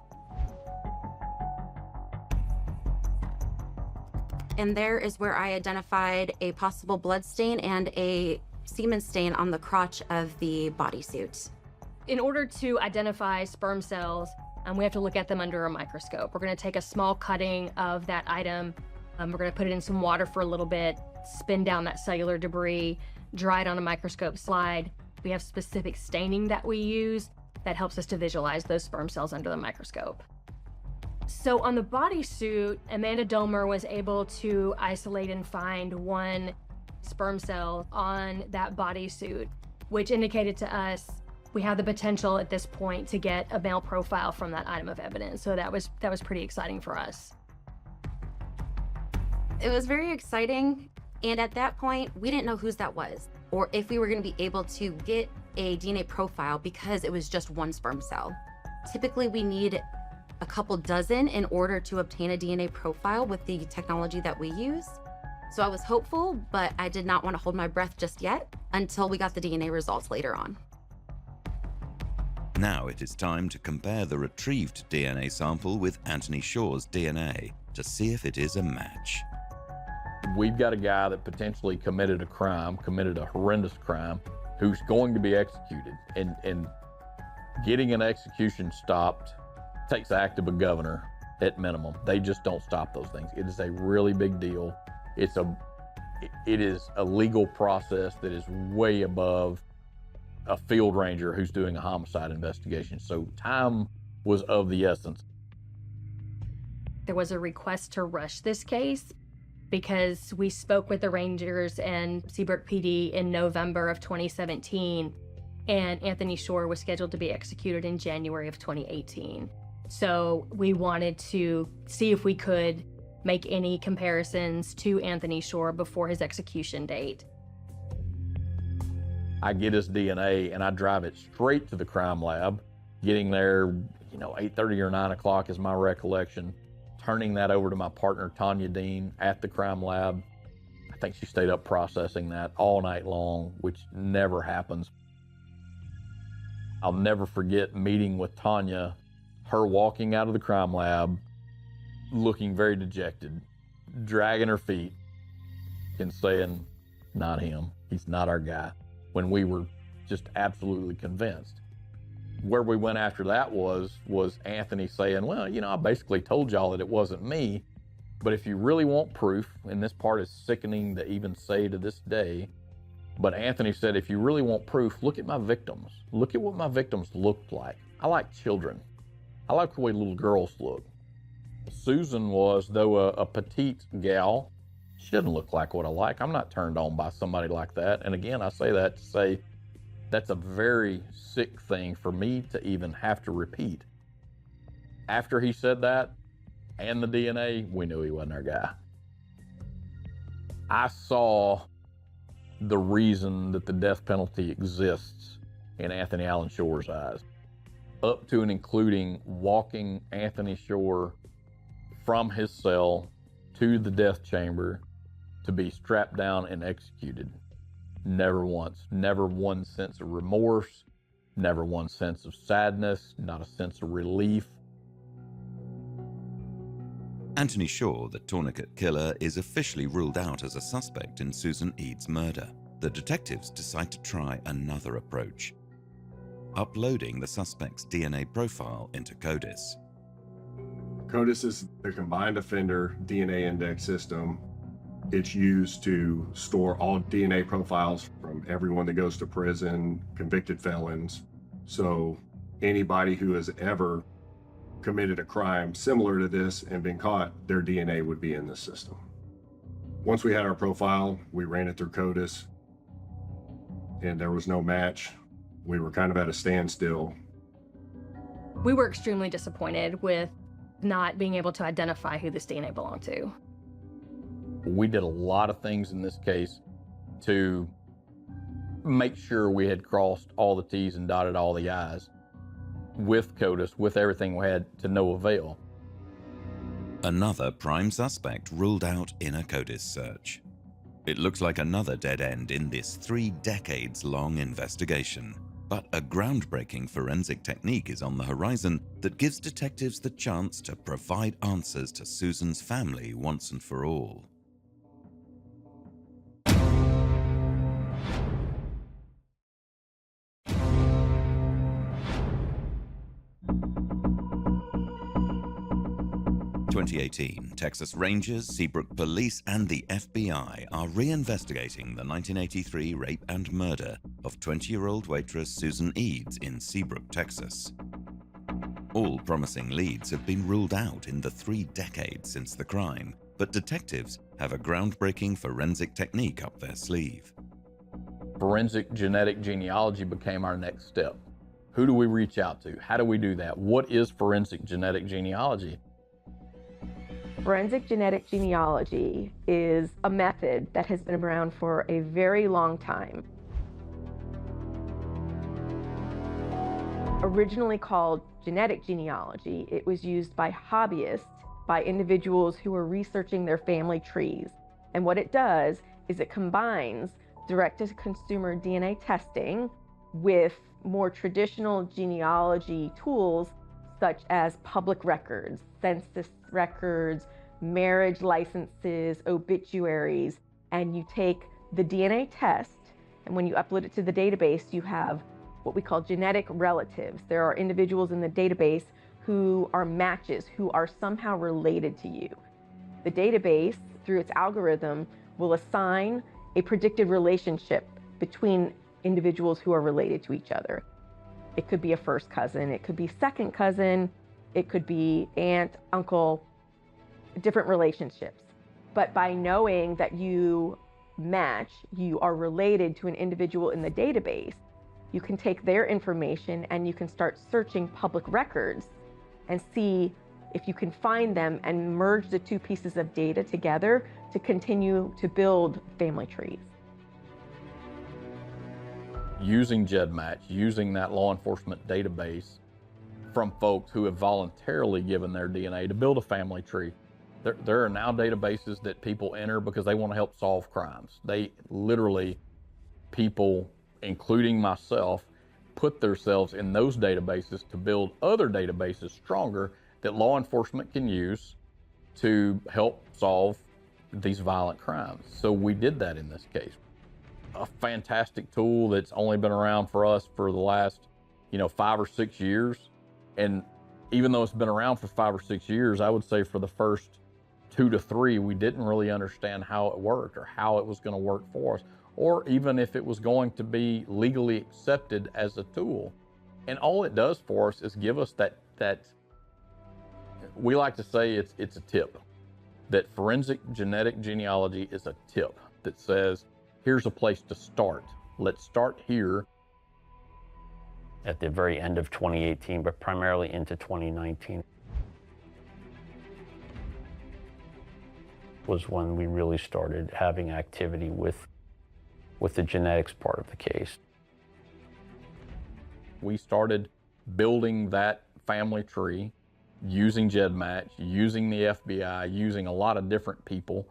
And there is where I identified a possible blood stain and a semen stain on the crotch of the bodysuit. In order to identify sperm cells, we have to look at them under a microscope. We're going to take a small cutting of that item. We're going to put it in some water for a little bit, spin down that cellular debris, dry it on a microscope slide. We have specific staining that we use that helps us to visualize those sperm cells under the microscope. So on the bodysuit, Amanda Domer was able to isolate and find one sperm cell on that bodysuit, which indicated to us we have the potential at this point to get a male profile from that item of evidence. So that was pretty exciting for us. It was very exciting, and at that point, we didn't know whose that was, or if we were going to be able to get a DNA profile because it was just one sperm cell. Typically, we need a couple dozen in order to obtain a DNA profile with the technology that we use. So I was hopeful, but I did not want to hold my breath just yet until we got the DNA results later on. Now it is time to compare the retrieved DNA sample with Anthony Shore's DNA to see if it is a match. We've got a guy that potentially committed a crime, committed a horrendous crime, who's going to be executed. And getting an execution stopped takes the act of a governor at minimum. They just don't stop those things. It is a really big deal. It is a legal process that is way above a field ranger who's doing a homicide investigation. So time was of the essence. There was a request to rush this case because we spoke with the Rangers and Seabrook PD in November of 2017, and Anthony Shore was scheduled to be executed in January of 2018. So we wanted to see if we could make any comparisons to Anthony Shore before his execution date. I get his DNA and I drive it straight to the crime lab, getting there, 8:30 or 9 o'clock is my recollection. turning that over to my partner, Tanya Dean, at the crime lab. I think she stayed up processing that all night long, which never happens. I'll never forget meeting with Tanya, her walking out of the crime lab, looking very dejected, dragging her feet and saying, "Not him, he's not our guy," when we were just absolutely convinced. Where we went after that was Anthony saying, "Well, you know, I basically told y'all that it wasn't me, but if you really want proof," and this part is sickening to even say to this day, but Anthony said, "If you really want proof, look at my victims. Look at what my victims looked like. I like children. I like the way little girls look." Susan was, though a petite gal, she doesn't look like what I like. I'm not turned on by somebody like that. And again, I say that to say that's a very sick thing for me to even have to repeat. After he said that and the DNA, we knew he wasn't our guy. I saw the reason that the death penalty exists in Anthony Allen Shore's eyes, up to and including walking Anthony Shore from his cell to the death chamber to be strapped down and executed. Never once, never one sense of remorse, never one sense of sadness, not a sense of relief. Anthony Shore, the tourniquet killer, is officially ruled out as a suspect in Susan Eads' murder. The detectives decide to try another approach, uploading the suspect's DNA profile into CODIS. CODIS is the Combined Offender DNA Index system. It's used to store all DNA profiles from everyone that goes to prison, convicted felons. So anybody who has ever committed a crime similar to this and been caught, their DNA would be in this system. Once we had our profile, we ran it through CODIS, and there was no match. We were kind of at a standstill. We were extremely disappointed with not being able to identify who this DNA belonged to. We did a lot of things in this case to make sure we had crossed all the T's and dotted all the I's with CODIS, with everything we had, to no avail. Another prime suspect ruled out in a CODIS search. It looks like another dead end in this 3 decades-long investigation. But a groundbreaking forensic technique is on the horizon that gives detectives the chance to provide answers to Susan's family once and for all. In 2018, Texas Rangers, Seabrook Police, and the FBI are reinvestigating the 1983 rape and murder of 20-year-old waitress Susan Eads in Seabrook, Texas. All promising leads have been ruled out in the 3 decades since the crime, but detectives have a groundbreaking forensic technique up their sleeve. Forensic genetic genealogy became our next step. Who do we reach out to? How do we do that? What is forensic genetic genealogy? Forensic genetic genealogy is a method that has been around for a very long time. Originally called genetic genealogy, it was used by hobbyists, by individuals who are researching their family trees. And what it does is it combines direct-to-consumer DNA testing with more traditional genealogy tools such as public records, census records, marriage licenses, obituaries, and you take the DNA test, and when you upload it to the database, you have what we call genetic relatives. There are individuals in the database who are matches, who are somehow related to you. The database, through its algorithm, will assign a predicted relationship between individuals who are related to each other. It could be a first cousin, it could be second cousin, it could be aunt, uncle, different relationships. But by knowing that you match, you are related to an individual in the database, you can take their information and you can start searching public records and see if you can find them and merge the 2 pieces of data together to continue to build family trees. Using GEDmatch, using that law enforcement database, from folks who have voluntarily given their DNA to build a family tree. There are now databases that people enter because they want to help solve crimes. They literally, people, including myself, put themselves in those databases to build other databases stronger that law enforcement can use to help solve these violent crimes. So we did that in this case. A fantastic tool that's only been around for us for the last, 5 or 6 years. And even though it's been around for 5 or 6 years, I would say for the first 2 to 3, we didn't really understand how it worked or how it was going to work for us, or even if it was going to be legally accepted as a tool. And all it does for us is give us that we like to say it's a tip, that forensic genetic genealogy is a tip that says, here's a place to start. Let's start here. At the very end of 2018, but primarily into 2019, was when we really started having activity with the genetics part of the case. We started building that family tree using GEDmatch, using the FBI, using a lot of different people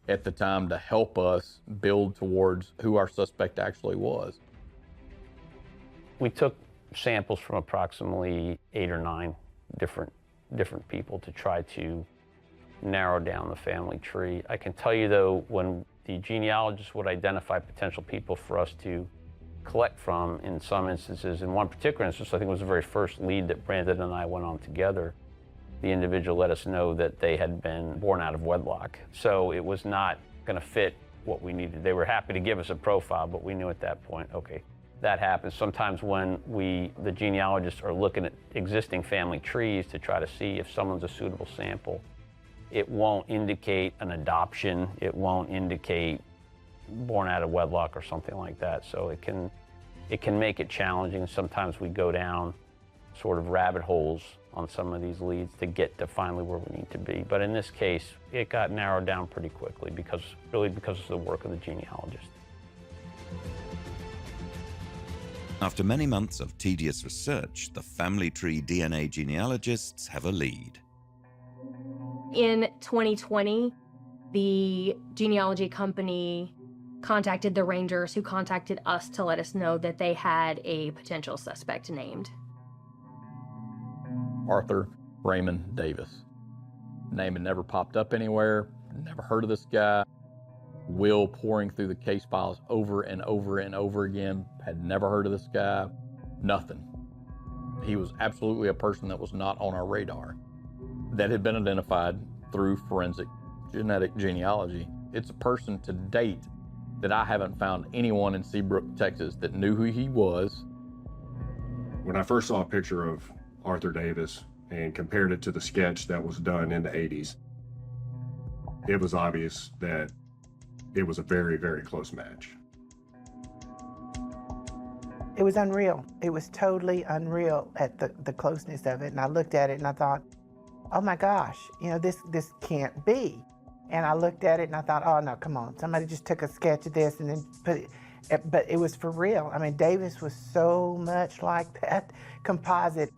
at the time to help us build towards who our suspect actually was. We took samples from approximately 8 or 9 different people to try to narrow down the family tree. I can tell you though, when the genealogist would identify potential people for us to collect from, in some instances, in one particular instance, I think it was the very first lead that Brandon and I went on together, the individual let us know that they had been born out of wedlock. So it was not going to fit what we needed. They were happy to give us a profile, but we knew at that point, okay, that happens. Sometimes when the genealogists are looking at existing family trees to try to see if someone's a suitable sample, it won't indicate an adoption. It won't indicate born out of wedlock or something like that. So it can make it challenging. Sometimes we go down sort of rabbit holes on some of these leads to get to finally where we need to be. But in this case, it got narrowed down pretty quickly because of the work of the genealogist. After many months of tedious research, the family tree DNA genealogists have a lead. In 2020, the genealogy company contacted the Rangers, who contacted us to let us know that they had a potential suspect named. Arthur Raymond Davis. Name had never popped up anywhere, never heard of this guy. Will pouring through the case files over and over and over again, had never heard of this guy, nothing. He was absolutely a person that was not on our radar, that had been identified through forensic genetic genealogy. It's a person to date that I haven't found anyone in Seabrook, Texas that knew who he was. When I first saw a picture of Arthur Davis and compared it to the sketch that was done in the 80s, it was obvious that it was a very, very close match. It was unreal. It was totally unreal at the closeness of it. And I looked at it and I thought, oh my gosh, this can't be. And I looked at it and I thought, oh no, come on. Somebody just took a sketch of this and then put it, but it was for real. I mean, Davis was so much like that composite.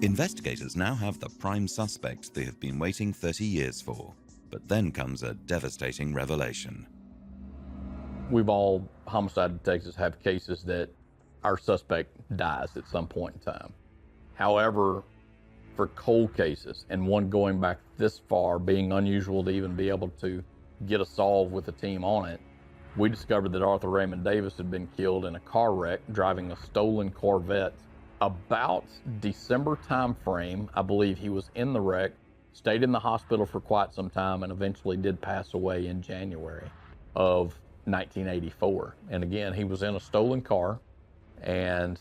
Investigators now have the prime suspect they have been waiting 30 years for. But then comes a devastating revelation. We've all, homicide detectives, have cases that our suspect dies at some point in time. However, for cold cases, and one going back this far, being unusual to even be able to get a solve with a team on it, we discovered that Arthur Raymond Davis had been killed in a car wreck driving a stolen Corvette. About December time frame, I believe he was in the wreck, stayed in the hospital for quite some time, and eventually did pass away in January of 1984. And again, he was in a stolen car, and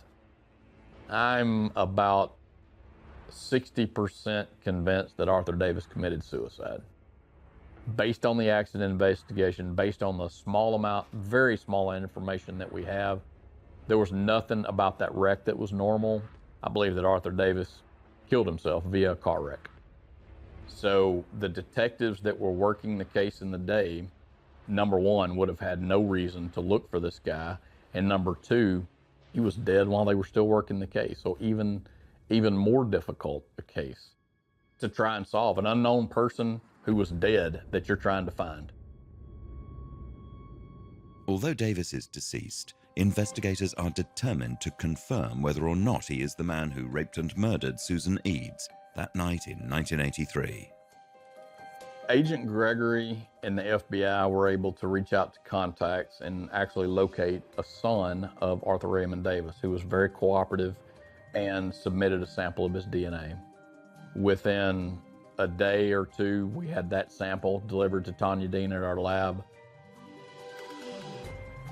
I'm about 60% convinced that Arthur Davis committed suicide. Based on the accident investigation, based on the small amount, very small information that we have, there was nothing about that wreck that was normal. I believe that Arthur Davis killed himself via a car wreck. So the detectives that were working the case in the day, number one, would have had no reason to look for this guy. And number two, he was dead while they were still working the case. So even even more difficult a case to try and solve. An unknown person who was dead that you're trying to find. Although Davis is deceased, investigators are determined to confirm whether or not he is the man who raped and murdered Susan Eads that night in 1983. Agent Gregory and the FBI were able to reach out to contacts and actually locate a son of Arthur Raymond Davis, who was very cooperative and submitted a sample of his DNA. Within a day or two, we had that sample delivered to Tanya Dean at our lab.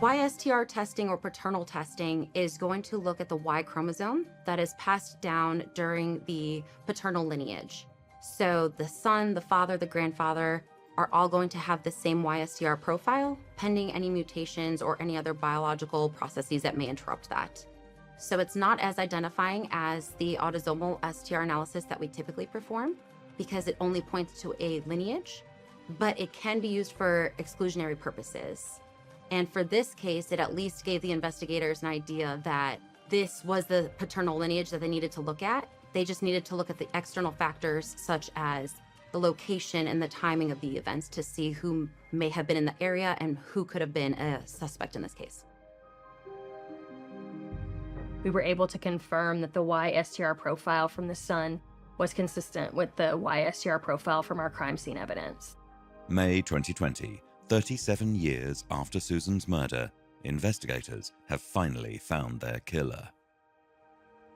YSTR testing or paternal testing is going to look at the Y chromosome that is passed down during the paternal lineage. So the son, the father, the grandfather are all going to have the same YSTR profile, pending any mutations or any other biological processes that may interrupt that. So it's not as identifying as the autosomal STR analysis that we typically perform, because it only points to a lineage, but it can be used for exclusionary purposes. And for this case, it at least gave the investigators an idea that this was the paternal lineage that they needed to look at. They just needed to look at the external factors, such as the location and the timing of the events, to see who may have been in the area and who could have been a suspect in this case. We were able to confirm that the YSTR profile from the son was consistent with the YSTR profile from our crime scene evidence. May 2020, 37 years after Susan's murder, investigators have finally found their killer.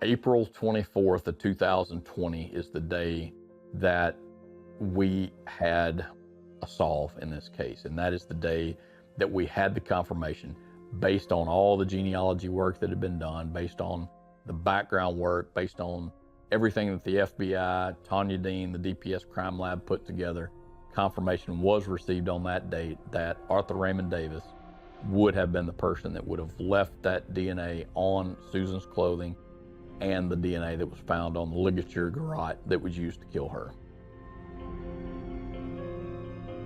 April 24th of 2020 is the day that we had a solve in this case, and that is the day that we had the confirmation based on all the genealogy work that had been done, based on the background work, based on everything that the FBI, Tanya Dean, the DPS crime lab put together. Confirmation was received on that date that Arthur Raymond Davis would have been the person that would have left that DNA on Susan's clothing and the DNA that was found on the ligature garrote that was used to kill her.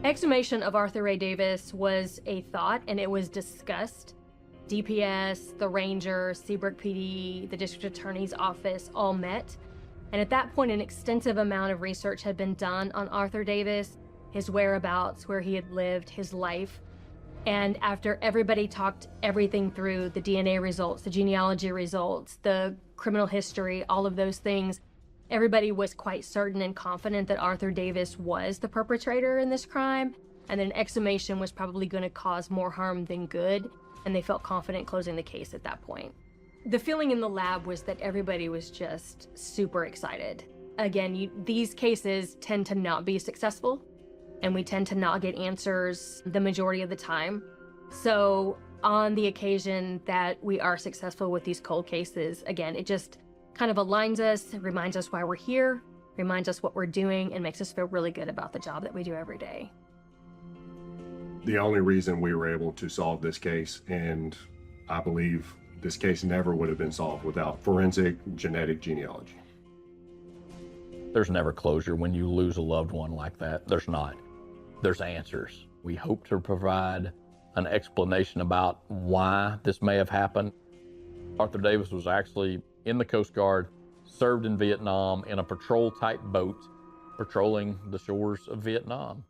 Exhumation of Arthur Ray Davis was a thought, and it was discussed. DPS, the Ranger, Seabrook PD, the District Attorney's Office all met. And at that point, an extensive amount of research had been done on Arthur Davis, his whereabouts, where he had lived, his life. And after everybody talked everything through, the DNA results, the genealogy results, the criminal history, all of those things, everybody was quite certain and confident that Arthur Davis was the perpetrator in this crime, and that an exhumation was probably going to cause more harm than good, and they felt confident closing the case at that point. The feeling in the lab was that everybody was just super excited. Again, these cases tend to not be successful, and we tend to not get answers the majority of the time. So on the occasion that we are successful with these cold cases, again, it just kind of aligns us, reminds us why we're here, reminds us what we're doing, and makes us feel really good about the job that we do every day. The only reason we were able to solve this case, and I believe this case never would have been solved without forensic genetic genealogy. There's never closure when you lose a loved one like that. There's not. There's answers. We hope to provide an explanation about why this may have happened. Arthur Davis was actually in the Coast Guard, served in Vietnam in a patrol-type boat, patrolling the shores of Vietnam.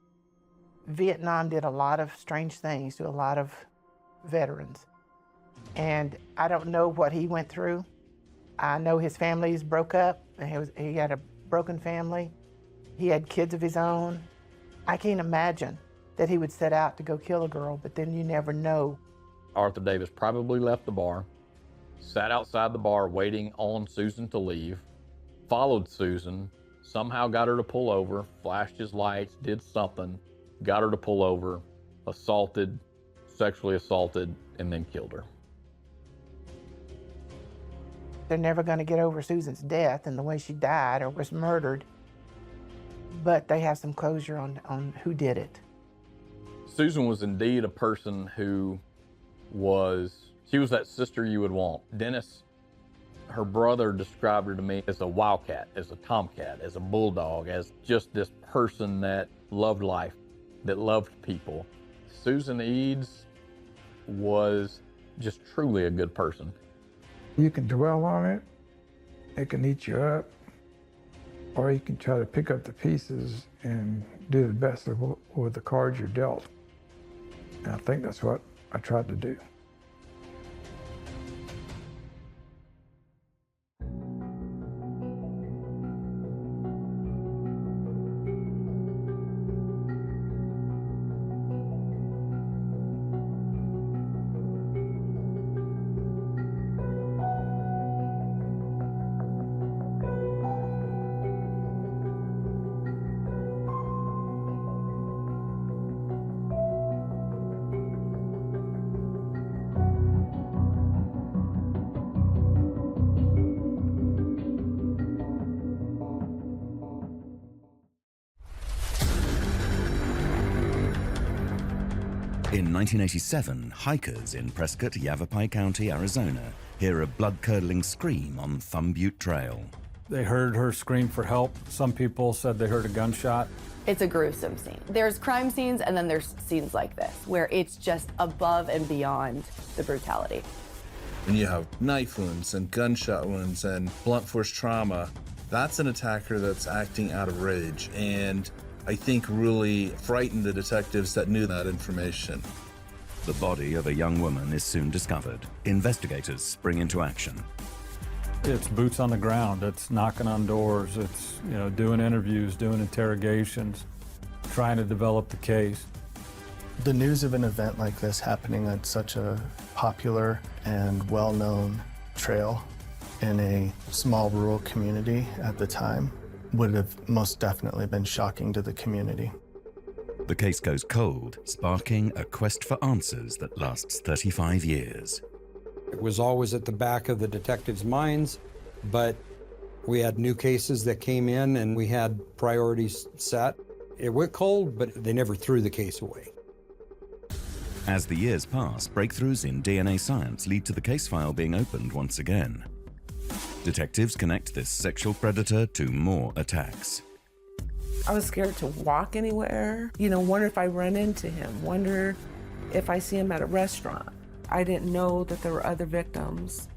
Vietnam did a lot of strange things to a lot of veterans. And I don't know what he went through. I know his families broke up. He had a broken family. He had kids of his own. I can't imagine that he would set out to go kill a girl, but then you never know. Arthur Davis probably left the bar, sat outside the bar waiting on Susan to leave, followed Susan, somehow got her to pull over, flashed his lights, did something, got her to pull over, assaulted, sexually assaulted, and then killed her. They're never going to get over Susan's death and the way she died or was murdered, but they have some closure on who did it. Susan was indeed a person who she was that sister you would want. Dennis, her brother, described her to me as a wildcat, as a tomcat, as a bulldog, as just this person that loved life, that loved people. Susan Eads was just truly a good person. You can dwell on it, It can eat you up, or you can try to pick up the pieces and do the best with the cards you're dealt. And I think that's what I tried to do. In 1987, hikers in Prescott, Yavapai County, Arizona, hear a blood-curdling scream on Thumb Butte Trail. They heard her scream for help. Some people said they heard a gunshot. It's a gruesome scene. There's crime scenes and then there's scenes like this, where it's just above and beyond the brutality. When you have knife wounds and gunshot wounds and blunt force trauma, that's an attacker that's acting out of rage, and I think really frightened the detectives that knew that information. The body of a young woman is soon discovered. Investigators spring into action. It's boots on the ground. It's knocking on doors. It's, doing interviews, doing interrogations, trying to develop the case. The news of an event like this happening at such a popular and well-known trail in a small rural community at the time would have most definitely been shocking to the community. The case goes cold, sparking a quest for answers that lasts 35 years. It was always at the back of the detectives' minds, but we had new cases that came in and we had priorities set. It went cold, but they never threw the case away. As the years pass, breakthroughs in DNA science lead to the case file being opened once again. Detectives connect this sexual predator to more attacks. I was scared to walk anywhere. Wonder if I run into him, wonder if I see him at a restaurant. I didn't know that there were other victims.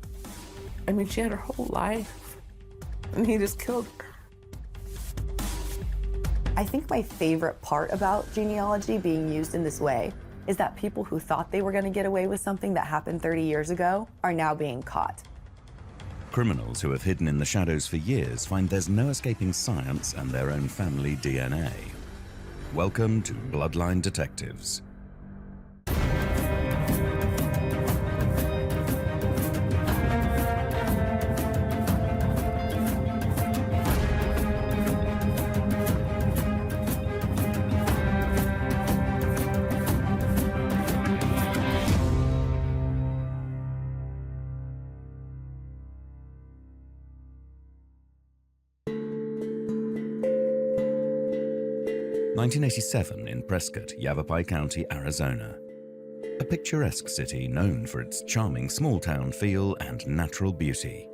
I mean, she had her whole life, and he just killed her. I think my favorite part about genealogy being used in this way is that people who thought they were going to get away with something that happened 30 years ago are now being caught. Criminals who have hidden in the shadows for years find there's no escaping science and their own family DNA. Welcome to Bloodline Detectives. (1987) in Prescott, Yavapai County, Arizona. A picturesque city known for its charming small-town feel and natural beauty.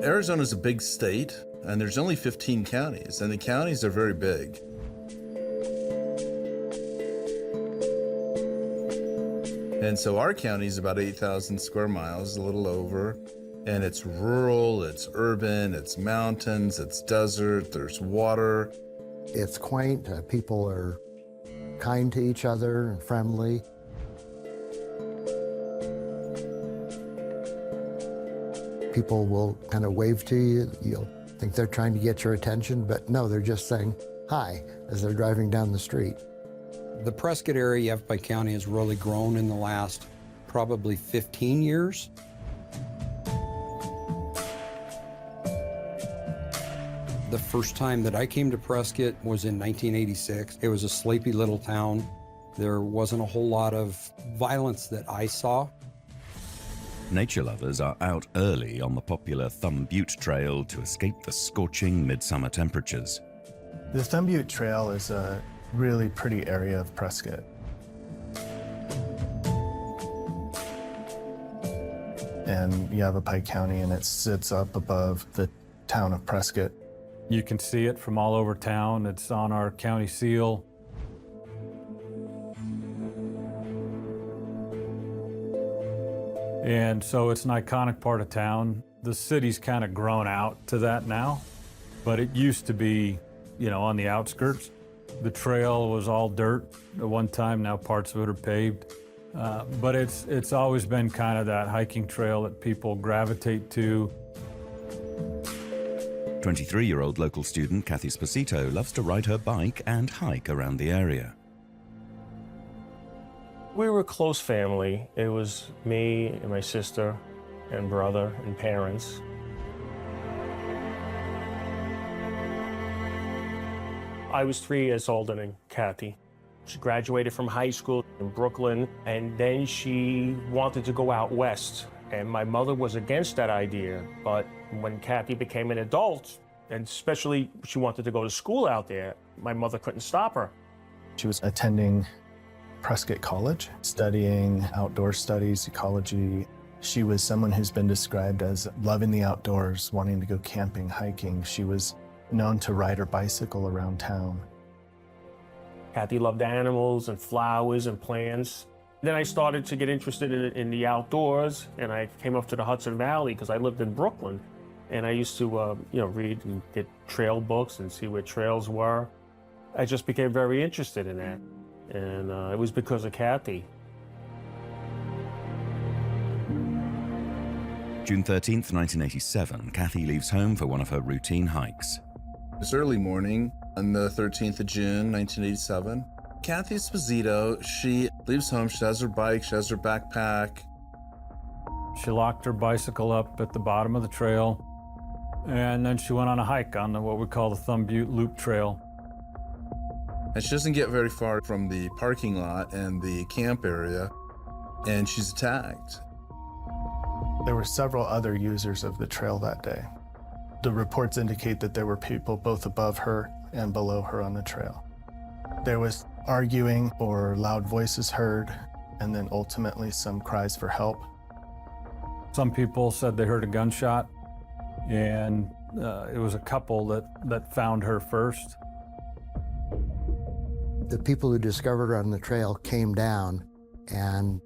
Arizona's a big state, and there's only 15 counties, and the counties are very big. And so our county is about 8,000 square miles, a little over, and it's rural, it's urban, it's mountains, it's desert, there's water. It's quaint. People are kind to each other and friendly. People will kind of wave to you. You'll think they're trying to get your attention, but no, they're just saying hi as they're driving down the street. The Prescott area, Yavapai County, has really grown in the last probably 15 years. The first time that I came to Prescott was in 1986. It was a sleepy little town. There wasn't a whole lot of violence that I saw. Nature lovers are out early on the popular Thumb Butte Trail to escape the scorching midsummer temperatures. The Thumb Butte Trail is a really pretty area of Prescott. And Yavapai County, and it sits up above the town of Prescott. You can see it from all over town. It's on our county seal. And so it's an iconic part of town. The city's kind of grown out to that now, but it used to be, on the outskirts. The trail was all dirt at one time, now parts of it are paved. But it's always been kind of that hiking trail that people gravitate to. 23-year-old local student Kathy Sposito loves to ride her bike and hike around the area. We were a close family. It was me and my sister and brother and parents. I was 3 years older than Kathy. She graduated from high school in Brooklyn, and then she wanted to go out west. And my mother was against that idea, but when Kathy became an adult, and especially she wanted to go to school out there, my mother couldn't stop her. She was attending Prescott College, studying outdoor studies, ecology. She was someone who's been described as loving the outdoors, wanting to go camping, hiking. She was known to ride her bicycle around town. Kathy loved animals and flowers and plants. Then I started to get interested in the outdoors, and I came up to the Hudson Valley because I lived in Brooklyn. And I used to, read and get trail books and see where trails were. I just became very interested in that. And it was because of Kathy. June 13th, 1987, Kathy leaves home for one of her routine hikes. It's early morning on the 13th of June, 1987. Kathy Sposito, she leaves home, she has her bike, she has her backpack. She locked her bicycle up at the bottom of the trail, and then she went on a hike on what we call the Thumb Butte Loop Trail. And she doesn't get very far from the parking lot and the camp area, and she's attacked. There were several other users of the trail that day. The reports indicate that there were people both above her and below her on the trail. There was arguing or loud voices heard, and then ultimately some cries for help. Some people said they heard a gunshot, and it was a couple that found her first. The people who discovered her on the trail came down and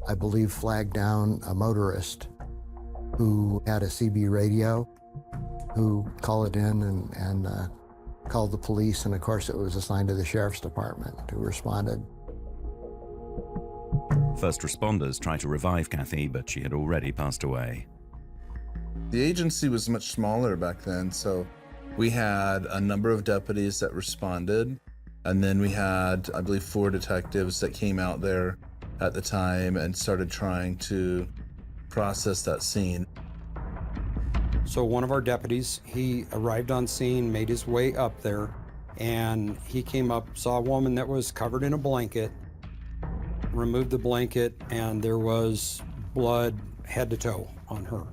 I believe flagged down a motorist who had a CB radio, who called it in and called the police, and of course it was assigned to the sheriff's department who responded. First responders tried to revive Kathy, but she had already passed away. The agency was much smaller back then, so we had a number of deputies that responded, and then we had, I believe, 4 detectives that came out there at the time and started trying to process that scene. So one of our deputies, he arrived on scene, made his way up there, and he came up, saw a woman that was covered in a blanket, removed the blanket, and there was blood head to toe on her.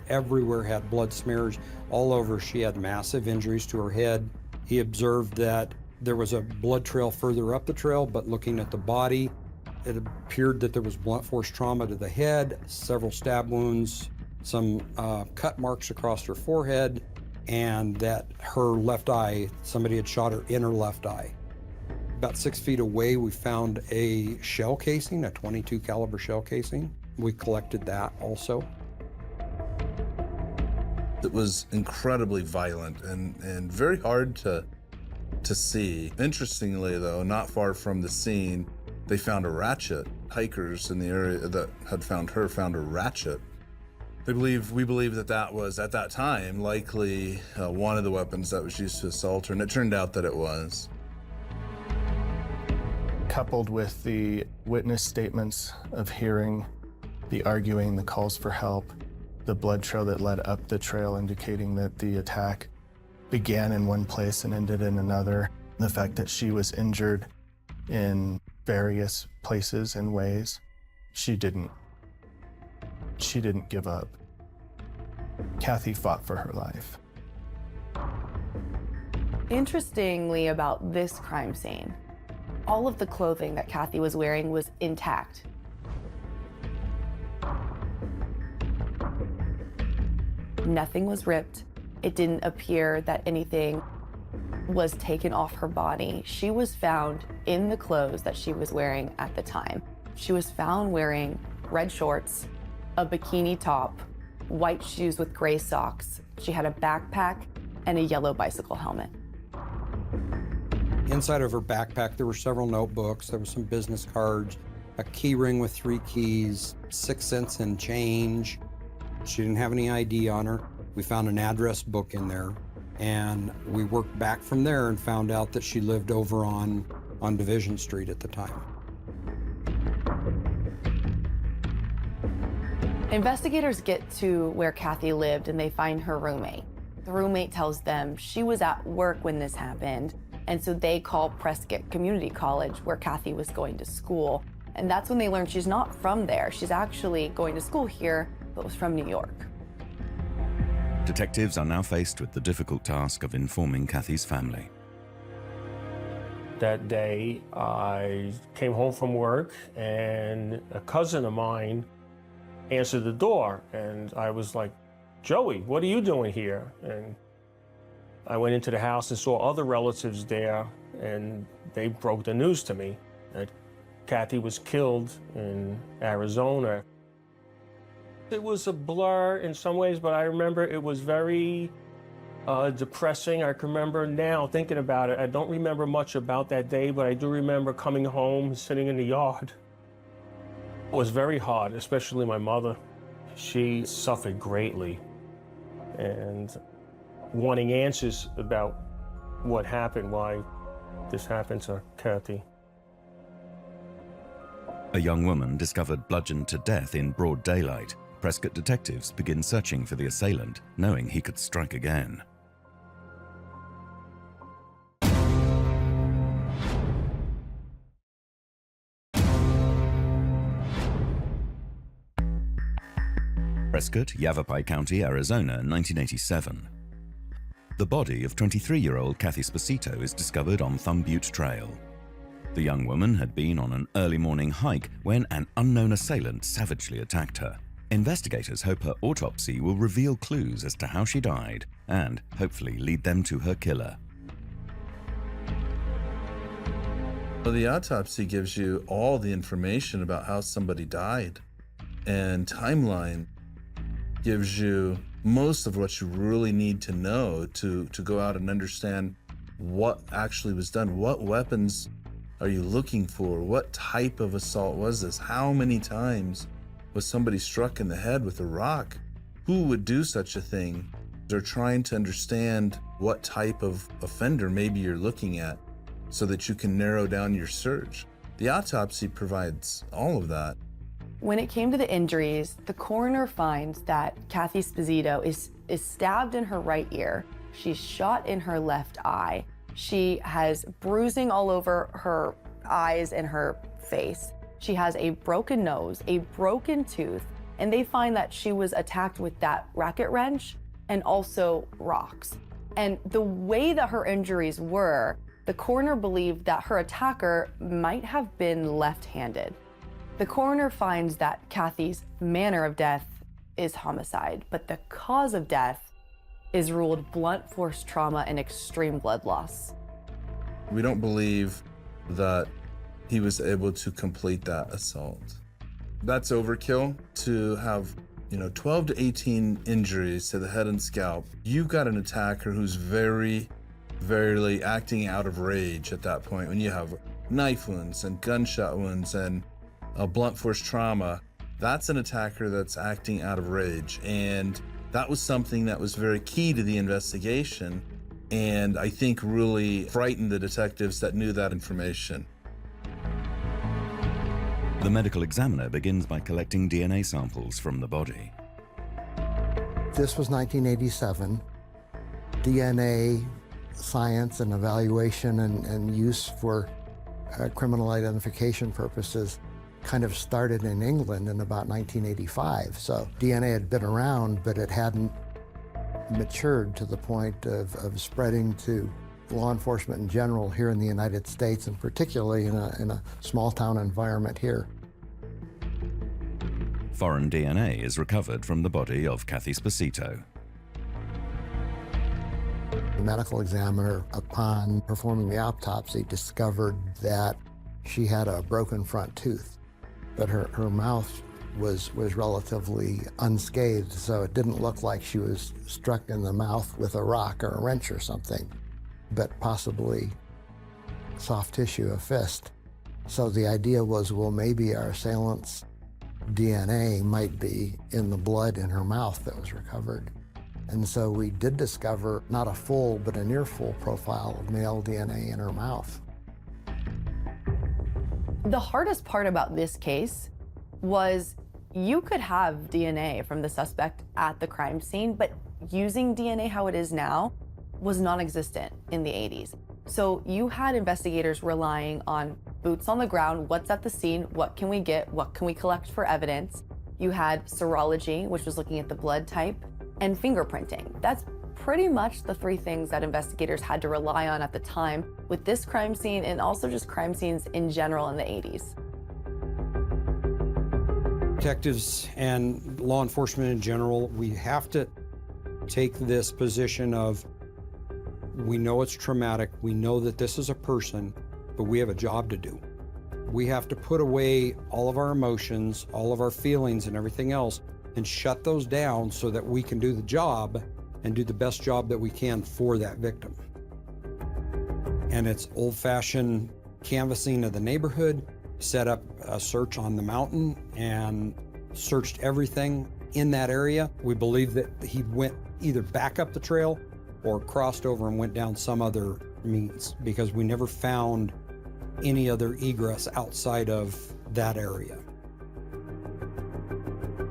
Everywhere had blood smears all over. She had massive injuries to her head. He observed that there was a blood trail further up the trail, but looking at the body, it appeared that there was blunt force trauma to the head, several stab wounds, some cut marks across her forehead, and that her left eye, somebody had shot her in her left eye. About 6 feet away, we found a shell casing, a .22 caliber shell casing. We collected that also. It was incredibly violent and very hard to see. Interestingly, though, not far from the scene, they found a ratchet. Hikers in the area that had found her found a ratchet. We believe that was, at that time, likely one of the weapons that was used to assault her, and it turned out that it was. Coupled with the witness statements of hearing, the arguing, the calls for help, the blood trail that led up the trail indicating that the attack began in one place and ended in another, the fact that she was injured in various places and ways, she didn't give up. Kathy fought for her life. Interestingly about this crime scene, all of the clothing that Kathy was wearing was intact. Nothing was ripped. It didn't appear that anything was taken off her body. She was found in the clothes that she was wearing at the time. She was found wearing red shorts, a bikini top, white shoes with gray socks. She had a backpack and a yellow bicycle helmet. Inside of her backpack, there were several notebooks, there were some business cards, a key ring with 3 keys, 6 cents in change. She didn't have any ID on her. We found an address book in there, and we worked back from there and found out that she lived over on Division Street at the time. Investigators get to where Kathy lived and they find her roommate. The roommate tells them she was at work when this happened, and so they call Prescott Community College, where Kathy was going to school. And that's when they learn she's not from there. She's actually going to school here, but was from New York. Detectives are now faced with the difficult task of informing Kathy's family. That day, I came home from work, and a cousin of mine answered the door, and I was like, "Joey, what are you doing here?" And I went into the house and saw other relatives there, and they broke the news to me that Kathy was killed in Arizona. It was a blur in some ways, but I remember it was very depressing. I can remember now thinking about it. I don't remember much about that day, but I do remember coming home, sitting in the yard. It was very hard, especially my mother. She suffered greatly, and wanting answers about what happened, why this happened to Kathy. A young woman discovered bludgeoned to death in broad daylight. Prescott detectives begin searching for the assailant, knowing he could strike again. Prescott, Yavapai County, Arizona, 1987. The body of 23-year-old Kathy Sposito is discovered on Thumb Butte Trail. The young woman had been on an early morning hike when an unknown assailant savagely attacked her. Investigators hope her autopsy will reveal clues as to how she died and hopefully lead them to her killer. Well, the autopsy gives you all the information about how somebody died, and timeline gives you most of what you really need to know to go out and understand what actually was done. What weapons are you looking for? What type of assault was this? How many times was somebody struck in the head with a rock? Who would do such a thing? They're trying to understand what type of offender maybe you're looking at so that you can narrow down your search. The autopsy provides all of that. When it came to the injuries, the coroner finds that Kathy Sposito is stabbed in her right ear. She's shot in her left eye. She has bruising all over her eyes and her face. She has a broken nose, a broken tooth, and they find that she was attacked with that racket wrench and also rocks. And the way that her injuries were, the coroner believed that her attacker might have been left-handed. The coroner finds that Kathy's manner of death is homicide, but the cause of death is ruled blunt force trauma and extreme blood loss. We don't believe that he was able to complete that assault. That's overkill to have, 12 to 18 injuries to the head and scalp. You've got an attacker who's very acting out of rage at that point when you have knife wounds and gunshot wounds and blunt force trauma. That's an attacker that's acting out of rage, and that was something that was very key to the investigation, and I think really frightened the detectives that knew that information. The medical examiner begins by collecting DNA samples from the body. This was 1987. DNA science and evaluation and use for criminal identification purposes kind of started in England in about 1985. So DNA had been around, but it hadn't matured to the point of spreading to law enforcement in general here in the United States, and particularly in a small town environment here. Foreign DNA is recovered from the body of Kathy Sposito. The medical examiner, upon performing the autopsy, discovered that she had a broken front tooth, but her mouth was relatively unscathed, so it didn't look like she was struck in the mouth with a rock or a wrench or something, but possibly soft tissue, a fist. So the idea was, well, maybe our assailant's DNA might be in the blood in her mouth that was recovered. And so we did discover not a full, but a near full profile of male DNA in her mouth. The hardest part about this case was you could have DNA from the suspect at the crime scene, but using DNA how it is now was non-existent in the 80s. So you had investigators relying on boots on the ground, what's at the scene, what can we get, what can we collect for evidence. You had serology, which was looking at the blood type, and fingerprinting. That's pretty much the three things that investigators had to rely on at the time with this crime scene and also just crime scenes in general in the 80s. Detectives and law enforcement in general, we have to take this position of, we know it's traumatic, we know that this is a person, but we have a job to do. We have to put away all of our emotions, all of our feelings and everything else, and shut those down so that we can do the job and do the best job that we can for that victim. And it's old-fashioned canvassing of the neighborhood, set up a search on the mountain and searched everything in that area. We believe that he went either back up the trail or crossed over and went down some other means, because we never found any other egress outside of that area.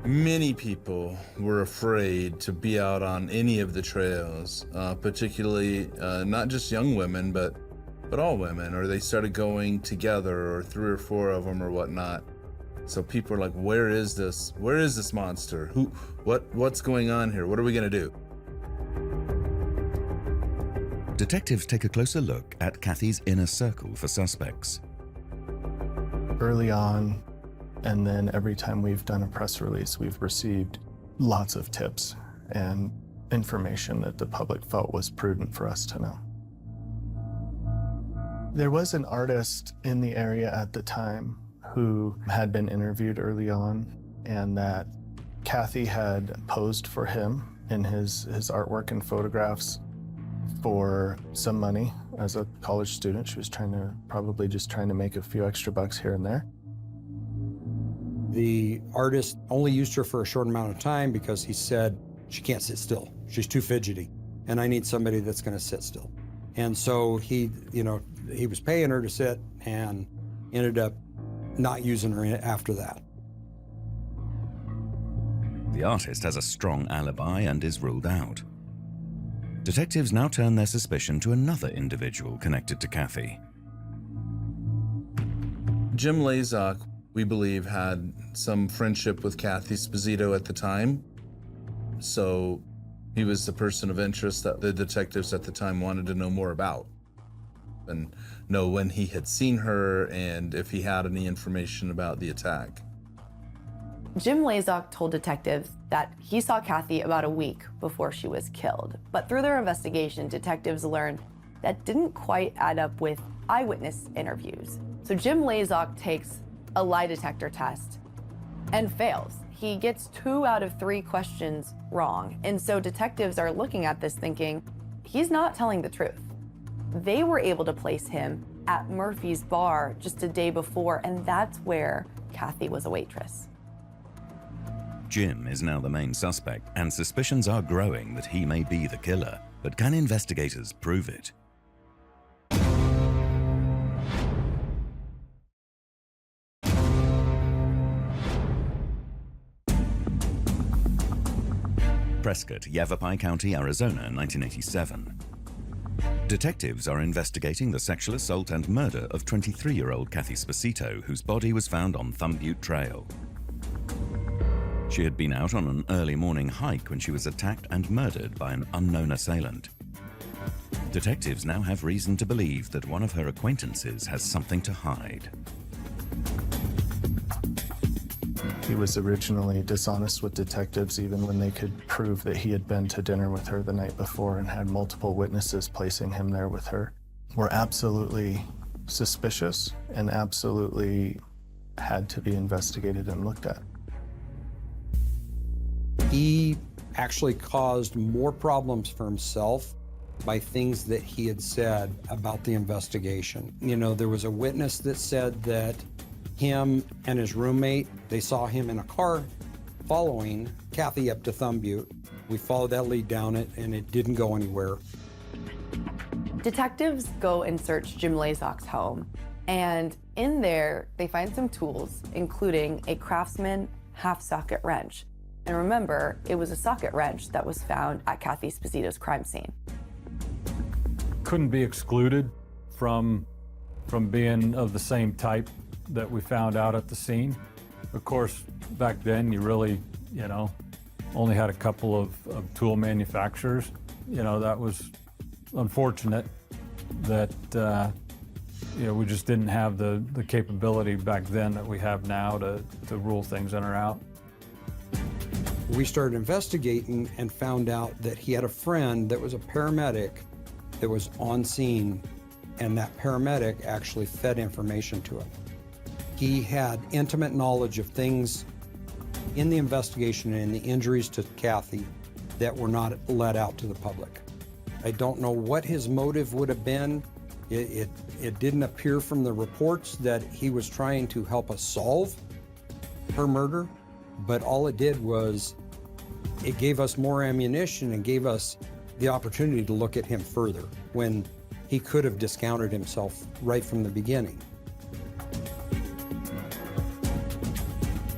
Many people were afraid to be out on any of the trails, particularly not just young women, but all women, or they started going together, or 3 or 4 of them or whatnot. So people are like, where is this monster? What's going on here? What are we gonna do? Detectives take a closer look at Kathy's inner circle for suspects. Early on, and then every time we've done a press release, we've received lots of tips and information that the public felt was prudent for us to know. There was an artist in the area at the time who had been interviewed early on, and that Kathy had posed for him in his artwork and photographs for some money as a college student. She was probably just trying to make a few extra bucks here and there. The artist only used her for a short amount of time because he said, she can't sit still. She's too fidgety, and I need somebody that's gonna sit still. And so he was paying her to sit and ended up not using her after that. The artist has a strong alibi and is ruled out. Detectives now turn their suspicion to another individual connected to Kathy. Jim Lazok, we believe, had some friendship with Kathy Sposito at the time. So he was the person of interest that the detectives at the time wanted to know more about and know when he had seen her and if he had any information about the attack. Jim Lazok told detectives that he saw Kathy about a week before she was killed. But through their investigation, detectives learned that didn't quite add up with eyewitness interviews. So Jim Lazok takes a lie detector test and fails. He gets 2 out of 3 questions wrong. And so detectives are looking at this thinking, he's not telling the truth. They were able to place him at Murphy's Bar just a day before, and that's where Kathy was a waitress. Jim is now the main suspect, and suspicions are growing that he may be the killer. But can investigators prove it? Prescott, Yavapai County, Arizona, 1987. Detectives are investigating the sexual assault and murder of 23-year-old Kathy Sposito, whose body was found on Thumb Butte Trail. She had been out on an early morning hike when she was attacked and murdered by an unknown assailant. Detectives now have reason to believe that one of her acquaintances has something to hide. He was originally dishonest with detectives even when they could prove that he had been to dinner with her the night before and had multiple witnesses placing him there with her. We're absolutely suspicious and absolutely had to be investigated and looked at. He actually caused more problems for himself by things that he had said about the investigation. You know, there was a witness that said that him and his roommate, they saw him in a car following Kathy up to Thumb Butte. We followed that lead down it, and it didn't go anywhere. Detectives go and search Jim Lazock's home, and in there, they find some tools, including a Craftsman half-socket wrench. And remember, it was a socket wrench that was found at Kathy Sposito's crime scene. Couldn't be excluded from being of the same type that we found out at the scene. Of course, back then you really, only had a couple of tool manufacturers. That was unfortunate that, we just didn't have the capability back then that we have now to rule things in or out. We started investigating and found out that he had a friend that was a paramedic that was on scene, and that paramedic actually fed information to him. He had intimate knowledge of things in the investigation and the injuries to Kathy that were not let out to the public. I don't know what his motive would have been. It didn't appear from the reports that he was trying to help us solve her murder, but all it did was it gave us more ammunition and gave us the opportunity to look at him further when he could have discounted himself right from the beginning.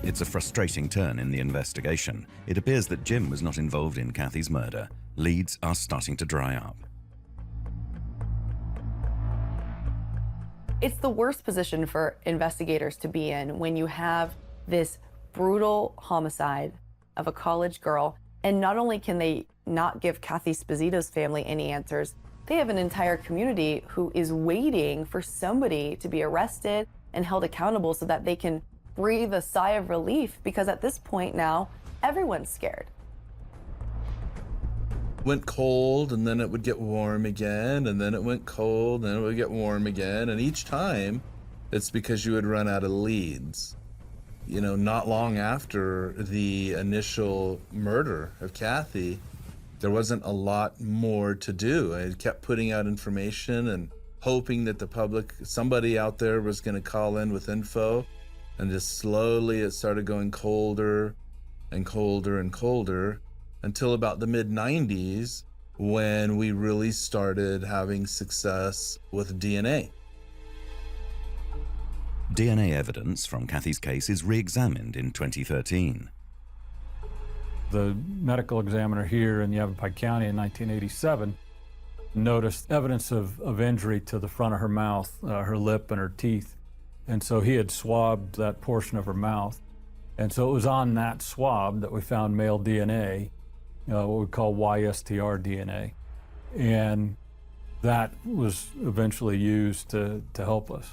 It's a frustrating turn in the investigation. It appears that Jim was not involved in Kathy's murder. Leads are starting to dry up. It's the worst position for investigators to be in when you have this brutal homicide of a college girl, and not only can they not give Kathy Sposito's family any answers, they have an entire community who is waiting for somebody to be arrested and held accountable so that they can breathe a sigh of relief, because at this point now, everyone's scared. Went cold, and then it would get warm again, and then it went cold, and then it would get warm again, and each time it's because you would run out of leads. Not long after the initial murder of Kathy, there wasn't a lot more to do. I kept putting out information and hoping that the public, somebody out there was going to call in with info, and just slowly it started going colder and colder and colder until about the mid-90s, when we really started having success with DNA. DNA evidence from Kathy's case is re-examined in 2013. The medical examiner here in Yavapai County in 1987 noticed evidence of injury to the front of her mouth, her lip and her teeth. And so he had swabbed that portion of her mouth. And so it was on that swab that we found male DNA, what we call YSTR DNA. And that was eventually used to help us.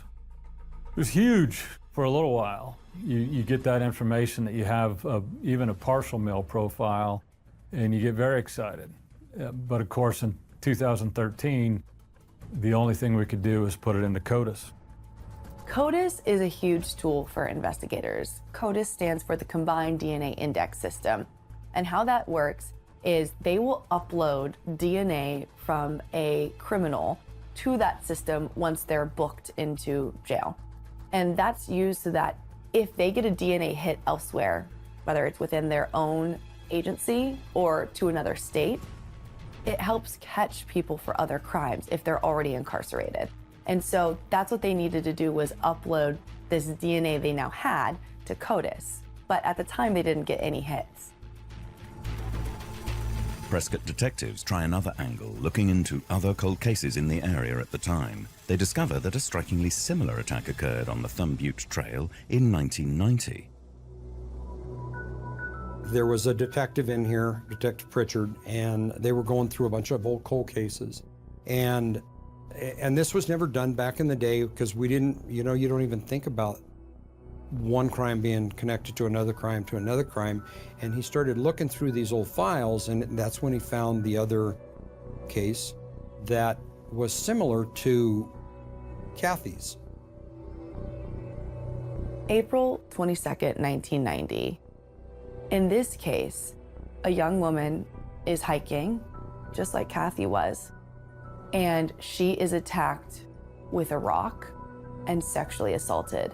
It was huge for a little while. You get that information that you have even a partial male profile, and you get very excited. But of course, in 2013, the only thing we could do was put it into CODIS. CODIS is a huge tool for investigators. CODIS stands for the Combined DNA Index System. And how that works is they will upload DNA from a criminal to that system once they're booked into jail. And that's used so that if they get a DNA hit elsewhere, whether it's within their own agency or to another state, it helps catch people for other crimes if they're already incarcerated. And so that's what they needed to do, was upload this DNA they now had to CODIS. But at the time, they didn't get any hits. Prescott detectives try another angle, looking into other cold cases in the area at the time. They discover that a strikingly similar attack occurred on the Thumb Butte Trail in 1990. There was a detective in here, Detective Pritchard, and they were going through a bunch of old cold cases. And this was never done back in the day, because we didn't, you don't even think about one crime being connected to another crime to another crime. And he started looking through these old files, and that's when he found the other case that was similar to Kathy's. April 22nd, 1990. In this case, A young woman is hiking, just like Kathy was, and she is attacked with a rock and sexually assaulted.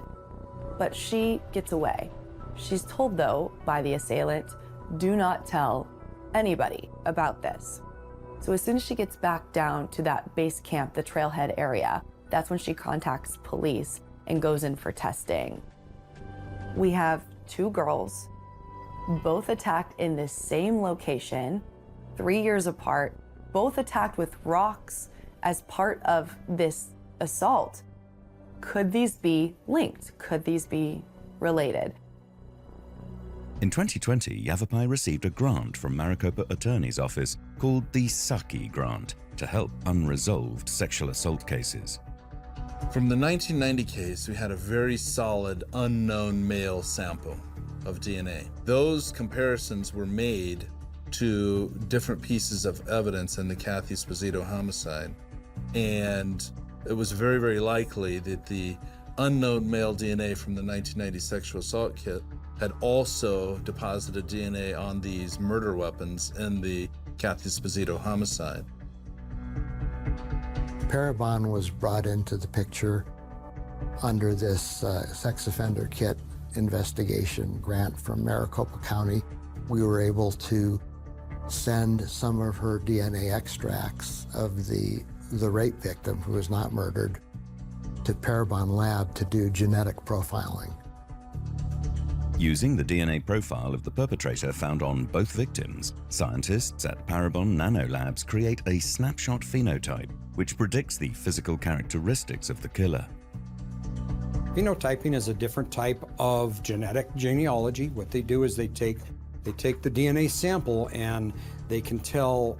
But she gets away. She's told, though, by the assailant, do not tell anybody about this. So as soon as she gets back down to that base camp, the trailhead area, that's when she contacts police and goes in for testing. We have 2 girls, both attacked in the same location, 3 years apart, both attacked with rocks as part of this assault. Could these be linked? Could these be related? In 2020, Yavapai received a grant from Maricopa Attorney's Office called the Saki Grant to help unresolved sexual assault cases. From the 1990 case, we had a very solid unknown male sample of DNA. Those comparisons were made to different pieces of evidence in the Kathy Sposito homicide. And it was very, very likely that the unknown male DNA from the 1990 sexual assault kit had also deposited DNA on these murder weapons in the Kathy Sposito homicide. Parabon was brought into the picture under this sex offender kit investigation grant from Maricopa County. We were able to send some of her DNA extracts of the rape victim who was not murdered to Parabon Lab to do genetic profiling. Using the DNA profile of the perpetrator found on both victims, scientists at Parabon Nanolabs create a snapshot phenotype which predicts the physical characteristics of the killer. Phenotyping is a different type of genetic genealogy. What they do is they take the DNA sample and they can tell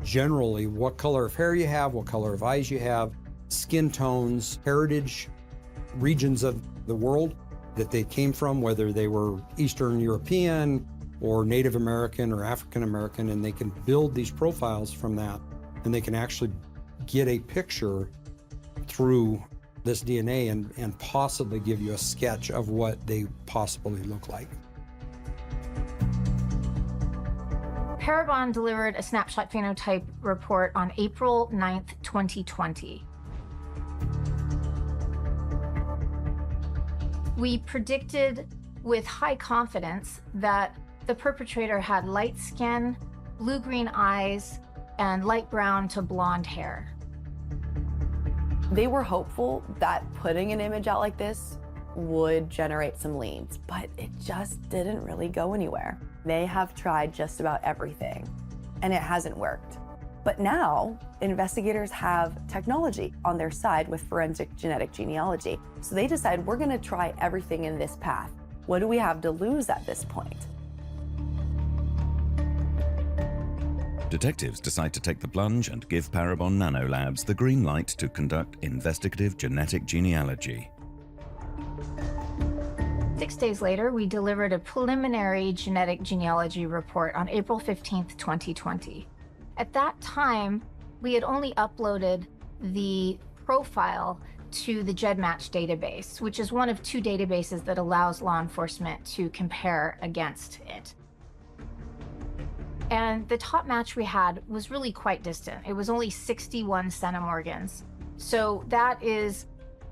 generally what color of hair you have, what color of eyes you have, skin tones, heritage, regions of the world that they came from, whether they were Eastern European or Native American or African American, and they can build these profiles from that, and they can actually get a picture through this DNA and possibly give you a sketch of what they possibly look like. Parabon delivered a snapshot phenotype report on April 9th, 2020. We predicted with high confidence that the perpetrator had light skin, blue-green eyes, and light brown to blonde hair. They were hopeful that putting an image out like this would generate some leads, but it just didn't really go anywhere. They have tried just about everything, and it hasn't worked. But now, investigators have technology on their side with forensic genetic genealogy. So they decide, we're gonna try everything in this path. What do we have to lose at this point? Detectives decide to take the plunge and give Parabon Nanolabs the green light to conduct investigative genetic genealogy. 6 days later, we delivered a preliminary genetic genealogy report on April 15th, 2020. At that time, we had only uploaded the profile to the GEDmatch database, which is one of 2 databases that allows law enforcement to compare against it. And the top match we had was really quite distant. It was only 61 centimorgans. So that is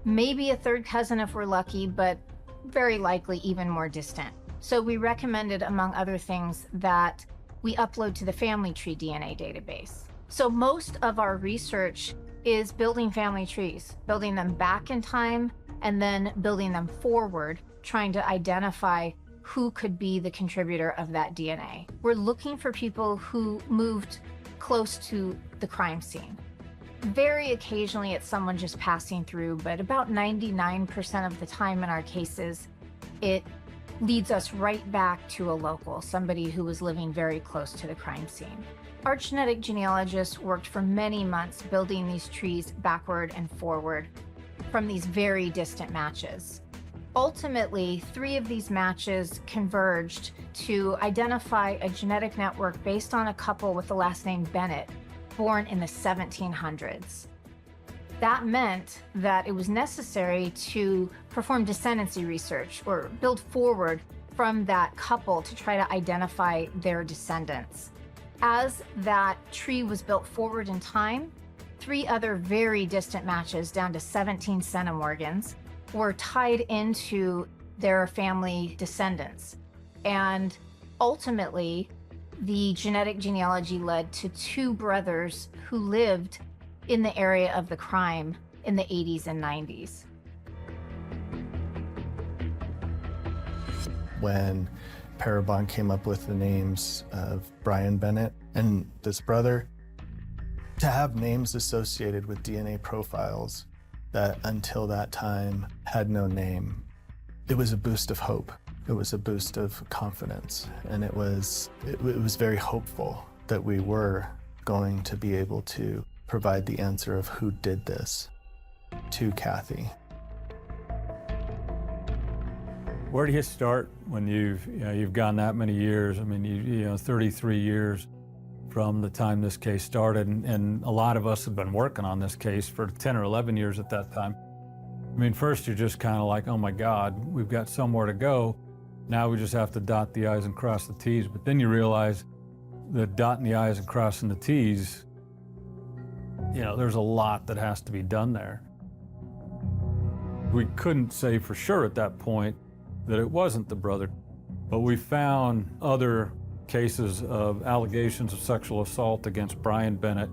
maybe a third cousin if we're lucky, but very likely even more distant. So we recommended, among other things, that we upload to the family tree DNA database. So most of our research is building family trees, building them back in time and then building them forward, trying to identify who could be the contributor of that DNA. We're looking for people who moved close to the crime scene. Very occasionally it's someone just passing through, but about 99% of the time in our cases, it leads us right back to a local, somebody who was living very close to the crime scene. Our genetic genealogists worked for many months building these trees backward and forward from these very distant matches. Ultimately, 3 of these matches converged to identify a genetic network based on a couple with the last name Bennett, born in the 1700s. That meant that it was necessary to perform descendancy research or build forward from that couple to try to identify their descendants. As that tree was built forward in time, 3 other very distant matches down to 17 centimorgans were tied into their family descendants. And ultimately, the genetic genealogy led to 2 brothers who lived in the area of the crime in the 80s and 90s. When Parabon came up with the names of Brian Bennett and this brother, to have names associated with DNA profiles that until that time had no name, it was a boost of hope. It was a boost of confidence, and it was very hopeful that we were going to be able to provide the answer of who did this to Kathy. Where do you start when you've gone that many years? I mean, you know, 33 years from the time this case started, and a lot of us have been working on this case for 10 or 11 years at that time. I mean, first you're just kind of like, oh my God, we've got somewhere to go. Now we just have to dot the I's and cross the T's. But then you realize that dotting the I's and crossing the T's, you know, there's a lot that has to be done there. We couldn't say for sure at that point that it wasn't the brother, but we found other cases of allegations of sexual assault against Brian Bennett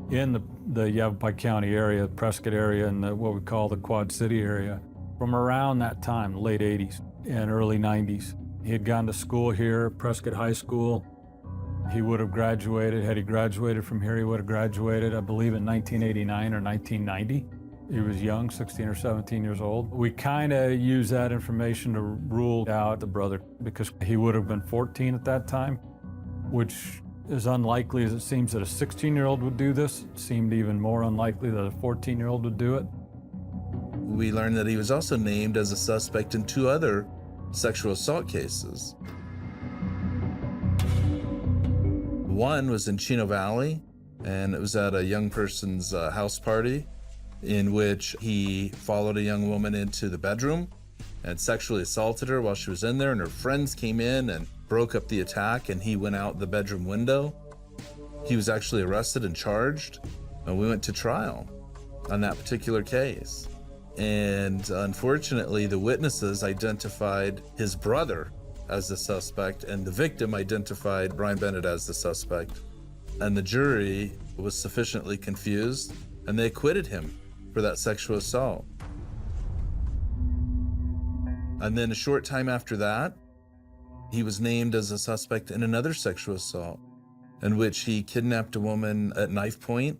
in the Yavapai County area, Prescott area, and what we call the Quad City area from around that time, late 80s and early 90s. He had gone to school here, Prescott High School. He would have graduated, had he graduated from here, he would have graduated, I believe, in 1989 or 1990. He was young, 16 or 17 years old. We kind of used that information to rule out the brother because he would have been 14 at that time, which is unlikely as it seems that a 16-year-old would do this. It seemed even more unlikely that a 14-year-old would do it. We learned that he was also named as a suspect in 2 other sexual assault cases. One was in Chino Valley, and it was at a young person's house party in which he followed a young woman into the bedroom and sexually assaulted her while she was in there, and her friends came in and broke up the attack, and he went out the bedroom window. He was actually arrested and charged, and we went to trial on that particular case. And unfortunately, the witnesses identified his brother as the suspect, and the victim identified Brian Bennett as the suspect. And the jury was sufficiently confused, and they acquitted him for that sexual assault. And then a short time after that, he was named as a suspect in another sexual assault in which he kidnapped a woman at knife point.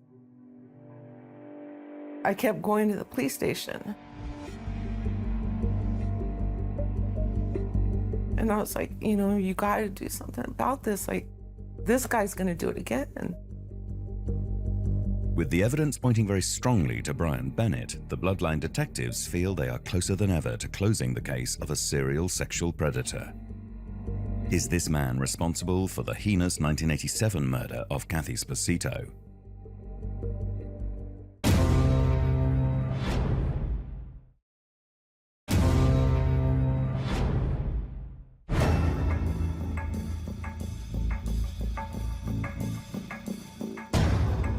I kept going to the police station. And I was like, you know, you gotta do something about this. Like, this guy's gonna do it again. With the evidence pointing very strongly to Brian Bennett, the Bloodline detectives feel they are closer than ever to closing the case of a serial sexual predator. Is this man responsible for the heinous 1987 murder of Kathy Sposito?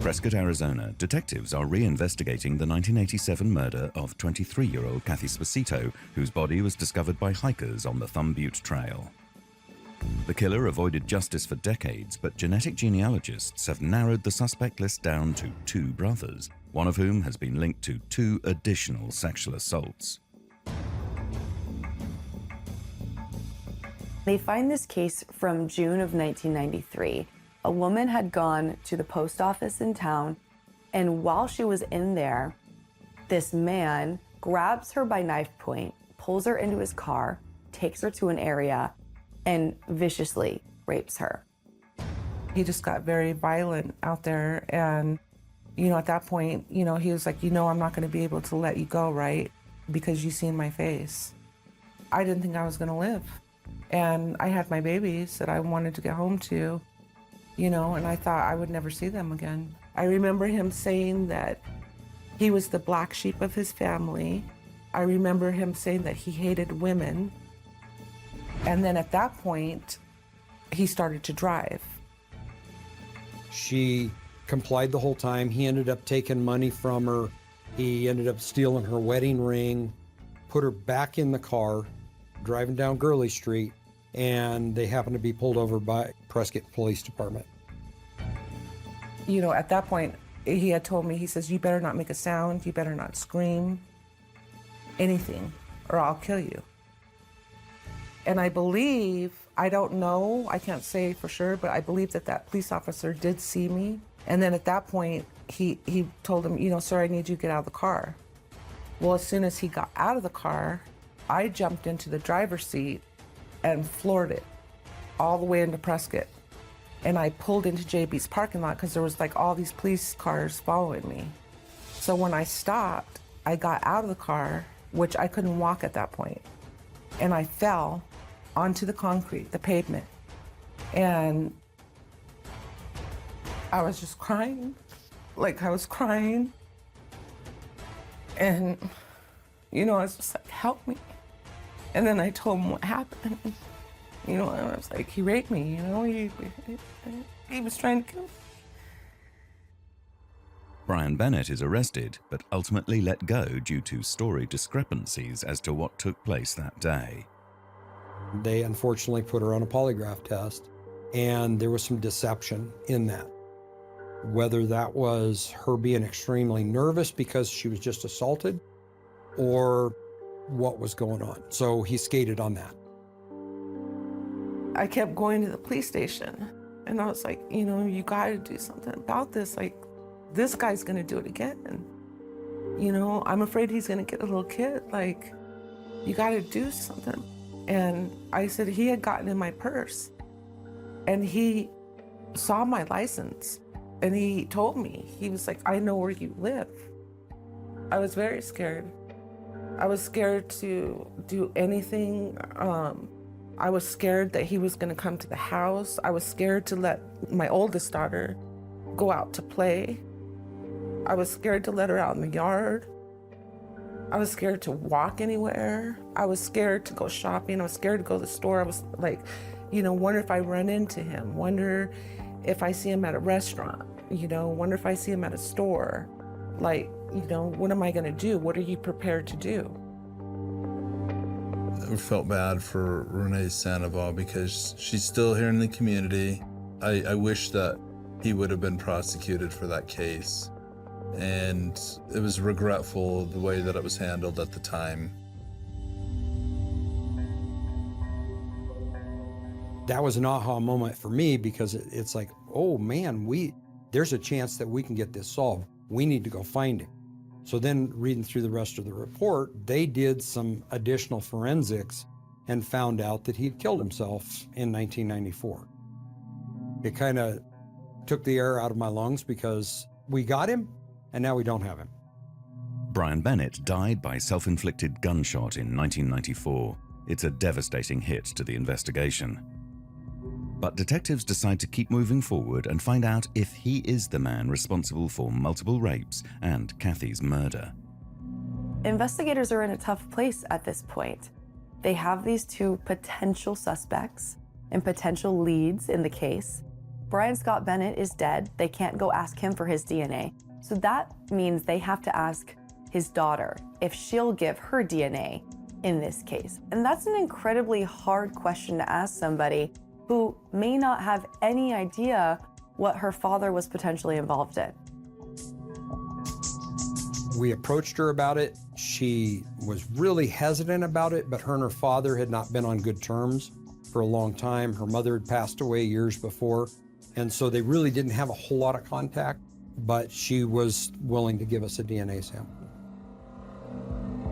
Prescott, Arizona, detectives are re-investigating the 1987 murder of 23-year-old Kathy Sposito, whose body was discovered by hikers on the Thumb Butte Trail. The killer avoided justice for decades, but genetic genealogists have narrowed the suspect list down to 2 brothers, one of whom has been linked to 2 additional sexual assaults. They find this case from June of 1993. A woman had gone to the post office in town, and while she was in there, this man grabs her by knife point, pulls her into his car, takes her to an area, and viciously rapes her. He just got very violent out there, and, you know, at that point, you know, he was like, you know, I'm not gonna be able to let you go, right? Because you seen my face. I didn't think I was gonna live. And I had my babies that I wanted to get home to, you know, and I thought I would never see them again. I remember him saying that he was the black sheep of his family. I remember him saying that he hated women. And then at that point, he started to drive. She complied the whole time. He ended up taking money from her. He ended up stealing her wedding ring, put her back in the car, driving down Gurley Street, and they happened to be pulled over by Prescott Police Department. You know, at that point, he had told me, he says, you better not make a sound, you better not scream, anything, or I'll kill you. And I believe, I don't know, I can't say for sure, but I believe that that police officer did see me. And then at that point, he told him, you know, sir, I need you to get out of the car. Well, as soon as he got out of the car, I jumped into the driver's seat and floored it all the way into Prescott. And I pulled into JB's parking lot because there was like all these police cars following me. So when I stopped, I got out of the car, which I couldn't walk at that point, and I fell onto the concrete, the pavement. And I was just crying, like I was crying. And, you know, I was just like, help me. And then I told him what happened. You know, I was like, he raped me, you know, he was trying to kill me. Brian Bennett is arrested, but ultimately let go due to story discrepancies as to what took place that day. They unfortunately put her on a polygraph test, and there was some deception in that. Whether that was her being extremely nervous because she was just assaulted, or what was going on. So he skated on that. I kept going to the police station, and I was like, you know, you gotta do something about this. Like, this guy's gonna do it again. You know, I'm afraid he's gonna get a little kid. Like, you gotta do something. And I said he had gotten in my purse, and he saw my license, and he told me, he was like, I know where you live. I was very scared. I was scared to do anything. I was scared that he was gonna come to the house. I was scared to let my oldest daughter go out to play. I was scared to let her out in the yard. I was scared to walk anywhere. I was scared to go shopping. I was scared to go to the store. I was like, you know, wonder if I run into him. Wonder if I see him at a restaurant. You know, wonder if I see him at a store. Like, you know, what am I gonna do? What are you prepared to do? I felt bad for Renee Sandoval because she's still here in the community. I wish that he would have been prosecuted for that case. And it was regretful the way that it was handled at the time. That was an aha moment for me because it's like, oh man, there's a chance that we can get this solved. We need to go find him. So then reading through the rest of the report, they did some additional forensics and found out that he'd killed himself in 1994. It kind of took the air out of my lungs because we got him and now we don't have him. Brian Bennett died by self-inflicted gunshot in 1994. It's a devastating hit to the investigation. But detectives decide to keep moving forward and find out if he is the man responsible for multiple rapes and Kathy's murder. Investigators are in a tough place at this point. They have these two potential suspects and potential leads in the case. Brian Scott Bennett is dead. They can't go ask him for his DNA. So that means they have to ask his daughter if she'll give her DNA in this case. And that's an incredibly hard question to ask somebody who may not have any idea what her father was potentially involved in. We approached her about it. She was really hesitant about it, but her and her father had not been on good terms for a long time. Her mother had passed away years before, and so they really didn't have a whole lot of contact, but she was willing to give us a DNA sample.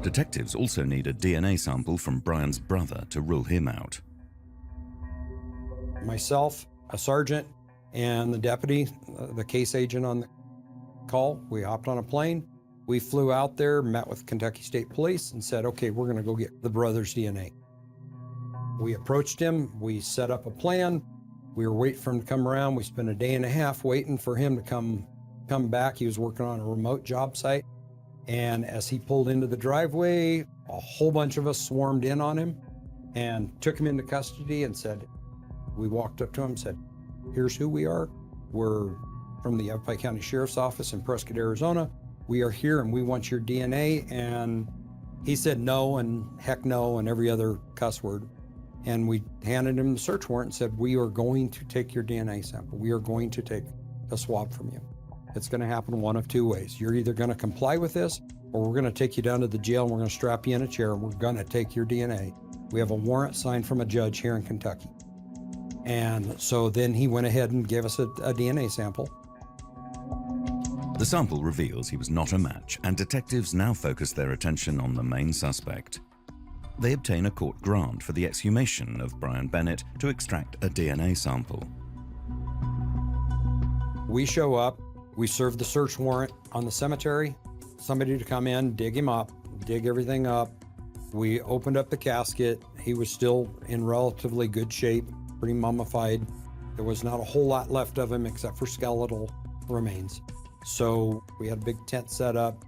Detectives also need a DNA sample from Brian's brother to rule him out. Myself, a sergeant, and the deputy, the case agent on the call, we hopped on a plane. We flew out there, met with Kentucky State Police, and said, okay, we're going to go get the brother's DNA. We approached him. We set up a plan. We were waiting for him to come around. We spent a day and a half waiting for him to come back. He was working on a remote job site. And as he pulled into the driveway, a whole bunch of us swarmed in on him. and took him into custody and said, we walked up to him and said, here's who we are. We're from the Yavapai County Sheriff's Office in Prescott, Arizona. We are here and we want your DNA. And he said no and heck no and every other cuss word. And we handed him the search warrant and said, we are going to take your DNA sample. We are going to take a swab from you. It's going to happen one of two ways. You're either going to comply with this, or we're going to take you down to the jail and we're going to strap you in a chair and we're going to take your DNA. We have a warrant signed from a judge here in Kentucky. And so then he went ahead and gave us a DNA sample. The sample reveals he was not a match, and detectives now focus their attention on the main suspect. They obtain a court grant for the exhumation of Brian Bennett to extract a DNA sample. We show up, we serve the search warrant on the cemetery, somebody to come in, dig him up, dig everything up. We opened up the casket. He was still in relatively good shape, pretty mummified. There was not a whole lot left of him except for skeletal remains. So we had a big tent set up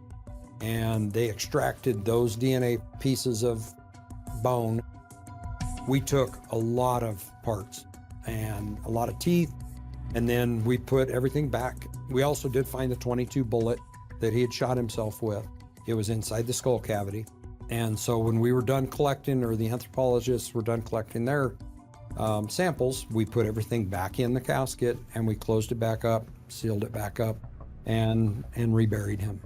and they extracted those DNA pieces of bone. We took a lot of parts and a lot of teeth, and then we put everything back. We also did find the .22 bullet that he had shot himself with. It was inside the skull cavity. And so when we were done collecting, or the anthropologists were done collecting their samples, we put everything back in the casket and we closed it back up, sealed it back up, and reburied him.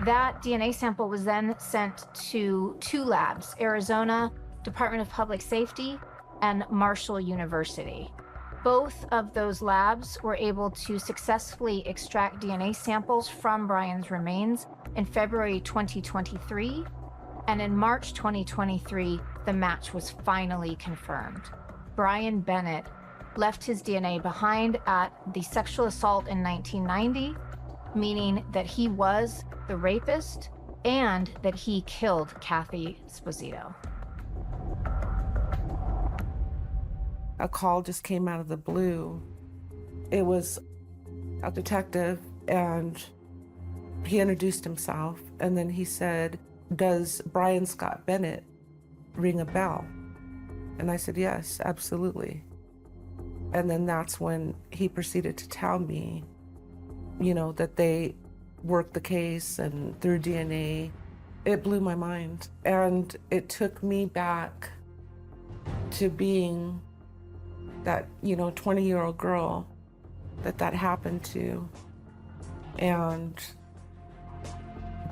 That DNA sample was then sent to 2 labs, Arizona Department of Public Safety and Marshall University. Both of those labs were able to successfully extract DNA samples from Brian's remains in February 2023, and in March 2023, the match was finally confirmed. Brian Bennett left his DNA behind at the sexual assault in 1990, meaning that he was the rapist and that he killed Kathy Sposito. A call just came out of the blue. It was a detective, and he introduced himself, and then he said, "Does Brian Scott Bennett ring a bell?" And I said, "Yes, absolutely." And then that's when he proceeded to tell me, that they worked the case and through DNA. It blew my mind. And it took me back to being that, 20-year-old girl that happened to. And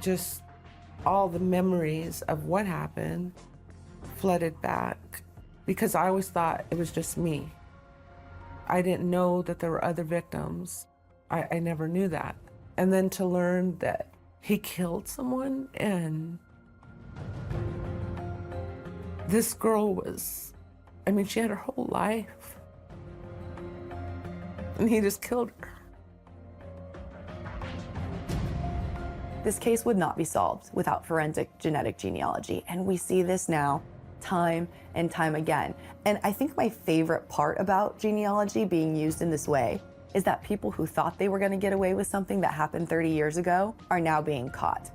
just all the memories of what happened flooded back, because I always thought it was just me. I didn't know that there were other victims. I never knew that. And then to learn that he killed someone, and this girl was, she had her whole life, and he just killed her. This case would not be solved without forensic genetic genealogy, and we see this now time and time again. And I think my favorite part about genealogy being used in this way is that people who thought they were going to get away with something that happened 30 years ago are now being caught.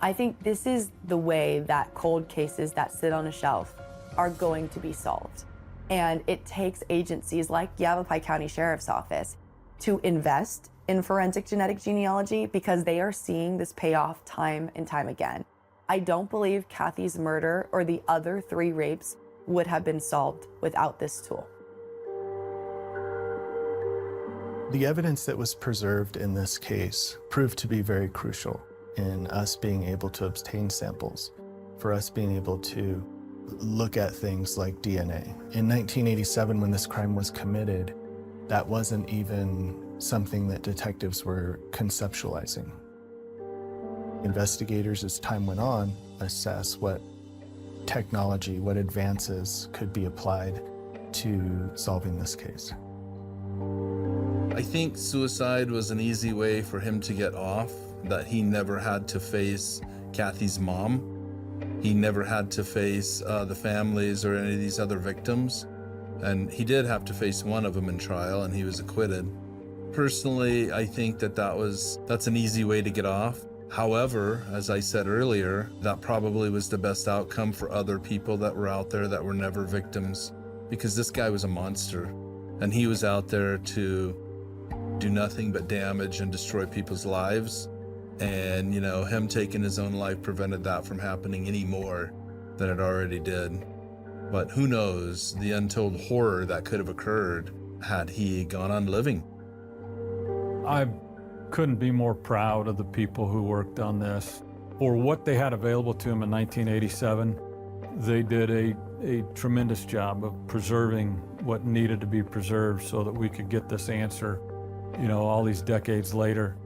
I think this is the way that cold cases that sit on a shelf are going to be solved. And it takes agencies like Yavapai County Sheriff's Office to invest in forensic genetic genealogy, because they are seeing this pay off time and time again. I don't believe Kathy's murder or the other 3 rapes would have been solved without this tool. The evidence that was preserved in this case proved to be very crucial in us being able to obtain samples, for us being able to look at things like DNA. In 1987, when this crime was committed, that wasn't even something that detectives were conceptualizing. Investigators, as time went on, assess what technology, what advances could be applied to solving this case. I think suicide was an easy way for him to get off, that he never had to face Kathy's mom. He never had to face the families or any of these other victims. And he did have to face one of them in trial, and he was acquitted. Personally, I think that's an easy way to get off. However, as I said earlier, that probably was the best outcome for other people that were out there that were never victims, because this guy was a monster, and he was out there to do nothing but damage and destroy people's lives. And, you know, him taking his own life prevented that from happening any more than it already did. But who knows the untold horror that could have occurred had he gone on living. I couldn't be more proud of the people who worked on this. For what they had available to them in 1987, they did a tremendous job of preserving what needed to be preserved so that we could get this answer, you know, all these decades later.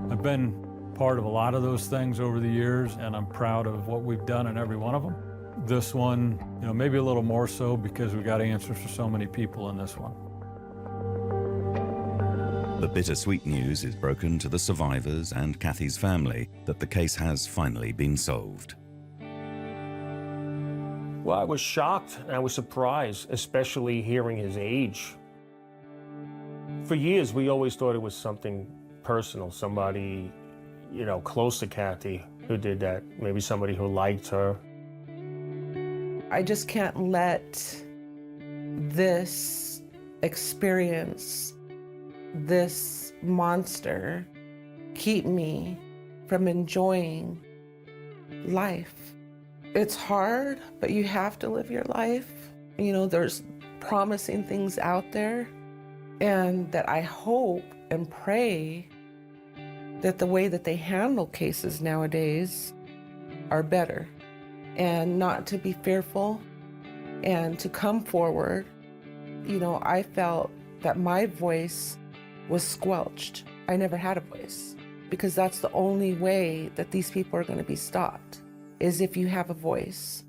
I've been part of a lot of those things over the years, and I'm proud of what we've done in every one of them. This one, you know, maybe a little more so because we got answers for so many people in this one. The bittersweet news is broken to the survivors and Kathy's family that the case has finally been solved. Well, I was shocked and I was surprised, especially hearing his age. For years, we always thought it was something personal, somebody, you know, close to Kathy who did that, maybe somebody who liked her. I just can't let this experience, this monster, keep me from enjoying life. It's hard, but you have to live your life. You know, there's promising things out there, and that I hope and pray that the way that they handle cases nowadays are better, and not to be fearful and to come forward. You know, I felt that my voice was squelched. I never had a voice, because that's the only way that these people are going to be stopped, is if you have a voice.